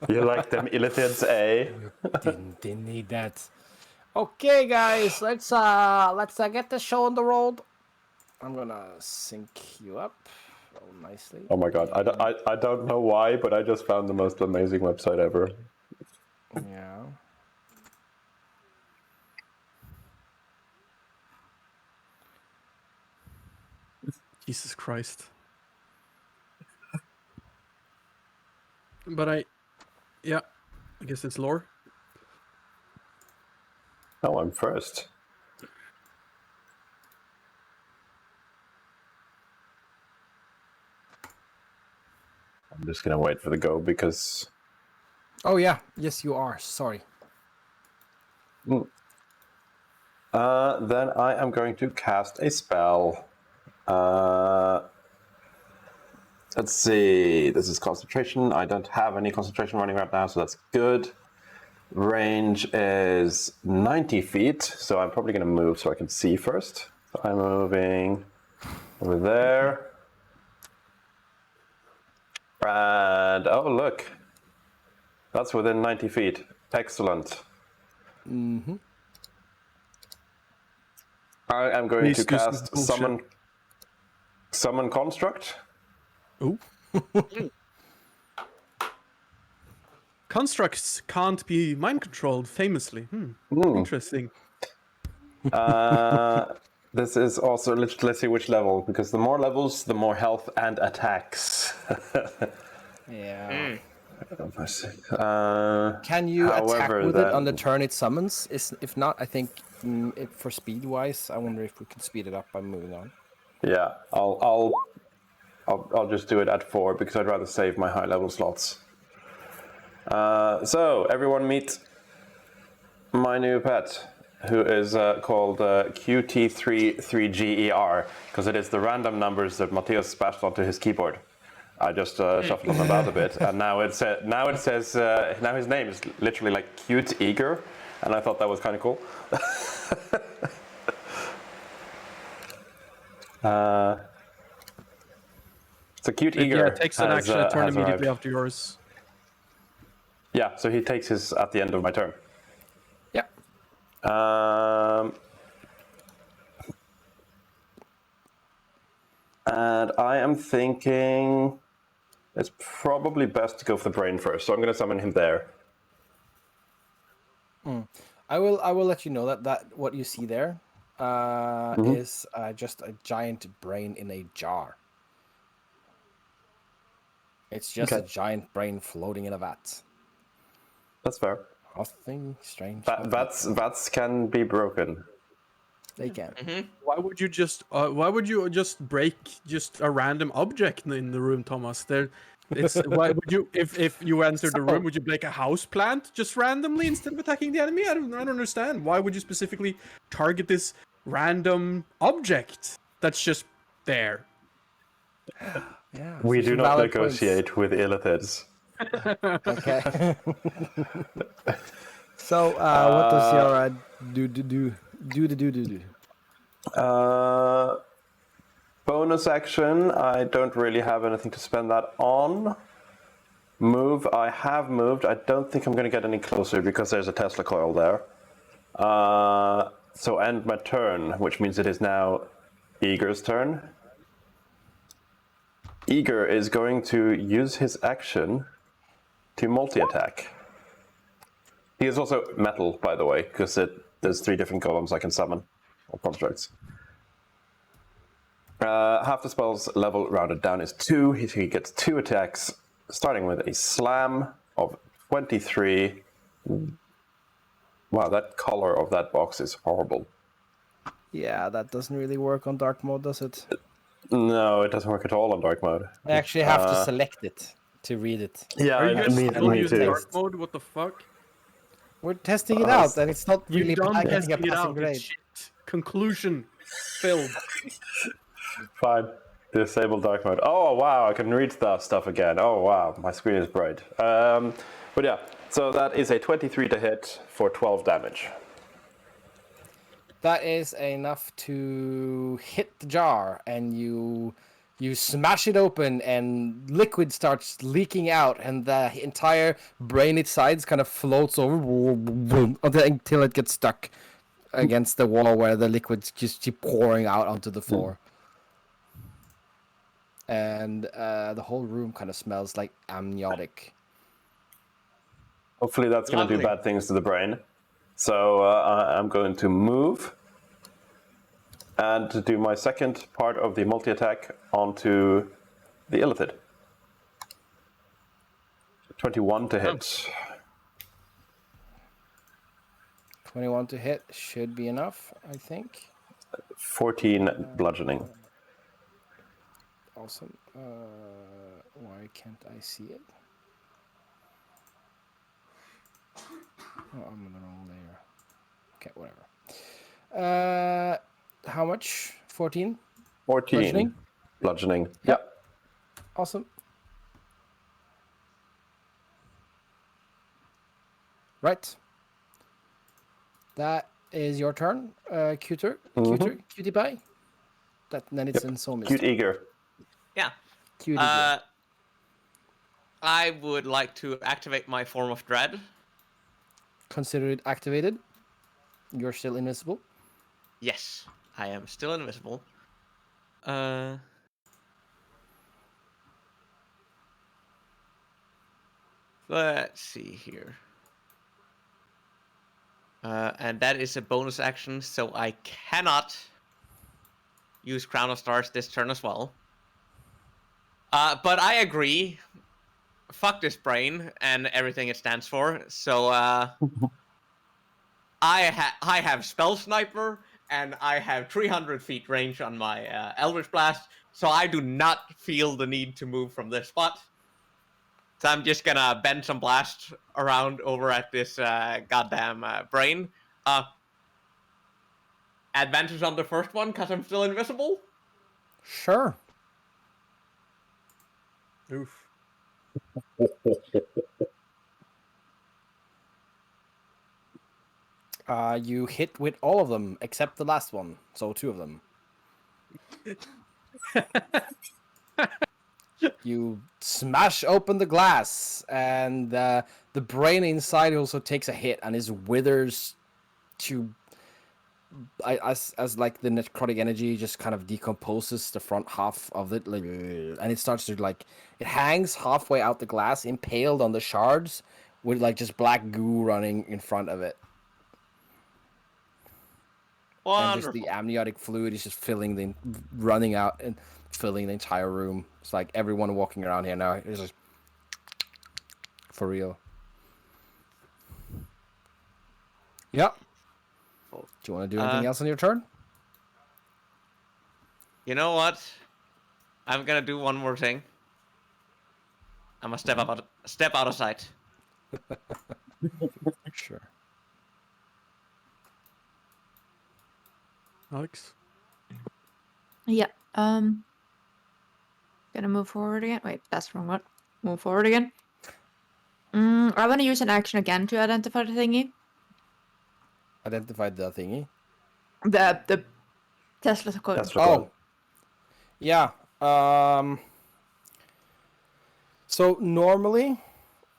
You like them illitids, eh? Didn't need that. Okay, guys, let's get the show on the road. I'm gonna sync you up nicely. Oh my god, I don't know why, but I just found the most amazing website ever. Yeah. Jesus Christ. But yeah, I guess it's lore. Oh, I'm first. I'm just gonna wait for the go because... Oh yeah, yes you are. Sorry. Then I am going to cast a spell. Let's see. This is concentration. I don't have any concentration running right now, so that's good. Range is 90 feet, so I'm probably going to move so I can see first. So I'm moving over there. And oh, look. That's within 90 feet. Excellent. Mm-hmm. I am going Please to do some cast bullshit. Summon Construct. Oh. Constructs can't be mind controlled, famously. Interesting. This is also, let's see which level, because the more levels, the more health and attacks. Yeah. Can you attack with it on the turn it summons? If not, I think for speed wise, I wonder if we can speed it up by moving on. Yeah, I'll just do it at 4 because I'd rather save my high level slots. So everyone meet my new pet, who is called QT33GER, because it is the random numbers that Matthias splashed onto his keyboard. I just shuffled him about a bit, and now it says now his name is literally like Cute Eager, and I thought that was kind of cool. So Cute Eager. Yeah, it takes an action turn has immediately arrived. after yours. Yeah, so he takes his at the end of my turn. Yeah. And I am thinking it's probably best to go for the brain first, so I'm going to summon him there. I will let you know that what you see there is just a giant brain in a jar. It's just a giant brain floating in a vat. That's fair. Nothing strange. Vats can be broken. They can. Why would you just break just a random object in the room, Thomas? Why would you if you entered the room, would you break a house plant just randomly instead of attacking the enemy? I don't understand. Why would you specifically target this random object that's just there? Yeah. We do some not valid negotiate with illithids. points. Okay. So, what does your do? Bonus action, I don't really have anything to spend that on. Move, I have moved. I don't think I'm going to get any closer because there's a Tesla coil there. So end my turn, which means it is now Eager's turn. Eager is going to use his action to multi-attack. He is also metal, by the way, because there's 3 different columns I can summon, or constructs. Half the spell's level rounded down is 2. He gets 2 attacks, starting with a slam of 23. Wow, that color of that box is horrible. Yeah, that doesn't really work on dark mode, does it? No, it doesn't work at all on dark mode. I actually have to select it to read it. Yeah, Are you guys still me using too. dark mode? What the fuck? We're testing it out, and it's not really You don't getting testing a it passing out. grade. It's shit. Conclusion filled. Fine. Disable dark mode. Oh wow, I can read that stuff again. Oh wow, my screen is bright. But yeah, so that is a 23 to hit for 12 damage. That is enough to hit the jar, and you smash it open, and liquid starts leaking out, and the entire brain inside kind of floats over until it gets stuck against the wall where the liquids just keep pouring out onto the floor. And the whole room kind of smells like amniotic. Hopefully that's going to do Lovely. bad things to the brain. So I'm going to move and to do my second part of the multi-attack onto the illithid. 21 to hit. 21 to hit should be enough, I think. 14 bludgeoning. Awesome. Why can't I see it? Oh, I'm on the wrong layer. Okay, whatever. How much? 14? 14 Bludgeoning? bludgeoning. Yep. Awesome. Right. That is your turn, Cutie Pie. Then it's in Soulmist. Cute Eager. Yeah. Cutie. I would like to activate my form of dread. Consider it activated. You're still invisible. Yes, I am still invisible. Let's see here. And that is a bonus action, so I cannot use Crown of Stars this turn as well. But I agree. Fuck this brain and everything it stands for. So I have Spell Sniper, and I have 300 feet range on my Eldritch Blast, so I do not feel the need to move from this spot. So I'm just gonna bend some blast around over at this goddamn brain. Advantage on the first one, because I'm still invisible? Sure. Oof. You hit with all of them except the last one, so 2 of them. You smash open the glass, and the brain inside also takes a hit and is withers to as like the necrotic energy just kind of decomposes the front half of it, like, and it starts to like it hangs halfway out the glass, impaled on the shards, with like just black goo running in front of it. And just Wonderful. the amniotic fluid is just running out and filling the entire room. It's like everyone walking around here now is just for real. Yep. Do you want to do anything else on your turn? You know what? I'm gonna do one more thing. I'm gonna step out of sight. Sure. Alex? Yeah. Gonna move forward again. Wait, that's the wrong one. Move forward again. I want to use an action again to identify the thingy. Identify the thingy. The Tesla coil. Tesla coil. Oh. Yeah. So normally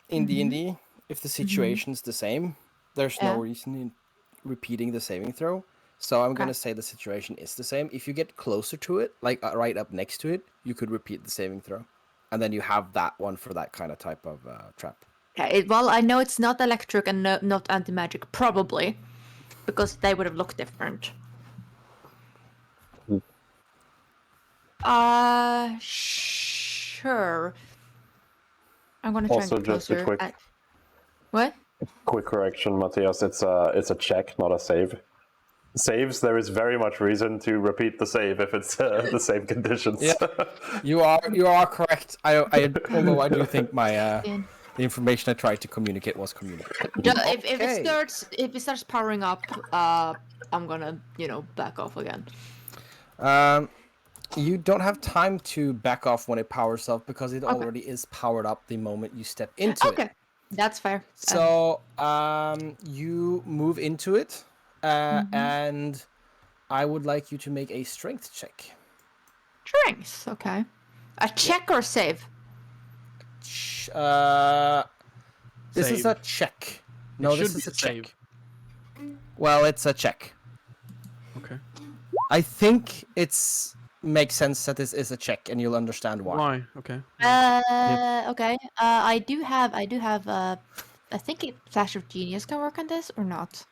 in D&D, if the situation's the same, there's no reason in repeating the saving throw. So I'm gonna say the situation is the same. If you get closer to it, like right up next to it, you could repeat the saving throw, and then you have that one for that kind of type of trap. Okay, well, I know it's not electric and not anti-magic, probably, because they would have looked different. Sure. I'm gonna try Also, and get just a closer. quick- What? Quick correction, Matthias. It's a check, not a save. Saves, there is very much reason to repeat the save if it's the same conditions. Yeah. You are correct. Although I do think my the information I tried to communicate was communicated. If it starts powering up, I'm gonna back off again. You don't have time to back off when it powers up because it already is powered up the moment you step into it. Okay, that's fair. So you move into it, and I would like you to make a strength check. Strength, okay. A check or save? This is Save. a check. No, this should is be a a check. save. Well, it's a check. Okay. I think it's makes sense that this is a check, and you'll understand why. Why? Okay. Okay. I do have. I think Flash of Genius can work on this or not.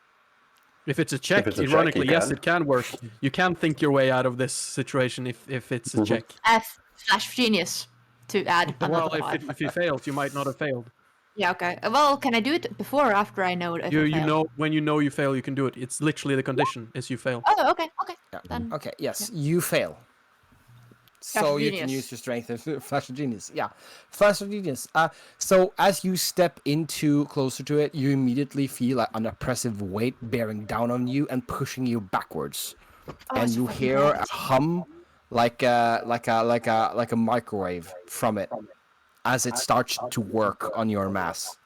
If it's a check, it's a check, ironically, you yes, can. it can work. You can think your way out of this situation if it's a check. Flash of Genius to add another Well, 5. if you failed, you might not have failed. Yeah. Okay. Well, can I do it before or after I know if I You failed? know when you know you fail, you can do it. It's literally the condition is you fail. Oh, okay. Okay. Yeah. Then. Okay, yes, you fail. So Flash of you can Genius. use your strength and Flash of Genius. Yeah, Flash of Genius. So as you step into closer to it, you immediately feel like an oppressive weight bearing down on you and pushing you backwards, and it's you fucking hear bad. a hum like a microwave from it as it starts to work on your mass.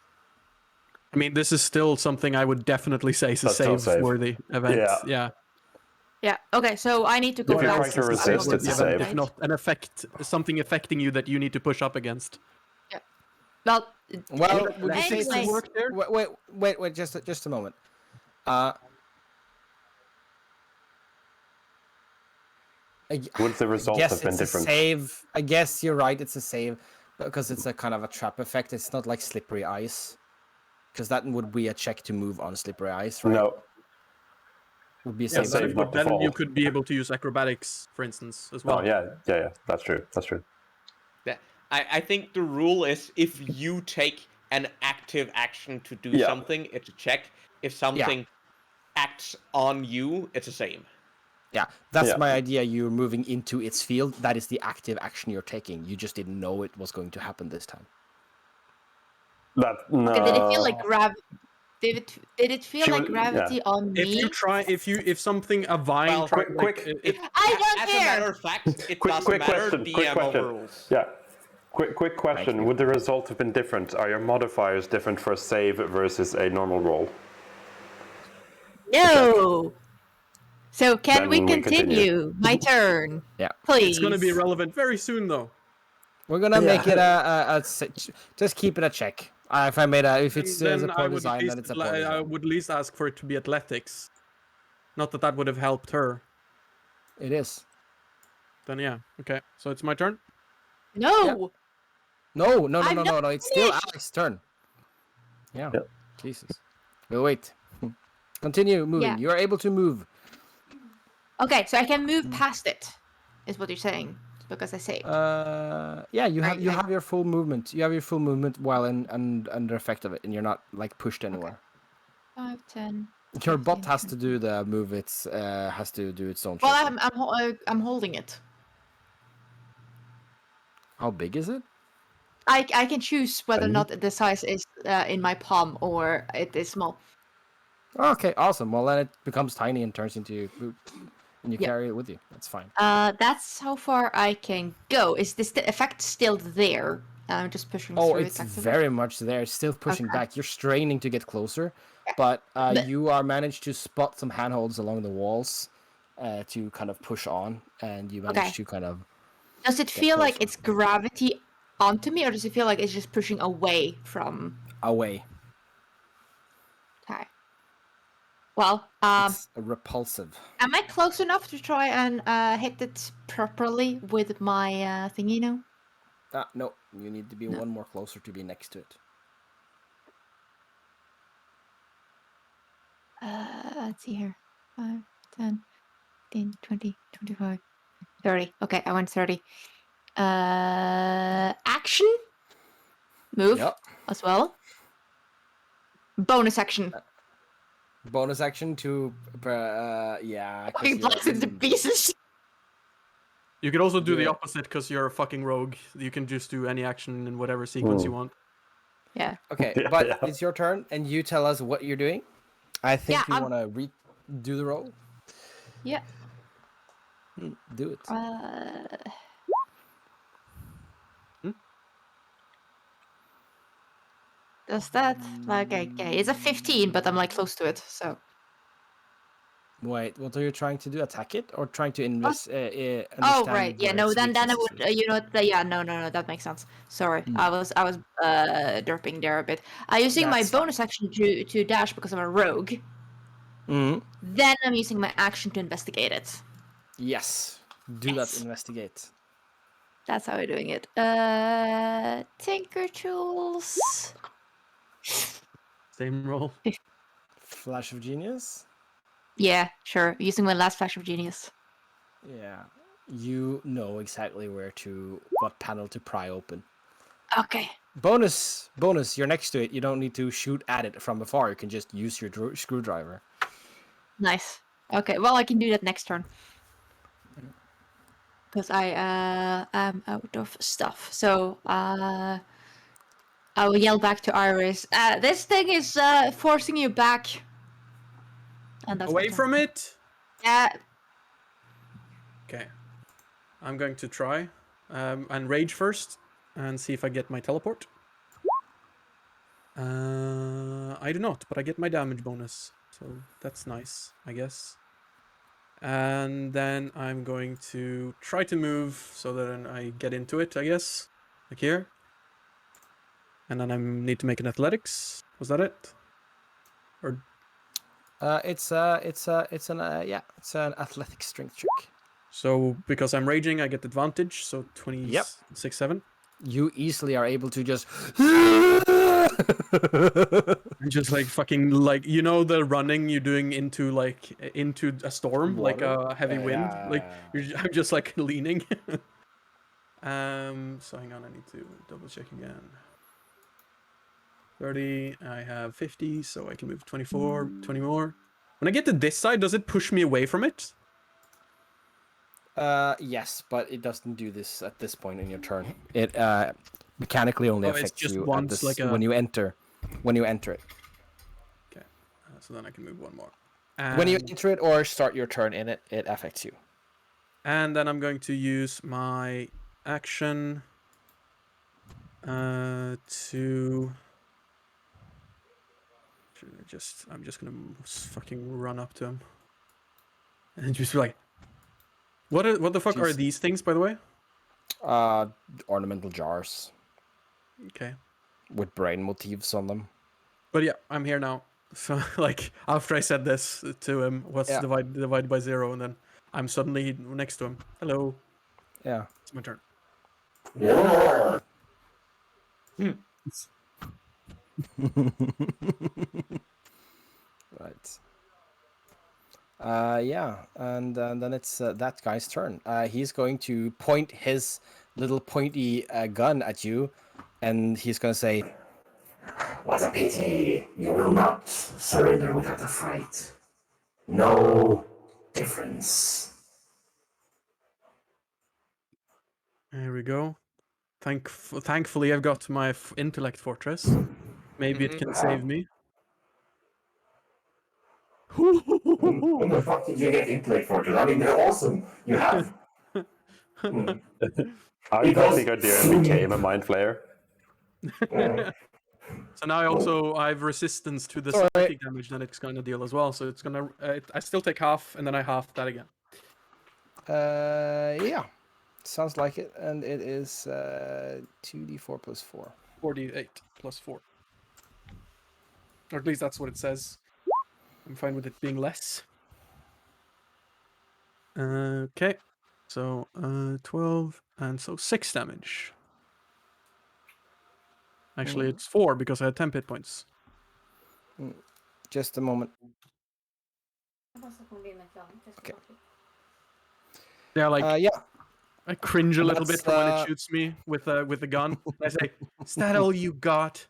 I mean, this is still something I would definitely say is a That's still safe. save-worthy event. Yeah. Yeah. Yeah. Okay. So I need to go If you're down. trying to resist, Save-worthy it's a event, save. if not an effect, something affecting you that you need to push up against. Well. Well, Would would you say anyways. it's work there? Wait, just a moment. Would the results Yes, have been it's a different? save. I guess you're right. It's a save because it's a kind of a trap effect. It's not like slippery ice, because that would be a check to move on slippery ice, right? No. Would be a Yeah, save. save, not But then fall. you could be able to use acrobatics, for instance, as well. Oh yeah. That's true. Yeah, I think the rule is if you take an active action to do Yeah. something, it's a check. If something acts on you, it's a save. Yeah, that's Yeah. my idea. You're moving into its field. That is the active action you're taking. You just didn't know it was going to happen this time. No. Okay, did it feel like Did it feel She like was- gravity on me? If you try, if something a vine, Well, try, quick- it- I don't As a care. matter of fact, it Quick doesn't matter. question. DM Quick question. overrules. Yeah. Quick question: would the result have been different? Are your modifiers different for a save versus a normal roll? No. So can Then we we continue? continue. My turn. Yeah. Please. It's gonna be relevant very soon, though. We're gonna make it just keep it a check. If I made if it's a Then poor design, then it's a poor I design. would at least ask for it to be athletics. Not that that would have helped her. It is. Then yeah, okay. So it's my turn. No. No. I'm not It's still finished. Alex's turn. Yeah. Yep. Jesus. We'll wait. Continue moving. Yeah. You are able to move. Okay, so I can move past it, is what you're saying, because I saved. Yeah, you have I- have your full movement. You have your full movement while under effect of it, and you're not like pushed anywhere. 5, 10. Your 15, bot has to 20. do the move. It's has to do its own. Well, check. I'm holding it. How big is it? I can choose whether or Tiny? not the size is in my palm or it is small. Okay, awesome. Well, then it becomes tiny and turns into poop, and you Yeah. carry it with you. That's fine. That's how far I can go. Is this the effect still there? I'm just pushing Oh, through it's it. very much there. It's still pushing Okay. back. You're straining to get closer, but you are managed to spot some handholds along the walls to kind of push on, and you manage Okay. to kind of Does it feel like closer. it's gravity onto me, or does it feel like it's just pushing away from? away. Okay. Well, It's repulsive. am I close enough to try and hit it properly with my thingy now? No, you need to be one more closer to be next to it. Let's see here. 5, 10, 15, 20, 25, 30. Okay, I went 30. Action. Move Yep. as well. Bonus action. Bonus action to yeah. 'cause Fucking you're blast into in- pieces. You could also do the Yeah. opposite because you're a fucking rogue. You can just do any action in whatever sequence you want. Yeah. Okay, Yeah, but yeah. it's your turn, and you tell us what you're doing. I think Yeah, you I'm- want to redo the roll. Yeah. Do it. Does that okay? It's a 15, but I'm like close to it. So Wait, what are you trying to do? Attack it or trying to invest? oh Understand right, yeah, where no, its then I weaknesses would is? you know what? Yeah, no, that makes sense. Sorry, I was derping there a bit. Using my That's fine. bonus action to dash because I'm a rogue. Mm-hmm. Then I'm using my action to investigate it. Yes. Do Yes. that. Investigate. That's how we're doing it. Tinker tools. Same roll. Flash of genius. Yeah, sure. Using my last flash of genius. Yeah. You know exactly what panel to pry open. Okay. Bonus. You're next to it. You don't need to shoot at it from afar. You can just use your screwdriver. Nice. Okay, well I can do that next turn. Because I am out of stuff. So I will yell back to Iris. This thing is forcing you back. And that's my Away turn. from it. Yeah. Okay. I'm going to try and rage first and see if I get my teleport. I do not, but I get my damage bonus, so that's nice, I guess. And then I'm going to try to move so that I get into it, I guess, like here. And then I need to make an athletics. Was that it? Or It's an athletic strength check. so because I'm raging, I get advantage. So 26, 7. You easily are able to just. And just like fucking like the running you're doing into a storm, like Water? a heavy wind. Yeah. Like I'm just like leaning. So hang on, I need to double check again. 30, I have 50, so I can move 24, 20 more. When I get to this side, does it push me away from it? Yes, but it doesn't do this at this point in your turn. It mechanically only it's affects just you once, like a- when you enter it. Okay, so then I can move one more. When you And- enter it or start your turn in it, it affects you. And then I'm going to use my action To. I'm just gonna fucking run up to him. And just be like, what the fuck are Jeez. these things, by the way? Ornamental jars Okay. with brain motifs on them. But yeah, I'm here now. So like after I said this to him, what's Yeah. divided by 0, and then I'm suddenly next to him. Hello. Yeah. It's my turn. Yeah. Right. Yeah, and then it's that guy's turn. He's going to point his little pointy gun at you, and he's going to say, What a pity you will not surrender without a fight. No difference. There we go. Thankfully, I've got my intellect fortress. Maybe it can save me. When the fuck did you get intellect fortress? I mean, they're awesome. You have. I think Idea became a mind flayer. So now I have resistance to the Sorry. psychic damage that it's gonna deal as well. So it's gonna I still take half, and then I half that again. yeah, sounds like it, and it is 2d4 plus 4. 48 plus 4. Or at least that's what it says. I'm fine with it being less. Okay. So 12 and so 6 damage. Actually, it's 4 because I had 10 hit points. Just a moment. Okay. Yeah, like Yeah, I cringe a little bit That's, from when it shoots me with the gun. I say, "Is that all you got?"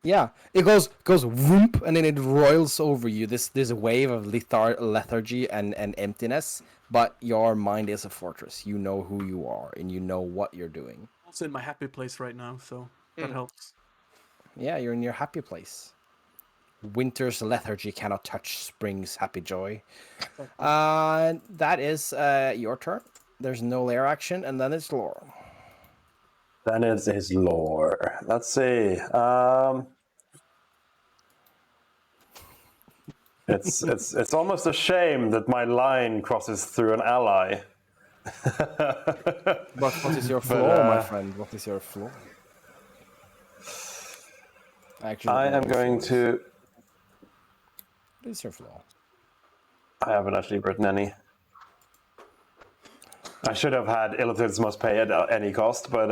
yeah. It goes whoomp, and then it roils over you. This wave of lethargy and emptiness. But your mind is a fortress. You know who you are, and you know what you're doing. I'm also in my happy place right now, so that helps. Yeah, you're in your happy place. Winter's lethargy cannot touch spring's happy joy. That is your turn. There's no lair action, and then it's lore. Then it's his lore. Let's see. It's almost a shame that my line crosses through an ally. But what is your flaw, my friend? What is your flaw? Actually, I am going to. What is your flaw? I haven't actually written any. I should have had Illithid's must pay at any cost, but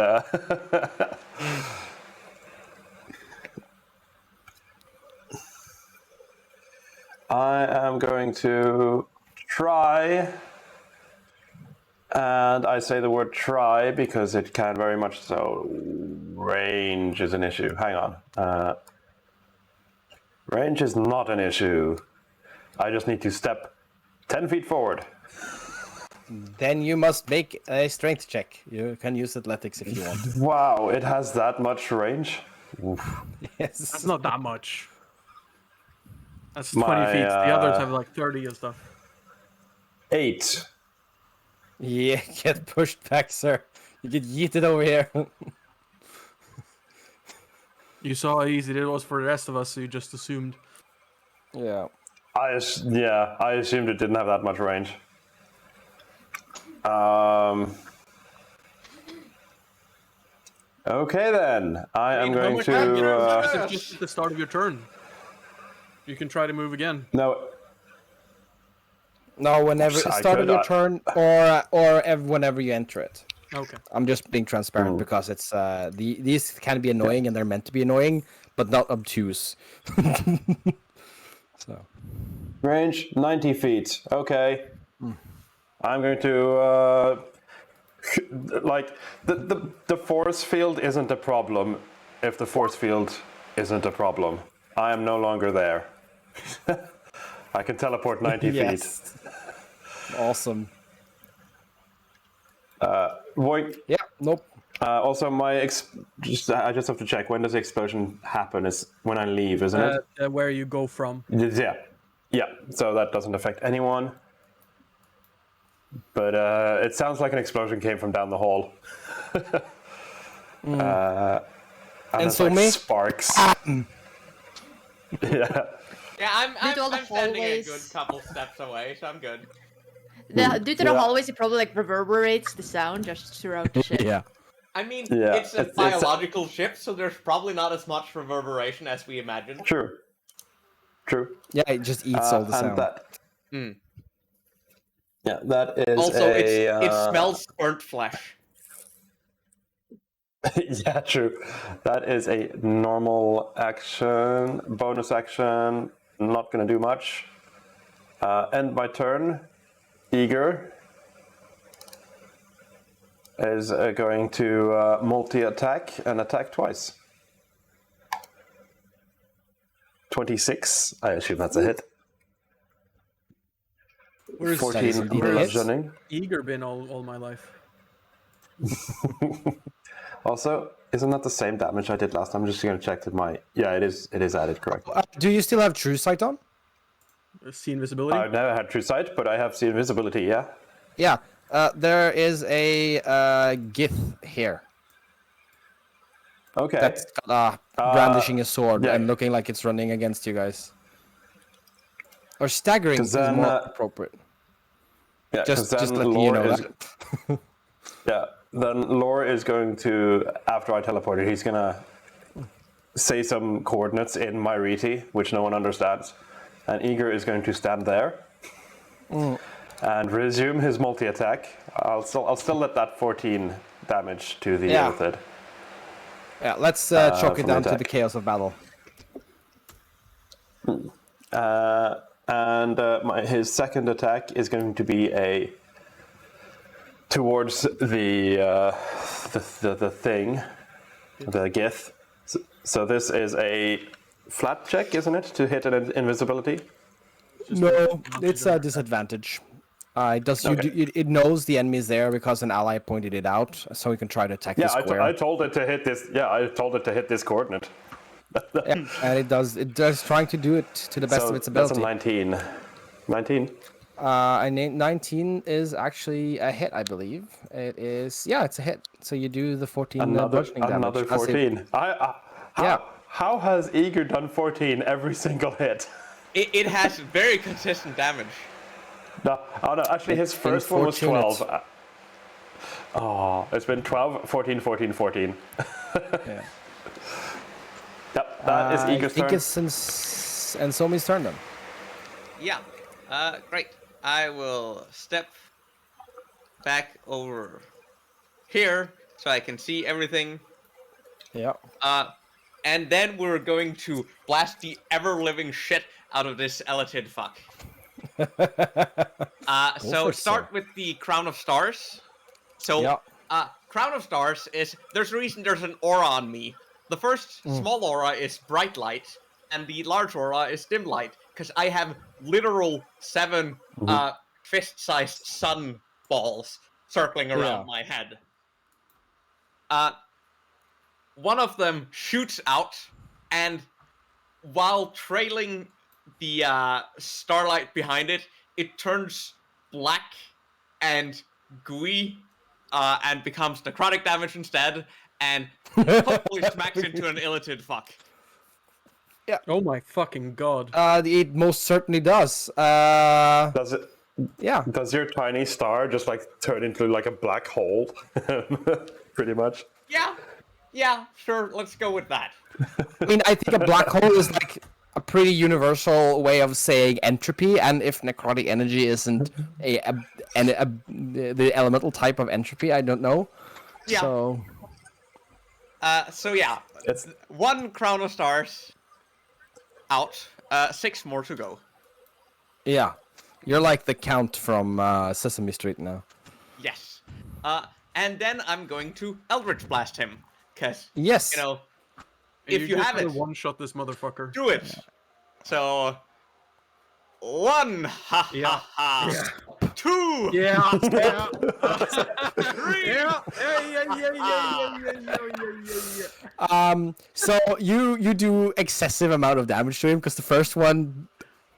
I am going to try, and I say the word try because it can very much so. Range is an issue. Hang on. Range is not an issue. I just need to step 10 feet forward. Then you must make a strength check. You can use athletics if you want. Wow, it has that much range? Oof. Yes. That's not that much. That's 20 My, feet. The others have like 30 and stuff. 8. Yeah, get pushed back, sir. You get yeeted over here. You saw how easy it was for the rest of us, so you just assumed. Yeah. I assumed it didn't have that much range. Okay then. I am going Is it to. just at the start of your turn? You can try to move again. No, No, whenever I start of could, your turn or whenever you enter it. Okay. I'm just being transparent because it's these can be annoying and they're meant to be annoying, but not obtuse. So range 90 feet. Okay. I'm going to like the force field isn't a problem if the force field isn't a problem. I am no longer there. I can teleport 90 yes. Awesome. Void. Yeah. Nope. Also, I just have to check, when does the explosion happen? Is when I leave, isn't it? Where you go from. Yeah. So that doesn't affect anyone. But it sounds like an explosion came from down the hall. And there's, so like, me? sparks. Yeah. Yeah, I'm all the standing a hallways- good couple steps away, so I'm good. Due to the Yeah. hallways, it probably like reverberates the sound just throughout the ship. Yeah. I mean, Yeah, it's a it's- biological ship, so there's probably not as much reverberation as we imagined. True. Yeah, it just eats all the And sound. that. Mm. Yeah, that is Also, it a. smells burnt flesh. Yeah, true. That is a normal action, bonus action. Not gonna do much. End my turn. Eager is going to multi-attack and attack twice. 26. I assume that's a hit. Where's 14 indeed a hit. bludgeoning. Eager been all my life? Also, isn't that the same damage I did last time? I'm just going to check that my... Yeah, it is added correctly. Do you still have True Sight on? See invisibility? I've never had True Sight, but I have seen Invisibility, yeah? Yeah. There is a Gith here Okay. that's brandishing a sword yeah. and looking like it's running against you guys. Or staggering 'Cause is then, more appropriate. Yeah, 'cause Just then letting you Lore know is, that. Yeah, then Lore is going to, after I teleport it, he's going to say some coordinates in my Riti, which no one understands. And Eager is going to stand there and resume his multi-attack. I'll still let that 14 damage to the Yeah. Illithid. Yeah, let's chalk it from down to attack. the chaos of battle. And his second attack is going to be towards the thing, the Gith. So this is a flat check, isn't it, to hit an invisibility? No, it's a disadvantage. It knows the enemy is there because an ally pointed it out, so we can try to attack Yeah, the square. I told it to hit this. Yeah, I told it to hit this coordinate. Yeah, and it does. It does, trying to do it to the best So of its that's ability. a 19. 19. And 19 is actually a hit, I believe. It is. Yeah, it's a hit. So you do the 14 bludgeoning damage. Another as it- 14. Yeah. How has Eager done 14 every single hit? It has very consistent damage. No, actually, his It's been first one was 14 12. It's been 12, 14, 14, 14. Yeah. Yep, that is I Eager's think turn. it's and Somi's turn then. Yeah. Great. I will step back over here so I can see everything. Yeah. And then we're going to blast the ever-living shit out of this Elitid fuck. So for it, start sir. with the Crown of Stars. So, Yeah. Crown of Stars is, there's a reason there's an aura on me. The first small aura is bright light, and the large aura is dim light, because I have literal 7 fist-sized sun balls circling around Yeah. my head. One of them shoots out, and while trailing the starlight behind it, it turns black and gooey and becomes necrotic damage instead, and hopefully smacks into an Illitid fuck. Oh my fucking god. It most certainly does. Does it? Yeah. Does your tiny star just like turn into like a black hole? Pretty much. Yeah, sure, let's go with that. I mean, I think a black hole is like a pretty universal way of saying entropy, and if necrotic energy isn't the elemental type of entropy, I don't know. Yeah. So yeah, It's 1 Crown of Stars out, 6 more to go. Yeah, you're like the Count from Sesame Street now. Yes. And then I'm going to Eldritch Blast him, because, Yes. you know, And if you just have it, gotta one-shot this motherfucker. do it. So, 1, ha Yeah. ha ha. 2, Yeah. 3, So you do excessive amount of damage to him because the first one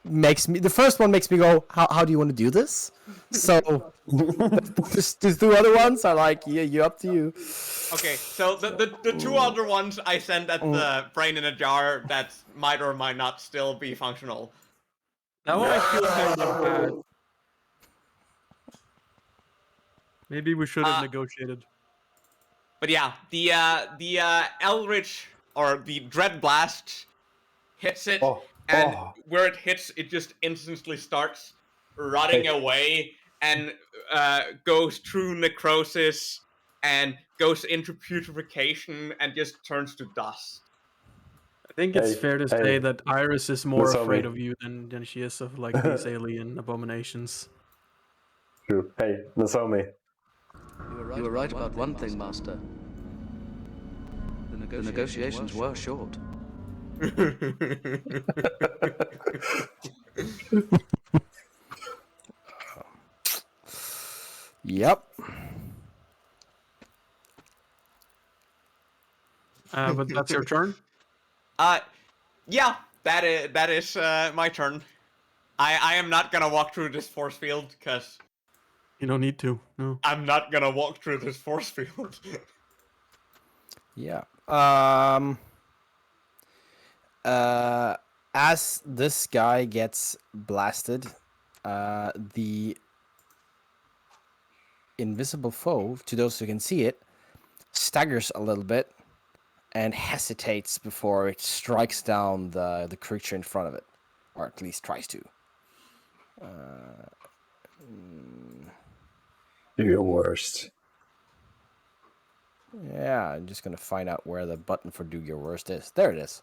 the first one makes me go, how do you want to do this? So the two other ones are like, yeah, you up to you. Okay, so the two other ones I sent at the brain in a jar that might or might not still be functional. That one I feel kind of bad. Maybe we should have negotiated. But yeah, the Eldritch or the Dread Blast hits it, and where it hits, it just instantly starts rotting away and goes through necrosis and goes into putrefaction and just turns to dust. I think it's Hey, fair to hey, say that Iris is more Nozomi. afraid of you than she is of like these alien abominations. True. Hey, Nozomi. You were right about one thing, Master. The negotiations were short. Yep. But that's your turn. Yeah, that is my turn. I am not gonna walk through this force field because You don't need to. No. I'm not gonna walk through this force field. Yeah. As this guy gets blasted, the invisible foe, to those who can see it, staggers a little bit and hesitates before it strikes down the creature in front of it, or at least tries to. Do your worst. Yeah, I'm just gonna find out where the button for do your worst is. There it is.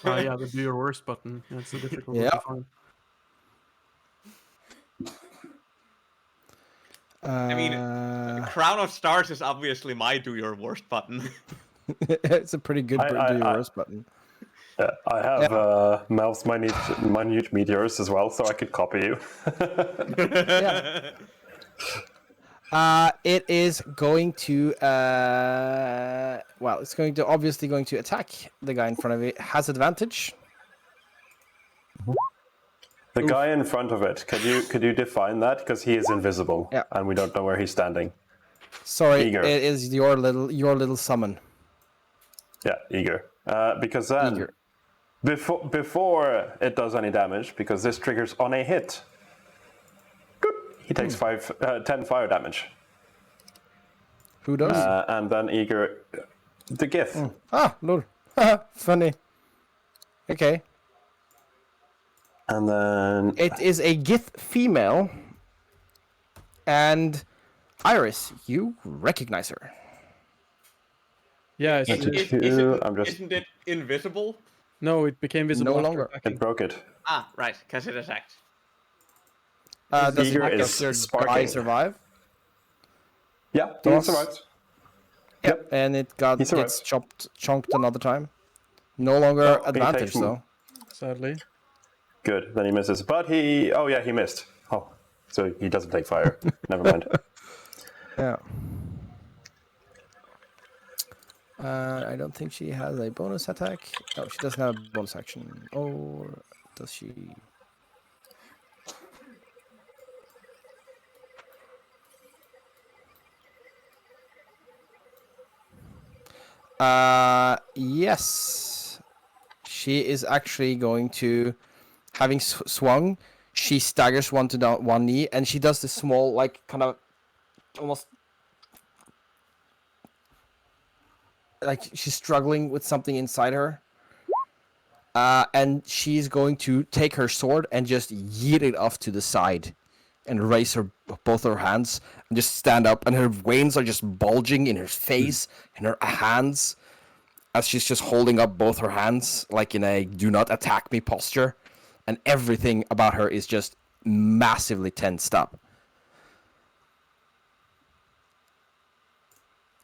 Yeah, the do your worst button. That's the difficult one Yeah. to find. I mean, Crown of Stars is obviously my do your worst button. It's a pretty good do your worst button. Yeah, I have Mel's minute meteors as well, so I could copy you. Yeah. It is going to it's obviously going to attack the guy in front of it. Has advantage. The guy in front of it, could you define that? Because he is invisible, Yeah. and we don't know where he's standing. Sorry, Eager. it is your little summon. Yeah, eager. Because then, Eager. before it does any damage, because this triggers on a hit, he takes 10 fire damage. Who does? And then eager, the Gith. Ah, lol. Funny. Okay. And then It is a Gith female. And Iris, you recognize her. Yeah, Isn't it invisible? no, it became visible. No after longer. attacking. it broke it. Ah, right, because it attacked. Does Eager is your guy sparking. survive? Yeah, he Thomas? survives. Yep. And it He survives. gets chunked another time. No longer he advantage takes though. Sadly. Good, then he misses. But he missed. Oh, so he doesn't take fire. Never mind. Yeah. I don't think she has a bonus attack. No, she doesn't have a bonus action. Or does she? Yes. She is actually going to, having swung, she staggers one to down one knee, and she does this small, like, kind of, almost, like she's struggling with something inside her. And she's going to take her sword and just yeet it off to the side, and raise both her hands and just stand up, and her veins are just bulging in her face and her hands, as she's just holding up both her hands like in a do not attack me posture, and everything about her is just massively tensed up.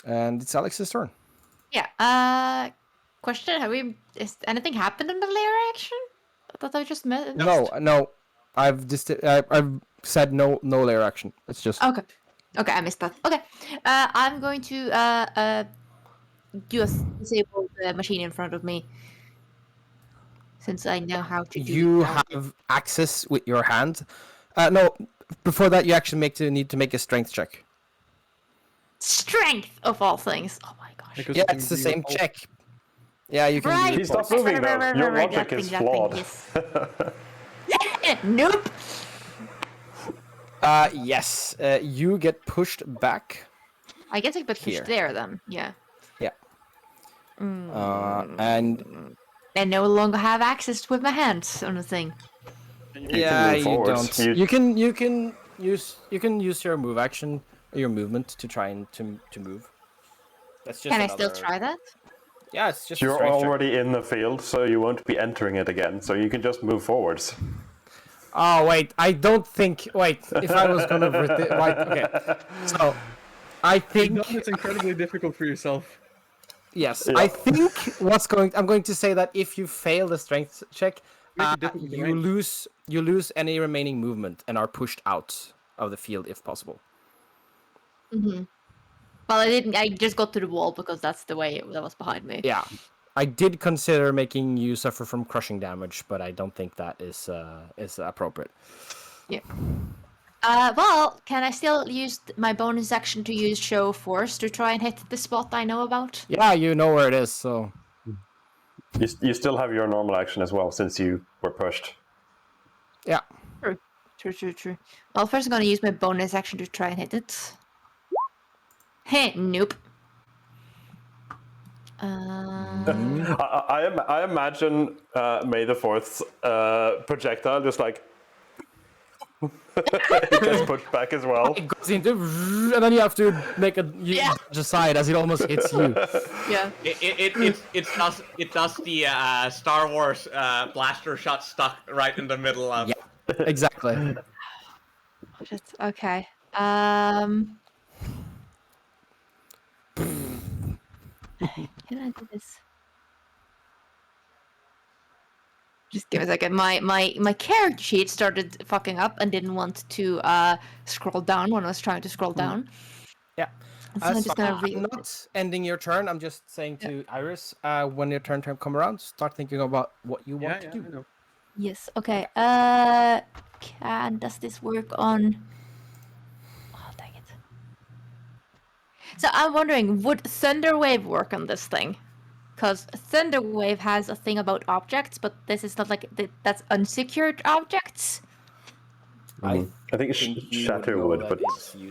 And it's Alex's turn. Yeah. Question: Is anything happened in the layer action? I thought I just met. No. I've said no layer action. It's just Okay, I missed that. Okay, I'm going to disable the machine in front of me. since I know how to do You that. have access with your hand. No, before that, you actually need to make a strength check. Strength of all things. Oh my gosh. Because Yeah, you can it's the do your same pulse. check. Yeah, you can. Right. Do He stopped moving though. Your logic is flawed. Nope. Yes, you get pushed back. I guess I put Here. pushed there then. Yeah. Yeah. Mm. And I no longer have access with my hands on the thing. yeah, move you forwards. don't. You can use your move action, or your movement to try and to move. That's just Can I another. still try that? Yeah, it's just. a You're strength check. already in the field, so you won't be entering it again. So you can just move forwards. Oh wait, I don't think. Wait, if I was gonna right, okay. So, I think It's incredibly difficult for yourself. yes. Yeah. I think I'm going to say that if you fail the strength check, Make it difficult you again. lose any remaining movement and are pushed out of the field if possible. Mm-hmm. Well, I didn't. I just got to the wall because that's the way that was behind me. Yeah, I did consider making you suffer from crushing damage, but I don't think that is appropriate. Yeah. Well, can I still use my bonus action to use show force to try and hit the spot I know about? Yeah, you know where it is, so You still have your normal action as well, since you were pushed. yeah. True. Well, first I'm gonna use my bonus action to try and hit it. Hey, nope. I imagine May the 4th's projectile just like it gets pushed back as well. It goes into, and then you have to make a Yeah. dodge aside as it almost hits you. Yeah. It does the Star Wars blaster shot stuck right in the middle of. Yeah, exactly. Shit. Okay. Can I do this? Just give me a second. My character sheet started fucking up and didn't want to scroll down when I was trying to scroll down. Yeah. So I'm just gonna I'm not ending your turn. I'm just saying to Iris, when your turn come around, start thinking about what you want to do. I know. Yes. Okay. Does this work on? Oh, dang it. So I'm wondering, would Thunderwave work on this thing? Because Thunderwave has a thing about objects, but this is not like that's unsecured objects. I think think you Shatter know would, that but it's yeah.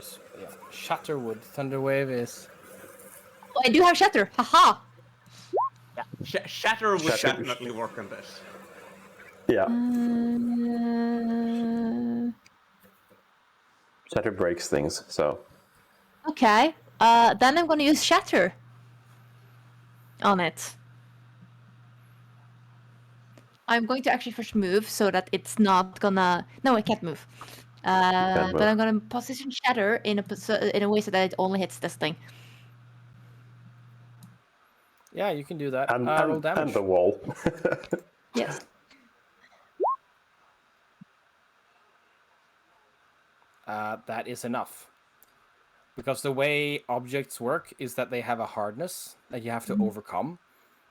Shatter would. Thunderwave is. Oh, I do have Shatter. Haha. Shatter would Shatter- definitely work on this. yeah, Uh, Shatter breaks things. So okay. Then I'm gonna use Shatter on it. I'm going to actually first move so that it's not gonna. No, I can't move. Can't But move. I'm gonna position Shatter in a way so that it only hits this thing. Yeah, you can do that. and, Roll and, damage. and the wall. Yes. That is enough. Because the way objects work is that they have a hardness that you have to overcome.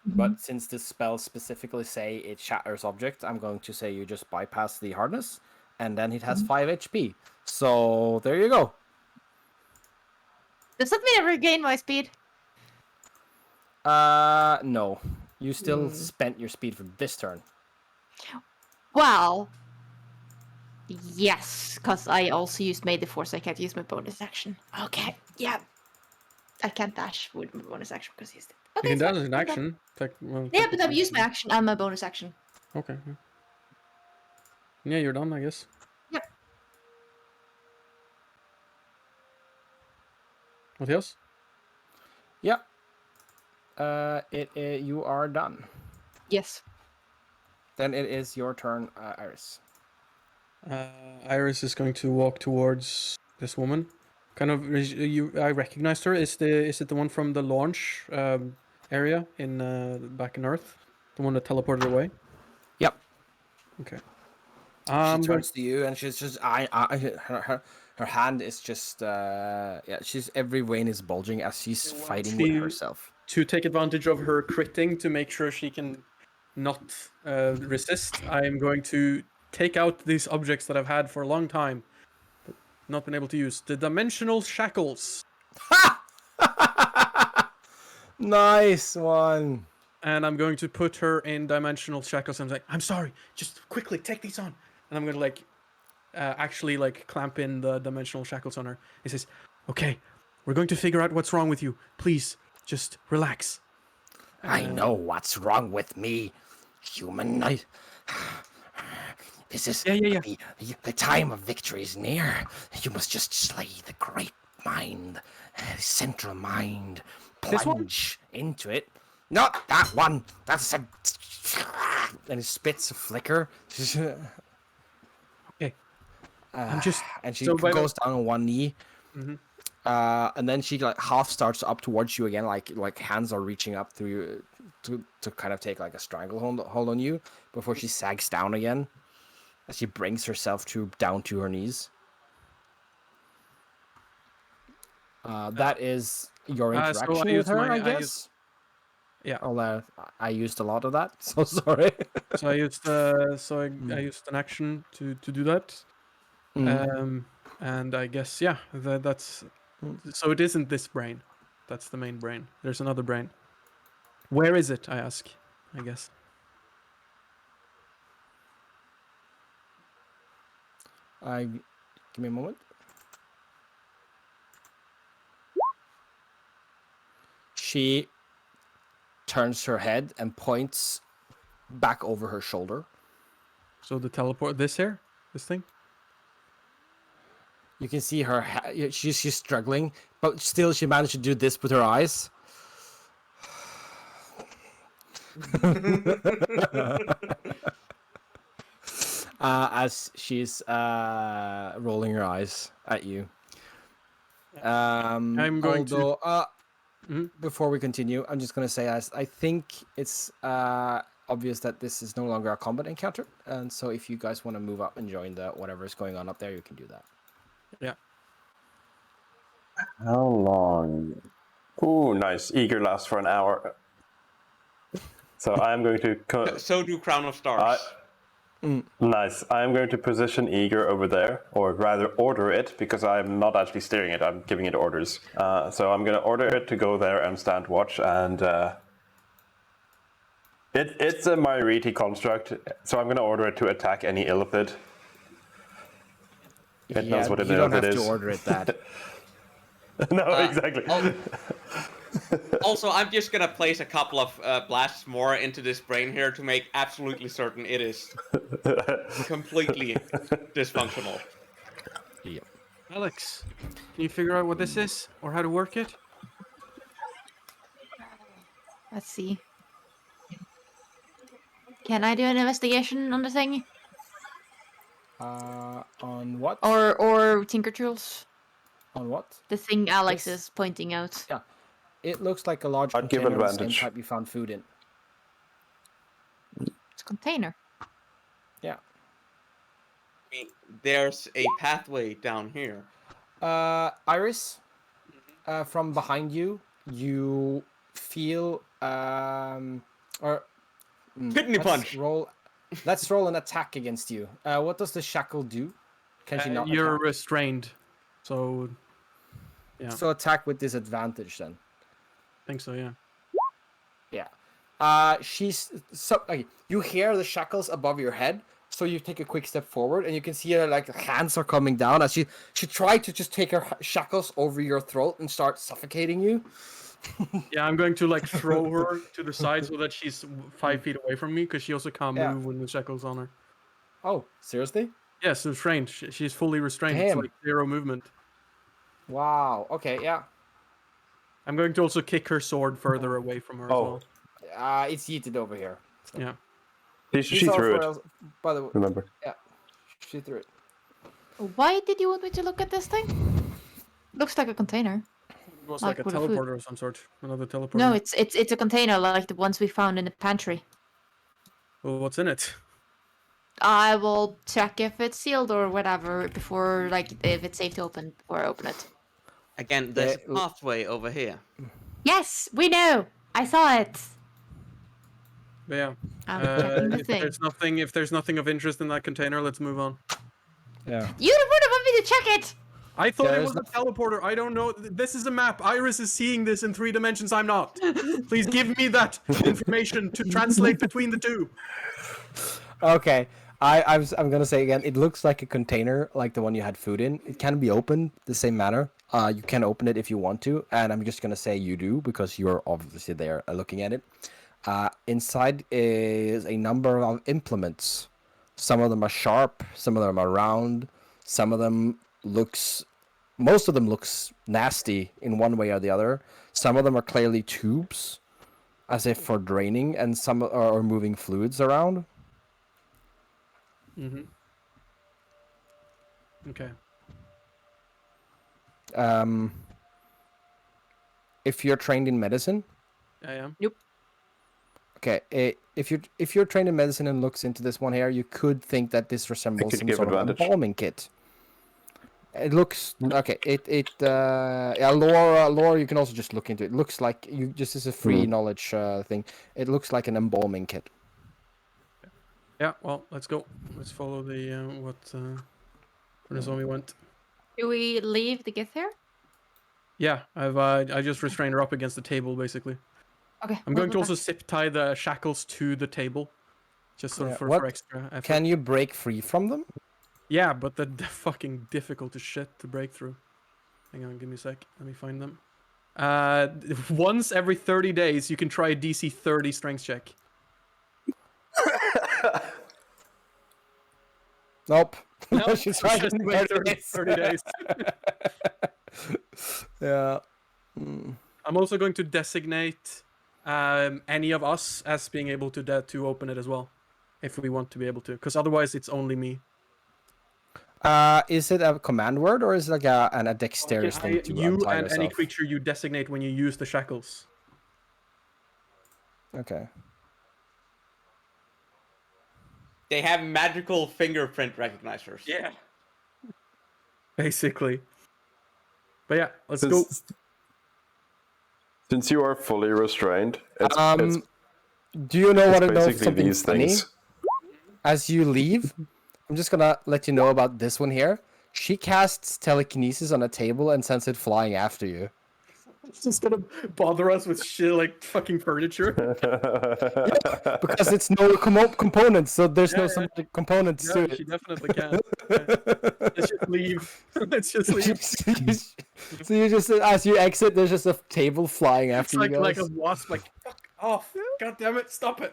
But since this spell specifically say it shatters object, I'm going to say you just bypass the hardness, and then it has 5 HP. So there you go. Does that mean I regain my speed? No. You still spent your speed for this turn. Well, yes, because I also used May the Force. I can't use my bonus action. Okay, yeah. I can't dash with my bonus action because he's. Okay, You can so dash as an I'm done. action. Well, Yeah, but I've used my action and my bonus action. Okay. Yeah, you're done, I guess. Yep. What else? Yeah. You are done. Yes. Then it is your turn, Iris. Iris is going to walk towards this woman. Kind of, I recognized her. Is it the one from the launch area in back in Earth? The one that teleported away? Yep. Okay. She turns to you, and she's just her hand is just she's every vein is bulging as she's fighting with herself. To take advantage of her critting to make sure she can not resist, I am going to take out these objects that I've had for a long time, but not been able to use. The dimensional shackles. Nice one. And I'm going to put her in dimensional shackles. I'm like, I'm sorry, just quickly take these on. And I'm gonna like actually like clamp in the dimensional shackles on her. He says, okay, we're going to figure out what's wrong with you. Please, just relax. I know what's wrong with me, human. This is Yeah. The time of victory is near. You must just slay the great mind, central mind. This one? Plunge into it. Not that one. That's a. And he spits a flicker. Okay. I'm just. And she So by the- goes down on one knee. Mhm. And then she like half starts up towards you again, like hands are reaching up through you to kind of take like a stranglehold on you before she sags down again as she brings herself down to her knees. That is your so I interaction with used her, my- I I guess. used- Yeah. Although I used a lot of that, so sorry. So I used I used an action to do that. And I guess that's so it isn't this brain. That's the main brain. There's another brain. Where is it? I ask. I guess. Give me a moment. She turns her head and points back over her shoulder. So the teleport. This thing. You can see her. She's struggling, but still she managed to do this with her eyes. As she's rolling her eyes at you. I'm going to. Mhm. Before we continue, I'm just gonna say, as I think it's obvious that this is no longer a combat encounter, and so if you guys want to move up and join the whatever is going on up there, you can do that. Yeah. How long? Ooh, nice. Eager lasts for an hour. So I'm going to. So do Crown of Stars. Nice. I'm going to position Eager over there, or rather order it, because I'm not actually steering it, I'm giving it orders. So I'm going to order it to go there and stand watch, and it's a Mairiti construct, so I'm going to order it to attack any illithid. It knows what an you don't illithid have is. to order it that. No, exactly. Also, I'm just gonna place a couple of blasts more into this brain here to make absolutely certain it is completely dysfunctional. Yep. Alex, can you figure out what this is or how to work it? Let's see. Can I do an investigation on the thing? On what? Or Tinker Tools? On what? The thing Alex This- is pointing out. Yeah. It looks like a large I'd give container of the same advantage. type you found food in. It's a container. Yeah. There's a pathway down here. Iris, from behind you, you feel Kidney punch. Let's roll an attack against you. What does the shackle do? Can she not You're attack? restrained, so yeah. So attack with disadvantage then. I think so. Yeah. Yeah. Okay, you hear the shackles above your head, so you take a quick step forward, and you can see her like hands are coming down as she tried to just take her shackles over your throat and start suffocating you. Yeah, I'm going to like throw her to the side so that she's 5 feet away from me because she also can't Yeah. move when the shackle's on her. Oh, seriously? Yes, restrained. She's fully restrained. Damn. It's like 0 movement. Wow. Okay. Yeah. I'm going to also kick her sword further away from her Oh. as well. It's yeeted over here. Yeah. She threw it, By the way, remember. yeah, she threw it. Why did you want me to look at this thing? Looks like a container. It was Like like a with the food. teleporter of some sort. Another teleporter. No, it's a container like the ones we found in the pantry. Well, what's in it? I will check if it's sealed or whatever before, like, if it's safe to open before I open it. Again, there's a Yeah, pathway over here. Yes, we know. I saw it. But yeah. I'm checking the If thing. there's nothing of interest in that container, let's move on. Yeah. You wouldn't want me to check it! I thought it There's was a teleporter. I don't know. This is a map. Iris is seeing this in 3 dimensions. I'm not. Please give me that information to translate between the two. Okay. I'm gonna say again. It looks like a container, like the one you had food in. It can be opened the same manner. You can open it if you want to, and I'm just gonna say you do because you're obviously there looking at it. Inside is a number of implements. Some of them are sharp. Some of them are round. Some of them most of them looks nasty in one way or the other. Some of them are clearly tubes, as if for draining, and some are moving fluids around. Mm-hmm. Okay. If you're trained in medicine, I am. okay. If you're trained in medicine and looks into this one here, you could think that this resembles could some give sort advantage. of embalming kit. It looks okay. Yeah, lore. You can also just look into it. It looks like you just as a free knowledge thing. It looks like an embalming kit. Yeah. Well, let's go. Let's follow the where the zombie went. Do we leave the get there? Yeah. I just restrained her up against the table basically. Okay. I'm going to also zip tie the shackles to the table, just sort of for extra effort. Can you break free from them? Yeah, but they're fucking difficult as shit to break through. Hang on, give me a sec. Let me find them. Once every 30 days, you can try a DC 30 strength check. Nope. No, She's it's right. just wait 30 days. Yeah. I'm also going to designate any of us as being able to open it as well, if we want to be able to, because otherwise it's only me. Is it a command word or is it like a dexterous thing to you untie and yourself? any creature you designate when you use the shackles. Okay. They have magical fingerprint recognizers. Yeah. Basically. But yeah, let's go. Since you are fully restrained, it's Do you know what it knows basically something these funny? things. As you leave, I'm just gonna let you know about this one here. She casts telekinesis on a table and sends it flying after you. It's just gonna bother us with shit like fucking furniture. Because it's no components, so there's no some components Yeah, to it. she definitely can. Let's just leave. Let's just leave. So you just, as you exit, there's just a table flying It's after you guys. like a wasp, like fuck off! God damn it! Stop it!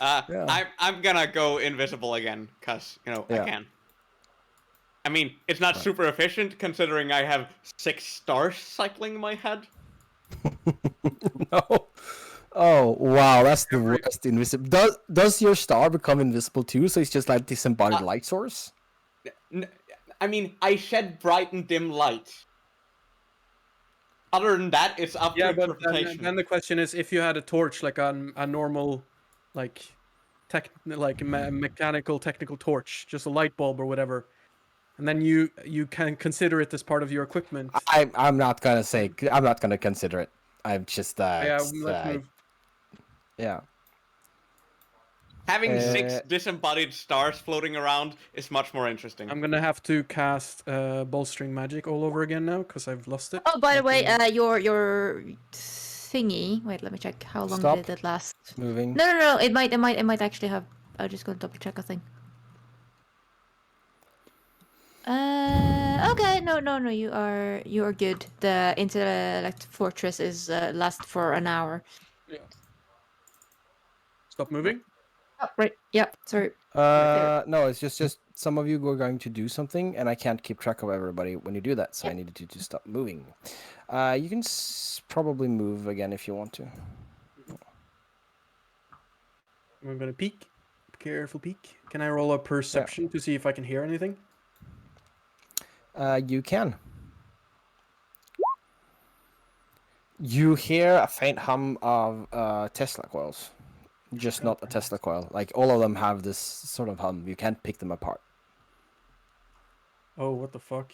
I'm gonna go invisible again, cause I can. I mean, it's not super efficient considering I have 6 stars cycling in my head. No. Oh wow, that's the worst invisible. Does your star become invisible too? So it's just like disembodied light source. I mean, I shed bright and dim light. Other than that, it's up to interpretation. Then the question is, if you had a torch, like a normal, like, mechanical technical torch, just a light bulb or whatever, and then you can consider it as part of your equipment. I'm not gonna consider it. I'm just Let's move. Yeah. Having 6 disembodied stars floating around is much more interesting. I'm gonna have to cast bolstering magic all over again now because I've lost it. Oh, by the way, your thingy. Wait, let me check. How long Stop did it last? moving. No. It might actually have. I'm just gonna double check a thing. Okay. No. You are good. The intellect fortress is last for an hour. Yeah. Stop moving. Oh, right. Yeah. Sorry. No, it's just some of you were going to do something, and I can't keep track of everybody when you do that, so I needed you to stop moving. You can probably move again if you want to. I'm gonna peek. Careful peek. Can I roll a perception to see if I can hear anything? You can. You hear a faint hum of Tesla coils. Just not a Tesla coil. Like, all of them have this sort of hum. You can't pick them apart. Oh, what the fuck?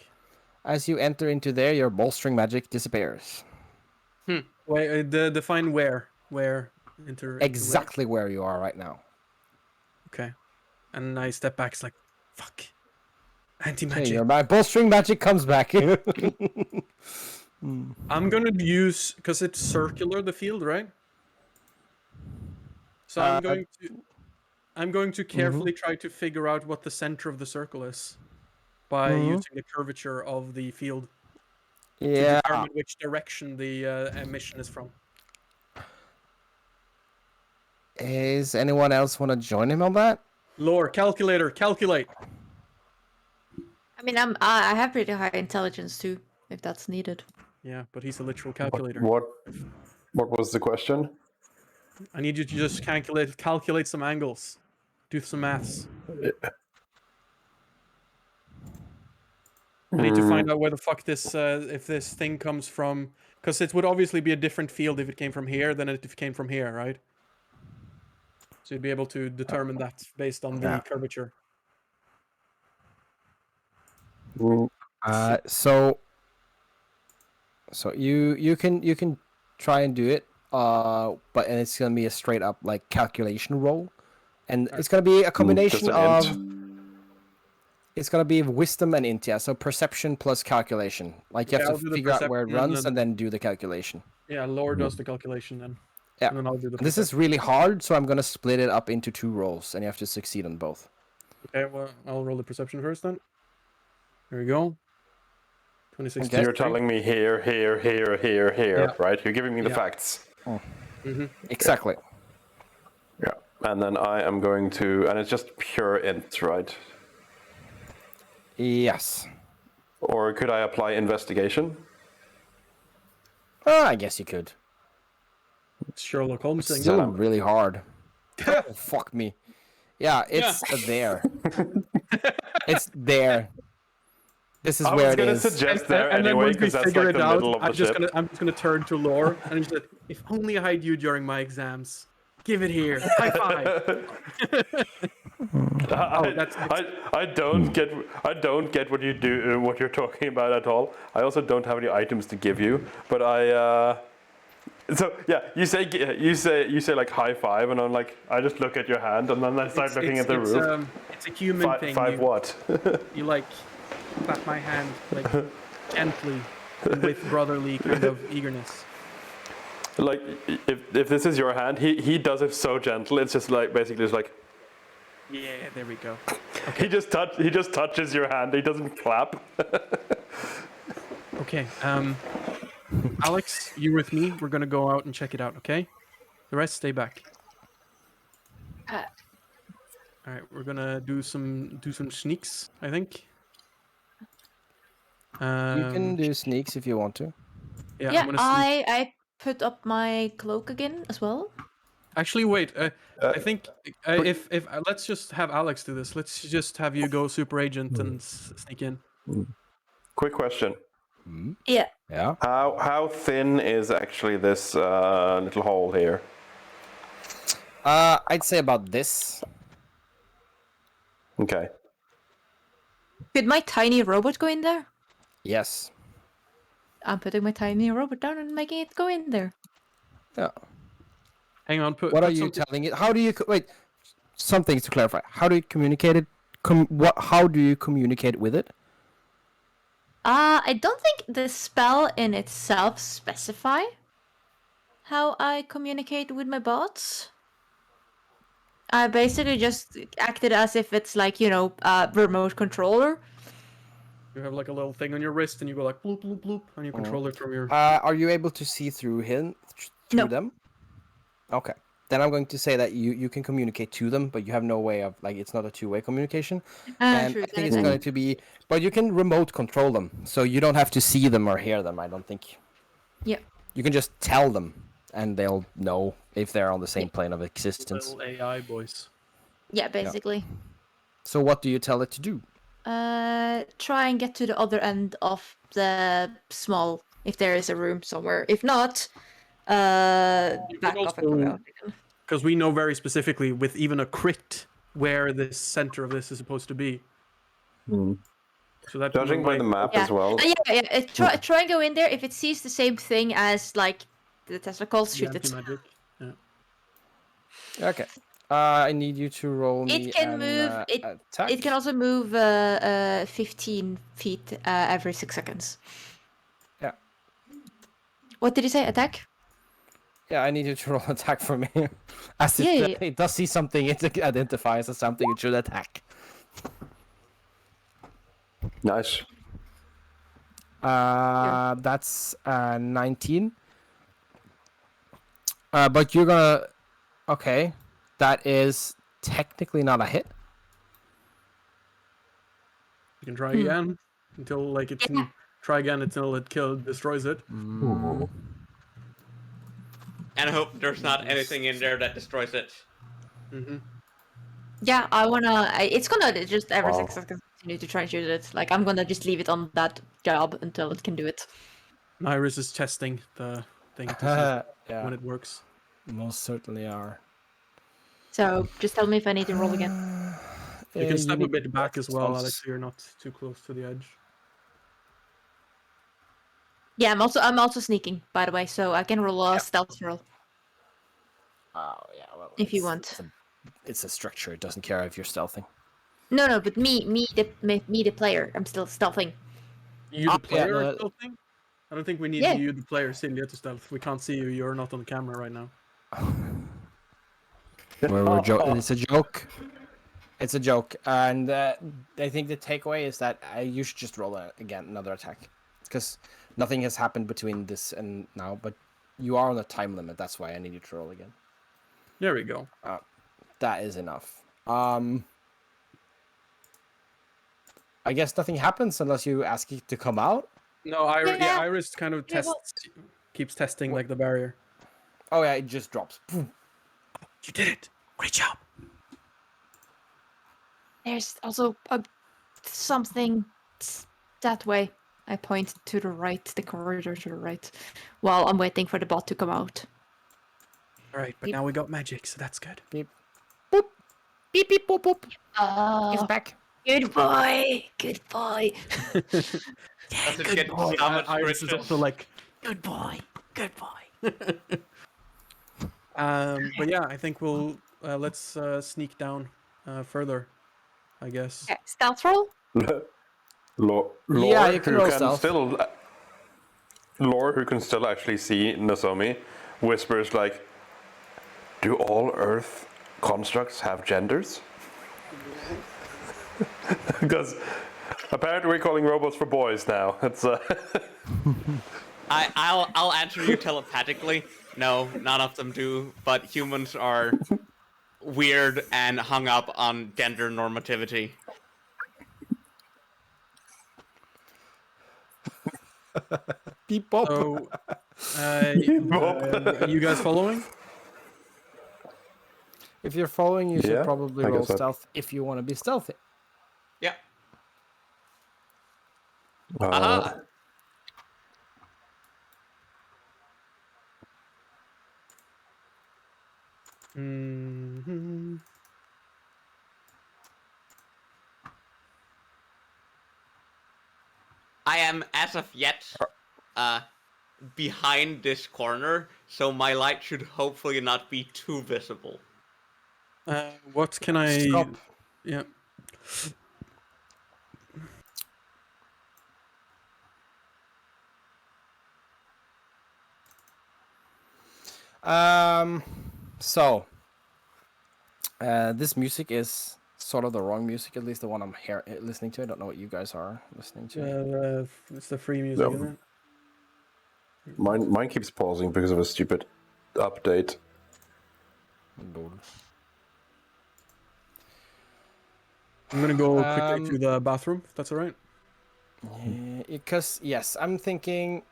As you enter into there, your bolstering magic disappears. Wait, define where. Where into Exactly where you are right now. Okay. And I step back. It's like, fuck. Okay, Anti-magic. your bowstring magic comes back. I'm gonna use, because it's circular, the field, right? So I'm going to carefully try to figure out what the center of the circle is by using the curvature of the field to Yeah. determine which direction the emission is from. Is anyone else want to join him on that? Lore, calculator, calculate. I mean, I have pretty high intelligence too, if that's needed. Yeah, but he's a literal calculator. What was the question? I need you to just calculate some angles, do some maths. I need to find out where the fuck this if this thing comes from, because it would obviously be a different field if it came from here than if it came from here, right? So you'd be able to determine that based on the curvature. So you can try and do it, but it's gonna be a straight up like calculation roll, and it's gonna be a combination of. It's gonna be wisdom and int, yeah. So perception plus calculation. Like you have to figure out where it runs and then do the calculation. Yeah, Lore does the calculation then. Yeah. And then I'll do the. And this is really hard, so I'm gonna split it up into 2 rolls, and you have to succeed on both. Okay, well, I'll roll the perception first then. Here we go. 26. Okay. You're telling me here, right? You're giving me the facts. Exactly. Yeah. And then I am going to, and it's just pure int, right? Yes. Or could I apply investigation? I guess you could. It's Sherlock Holmes thing. Still really hard. Oh, fuck me. Yeah, it's there. It's there. This is where it is. I was going to suggest there and anyway, then once we because that's figure like it the out, middle of the ship. I'm just gonna turn to Lore and just like, if only I had you during my exams. Give it here. High five. I don't get what you do, what you're talking about at all. I also don't have any items to give you, but so yeah, you say like high five, and I'm like, I just look at your hand, and then I start looking at the roof. It's a human thing. Five what? You like clap my hand like gently and with brotherly kind of eagerness. Like if this is your hand, he does it so gentle. It's just like basically just like. Yeah, there we go. Okay. He just touches your hand. He doesn't clap. Okay. Alex, you with me? We're gonna go out and check it out. Okay. The rest stay back. All right, we're gonna do some sneaks, I think. You can do sneaks if you want to. Yeah, Yeah, I'm gonna I put up my cloak again as well. Actually, wait. I think if let's just have Alex do this. Let's just have you go super agent and sneak in. Quick question. Yeah. Yeah. How thin is actually this little hole here? I'd say about this. Okay. Could my tiny robot go in there? Yes. I'm putting my tiny robot down and making it go in there. Yeah. Hang on. What are you telling it? How do you wait? Some things to clarify. How do you communicate it? How do you communicate with it? I don't think the spell in itself specify how I communicate with my bots. I basically just acted as if it's like, a remote controller. You have like a little thing on your wrist, and you go like bloop bloop bloop, and you control it from your. Are you able to see through them? Okay. Then I'm going to say that you can communicate to them, but you have no way of, like, it's not a two-way communication. And True, I think it's going to be, but you can remote control them, so you don't have to see them or hear them, I don't think. Yeah. You can just tell them, and they'll know if they're on the same plane of existence. Little AI boys. Yeah, basically. So what do you tell it to do? Try and get to the other end of the small, if there is a room somewhere. If not, back off and come out again. Because we know very specifically, with even a crit, where the center of this is supposed to be. So that Judging by the map as well. Yeah. Try and go in there. If it sees the same thing as like the Tesla calls, shoot it. Magic. Yeah. Okay. I need you to roll me It can an move. attack. It can also move 15 feet every 6 seconds. Yeah. What did you say? Attack? Yeah, I need you to roll attack for me. As it, Yeah. it does see something, it identifies as something it should attack. Nice. That's 19. But you're gonna. Okay. That is technically not a hit. You can try again until like it can try again until it destroys it. And I hope there's not anything in there that destroys it. Mm-hmm. Yeah, I wanna. It's gonna just every Wow. 6 seconds continue to try and shoot it. Like I'm gonna just leave it on that job until it can do it. Iris is testing the thing to see Yeah, when it works. most certainly are. So just tell me if I need to roll again. You can step a need- bit back as well, Sounds- Alex, so you're not too close to the edge. Yeah, I'm also sneaking, by the way, so I can roll a stealth roll Oh yeah, well, if you want. It's a structure. It doesn't care if you're stealthing. No, but me the player. I'm still stealthing. You, the player, yeah, are stealthing? I don't think we need Yeah. you, the player, Celia, to stealth. We can't see you. You're not on camera right now. It's a joke. It's a joke, and I think the takeaway is that you should just roll another attack, because nothing has happened between this and now. But you are on a time limit. That's why I need you to roll again. There we go. That is enough. I guess nothing happens unless you ask it to come out. No, Yeah. Iris kind of Yeah, well- keeps testing like the barrier. Oh yeah, it just drops. Boom. You did it. Great job. There's also something that way. I point to the right, the corridor to the right, while I'm waiting for the bot to come out. All right, but Beep. now we got magic, so that's good. Beep. Boop. Beep beep boop boop. Oh, It's back. good boy, good boy. Does it get damage Iris is crystals? also like, Good boy, good boy. but yeah, I think we'll let's sneak down further, I guess. Okay, stealth roll. Lore, Yeah, you can who roll can stealth. still Lore, who can still actually see Nozomi, whispers like, "Do all Earth constructs have genders?" Because apparently we're calling robots for boys now. It's I'll answer you telepathically. No, none of them do. But humans are weird and hung up on gender normativity. Beep bop. So, you guys following? If you're following, you should Yeah, probably I roll guess so. stealth if you want to be stealthy. Yeah. uh, Mm-hmm. I am, as of yet, behind this corner, so my light should hopefully not be too visible. What can I? Stop. Yeah. So this music is sort of the wrong music, at least the one I'm listening to. I don't know what you guys are listening to. It's the free music, No. isn't it? mine keeps pausing because of a stupid update. I'm gonna go quickly Um, to the bathroom. If that's all right. Because yes, I'm thinking.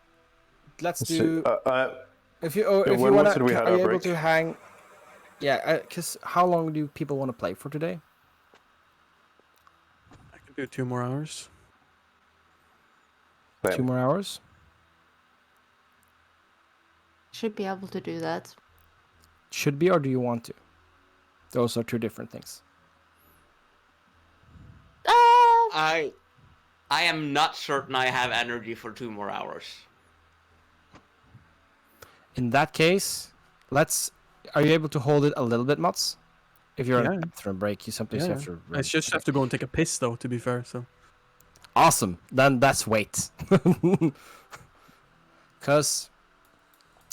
Let's So, do. If you yeah, if you when want was it we had are our you able break? to hang? Yeah, because how long do people want to play for today? I can do 2 more hours. 2 more hours. Should be able to do that. Should be, or do you want to? Those are two different things. I am not certain I have energy for 2 more hours. In that case, let's Are you able to hold it a little bit, Mats? If you're on Yeah. a bathroom break, you sometimes Yeah. have to. I just have to go and take a piss, though. To be fair, so. Awesome. Then that's wait. Because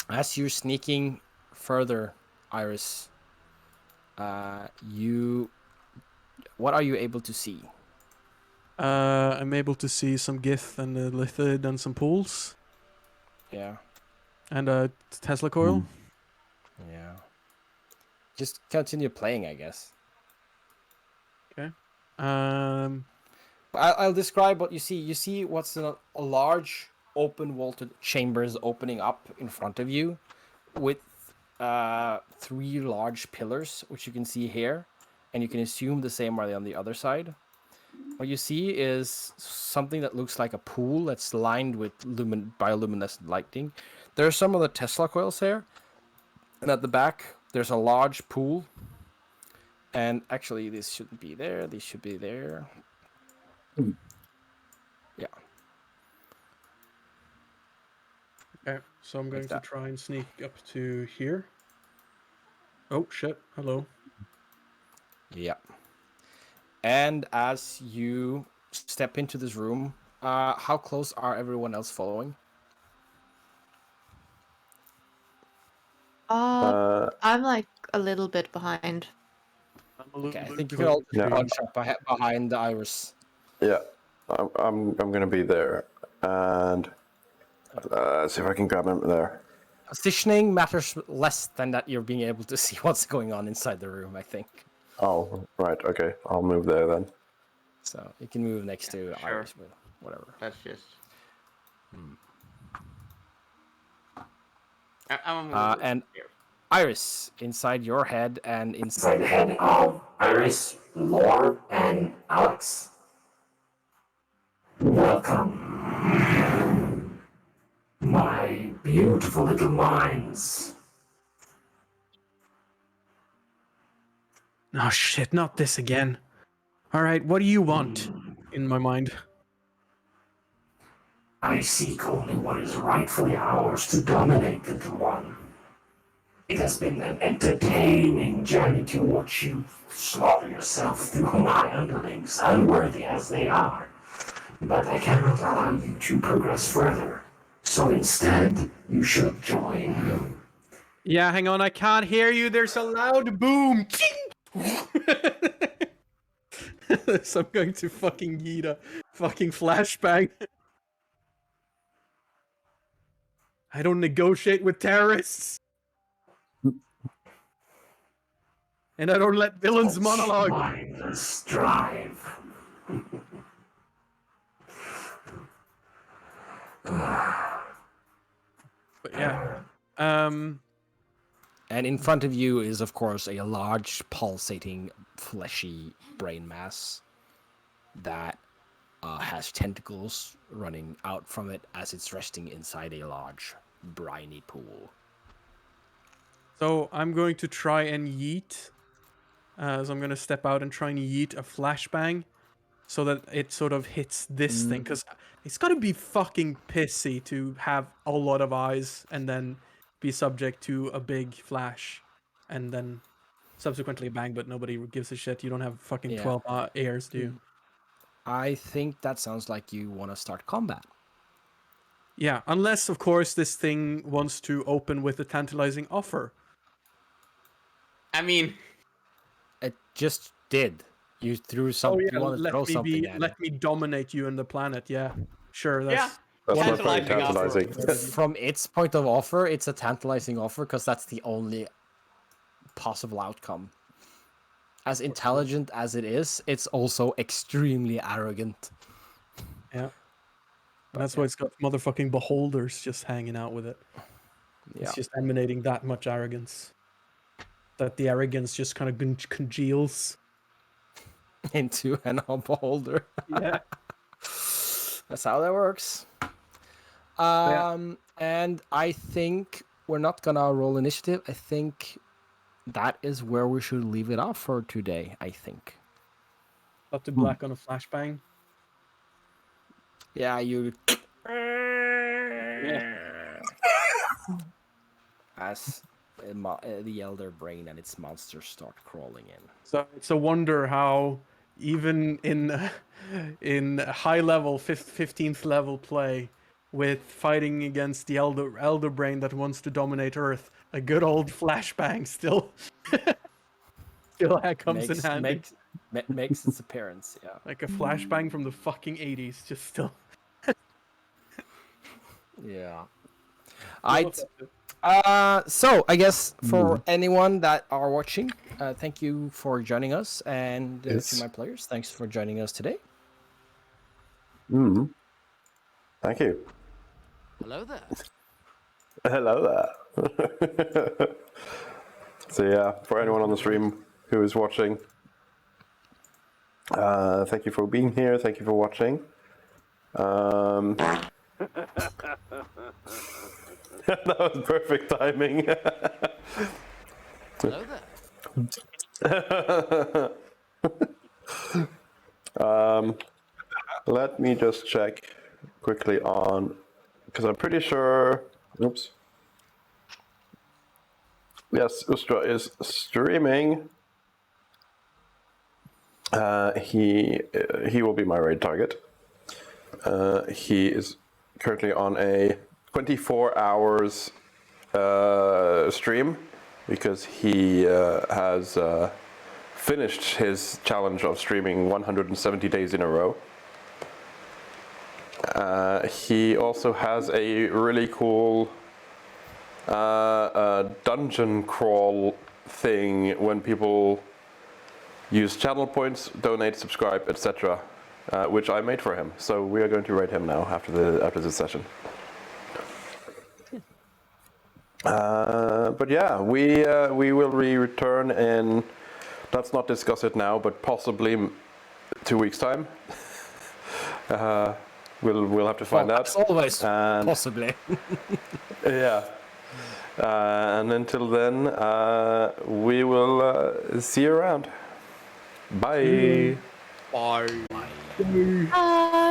as you're sneaking further, Iris, what are you able to see? I'm able to see some Gith and a Lithid and some pools Yeah. and a Tesla coil. Yeah. Just continue playing, I guess. Um, I'll describe what you see. You see what's a large open vaulted chambers opening up in front of you with 3 large pillars, which you can see here, and you can assume the same are on the other side. What you see is something that looks like a pool that's lined with bioluminescent lighting. There are some of the Tesla coils here, and at the back there's a large pool. And actually, this shouldn't be there. These should be there. Yeah. okay, so I'm going to that. try and sneak up to here. Oh shit! Hello. Yeah. And as you step into this room, how close are everyone else following? I'm like a little bit behind. I'm a little Okay, I bit think you can all Yeah. bunch up behind the Iris. Yeah, I'm gonna be there, and see if I can grab him there. Positioning matters less than that you're being able to see what's going on inside the room, I think. Oh, right. Okay, I'll move there then. So you can move next to sure. Iris, but whatever. That's just. I'm And Iris, inside your head and Inside inside the head of Iris, Lore, and Alex. Welcome, my beautiful little minds. Oh shit! Not this again. All right, what do you want? In my mind. I seek only what is rightfully ours to dominate, little one. It has been an entertaining journey to watch you slaughter yourself through my underlings, unworthy as they are. But I cannot allow you to progress further. So instead, you should join. Yeah, hang on, I can't hear you. There's a loud boom. So I'm going to fucking yeet a fucking flashbang. I don't negotiate with terrorists. And I don't let villains monologue. Mindless drive. But yeah. And in front of you is, of course, a large, pulsating, fleshy brain mass that has tentacles running out from it as it's resting inside a large, briny pool. So I'm going to try and yeet. So I'm going to step out and try and yeet a flashbang so that it sort of hits this thing. Because it's got to be fucking pissy to have a lot of eyes and then be subject to a big flash and then subsequently a bang, but nobody gives a shit. You don't have fucking Yeah. 12 ears, do you? I think that sounds like you want to start combat. Yeah, unless, of course, this thing wants to open with a tantalizing offer. I mean, It just did. You threw some. Oh yeah, You want to throw something at let me dominate you and the planet. Yeah, sure. yeah. That's not very Tantalizing offer. tantalizing. it. From its point of offer, it's a tantalizing offer because that's the only possible outcome. As intelligent as it is, it's also extremely arrogant. Yeah. And that's why it's got motherfucking beholders just hanging out with it. Yeah. It's just emanating that much arrogance. That the arrogance just kind of congeals. Into an beholder. Yeah. That's how that works. And I think we're not gonna roll initiative. I think that is where we should leave it off for today, I think. Up to black on a flashbang. Yeah, you Yeah. as the Elder Brain and its monsters start crawling in. So it's a wonder how even in high level 15th level play with fighting against the elder brain that wants to dominate Earth, a good old flashbang still comes in handy. Makes its appearance. Yeah. Like a flashbang from the fucking 80s, just still. Yeah. So I guess for anyone that are watching, thank you for joining us, and to my players, thanks for joining us today. Thank you. Hello there. Hello there. So yeah, for anyone on the stream who is watching, thank you for being here. Thank you for watching. That was perfect timing. Hello there. Let me just check quickly on, because I'm pretty sure. Oops. Yes, Ustra is streaming. He will be my raid target. He is currently on a 24 hours stream because he has finished his challenge of streaming 170 days in a row. He also has a really cool dungeon crawl thing when people use channel points, donate, subscribe, etc., which I made for him. So we are going to rate him now after this session. But yeah, we will return in. Let's not discuss it now, but possibly 2 weeks' time. We'll have to find out. As always, possibly. Yeah. And until then, we will see you around. Bye. Bye. Bye.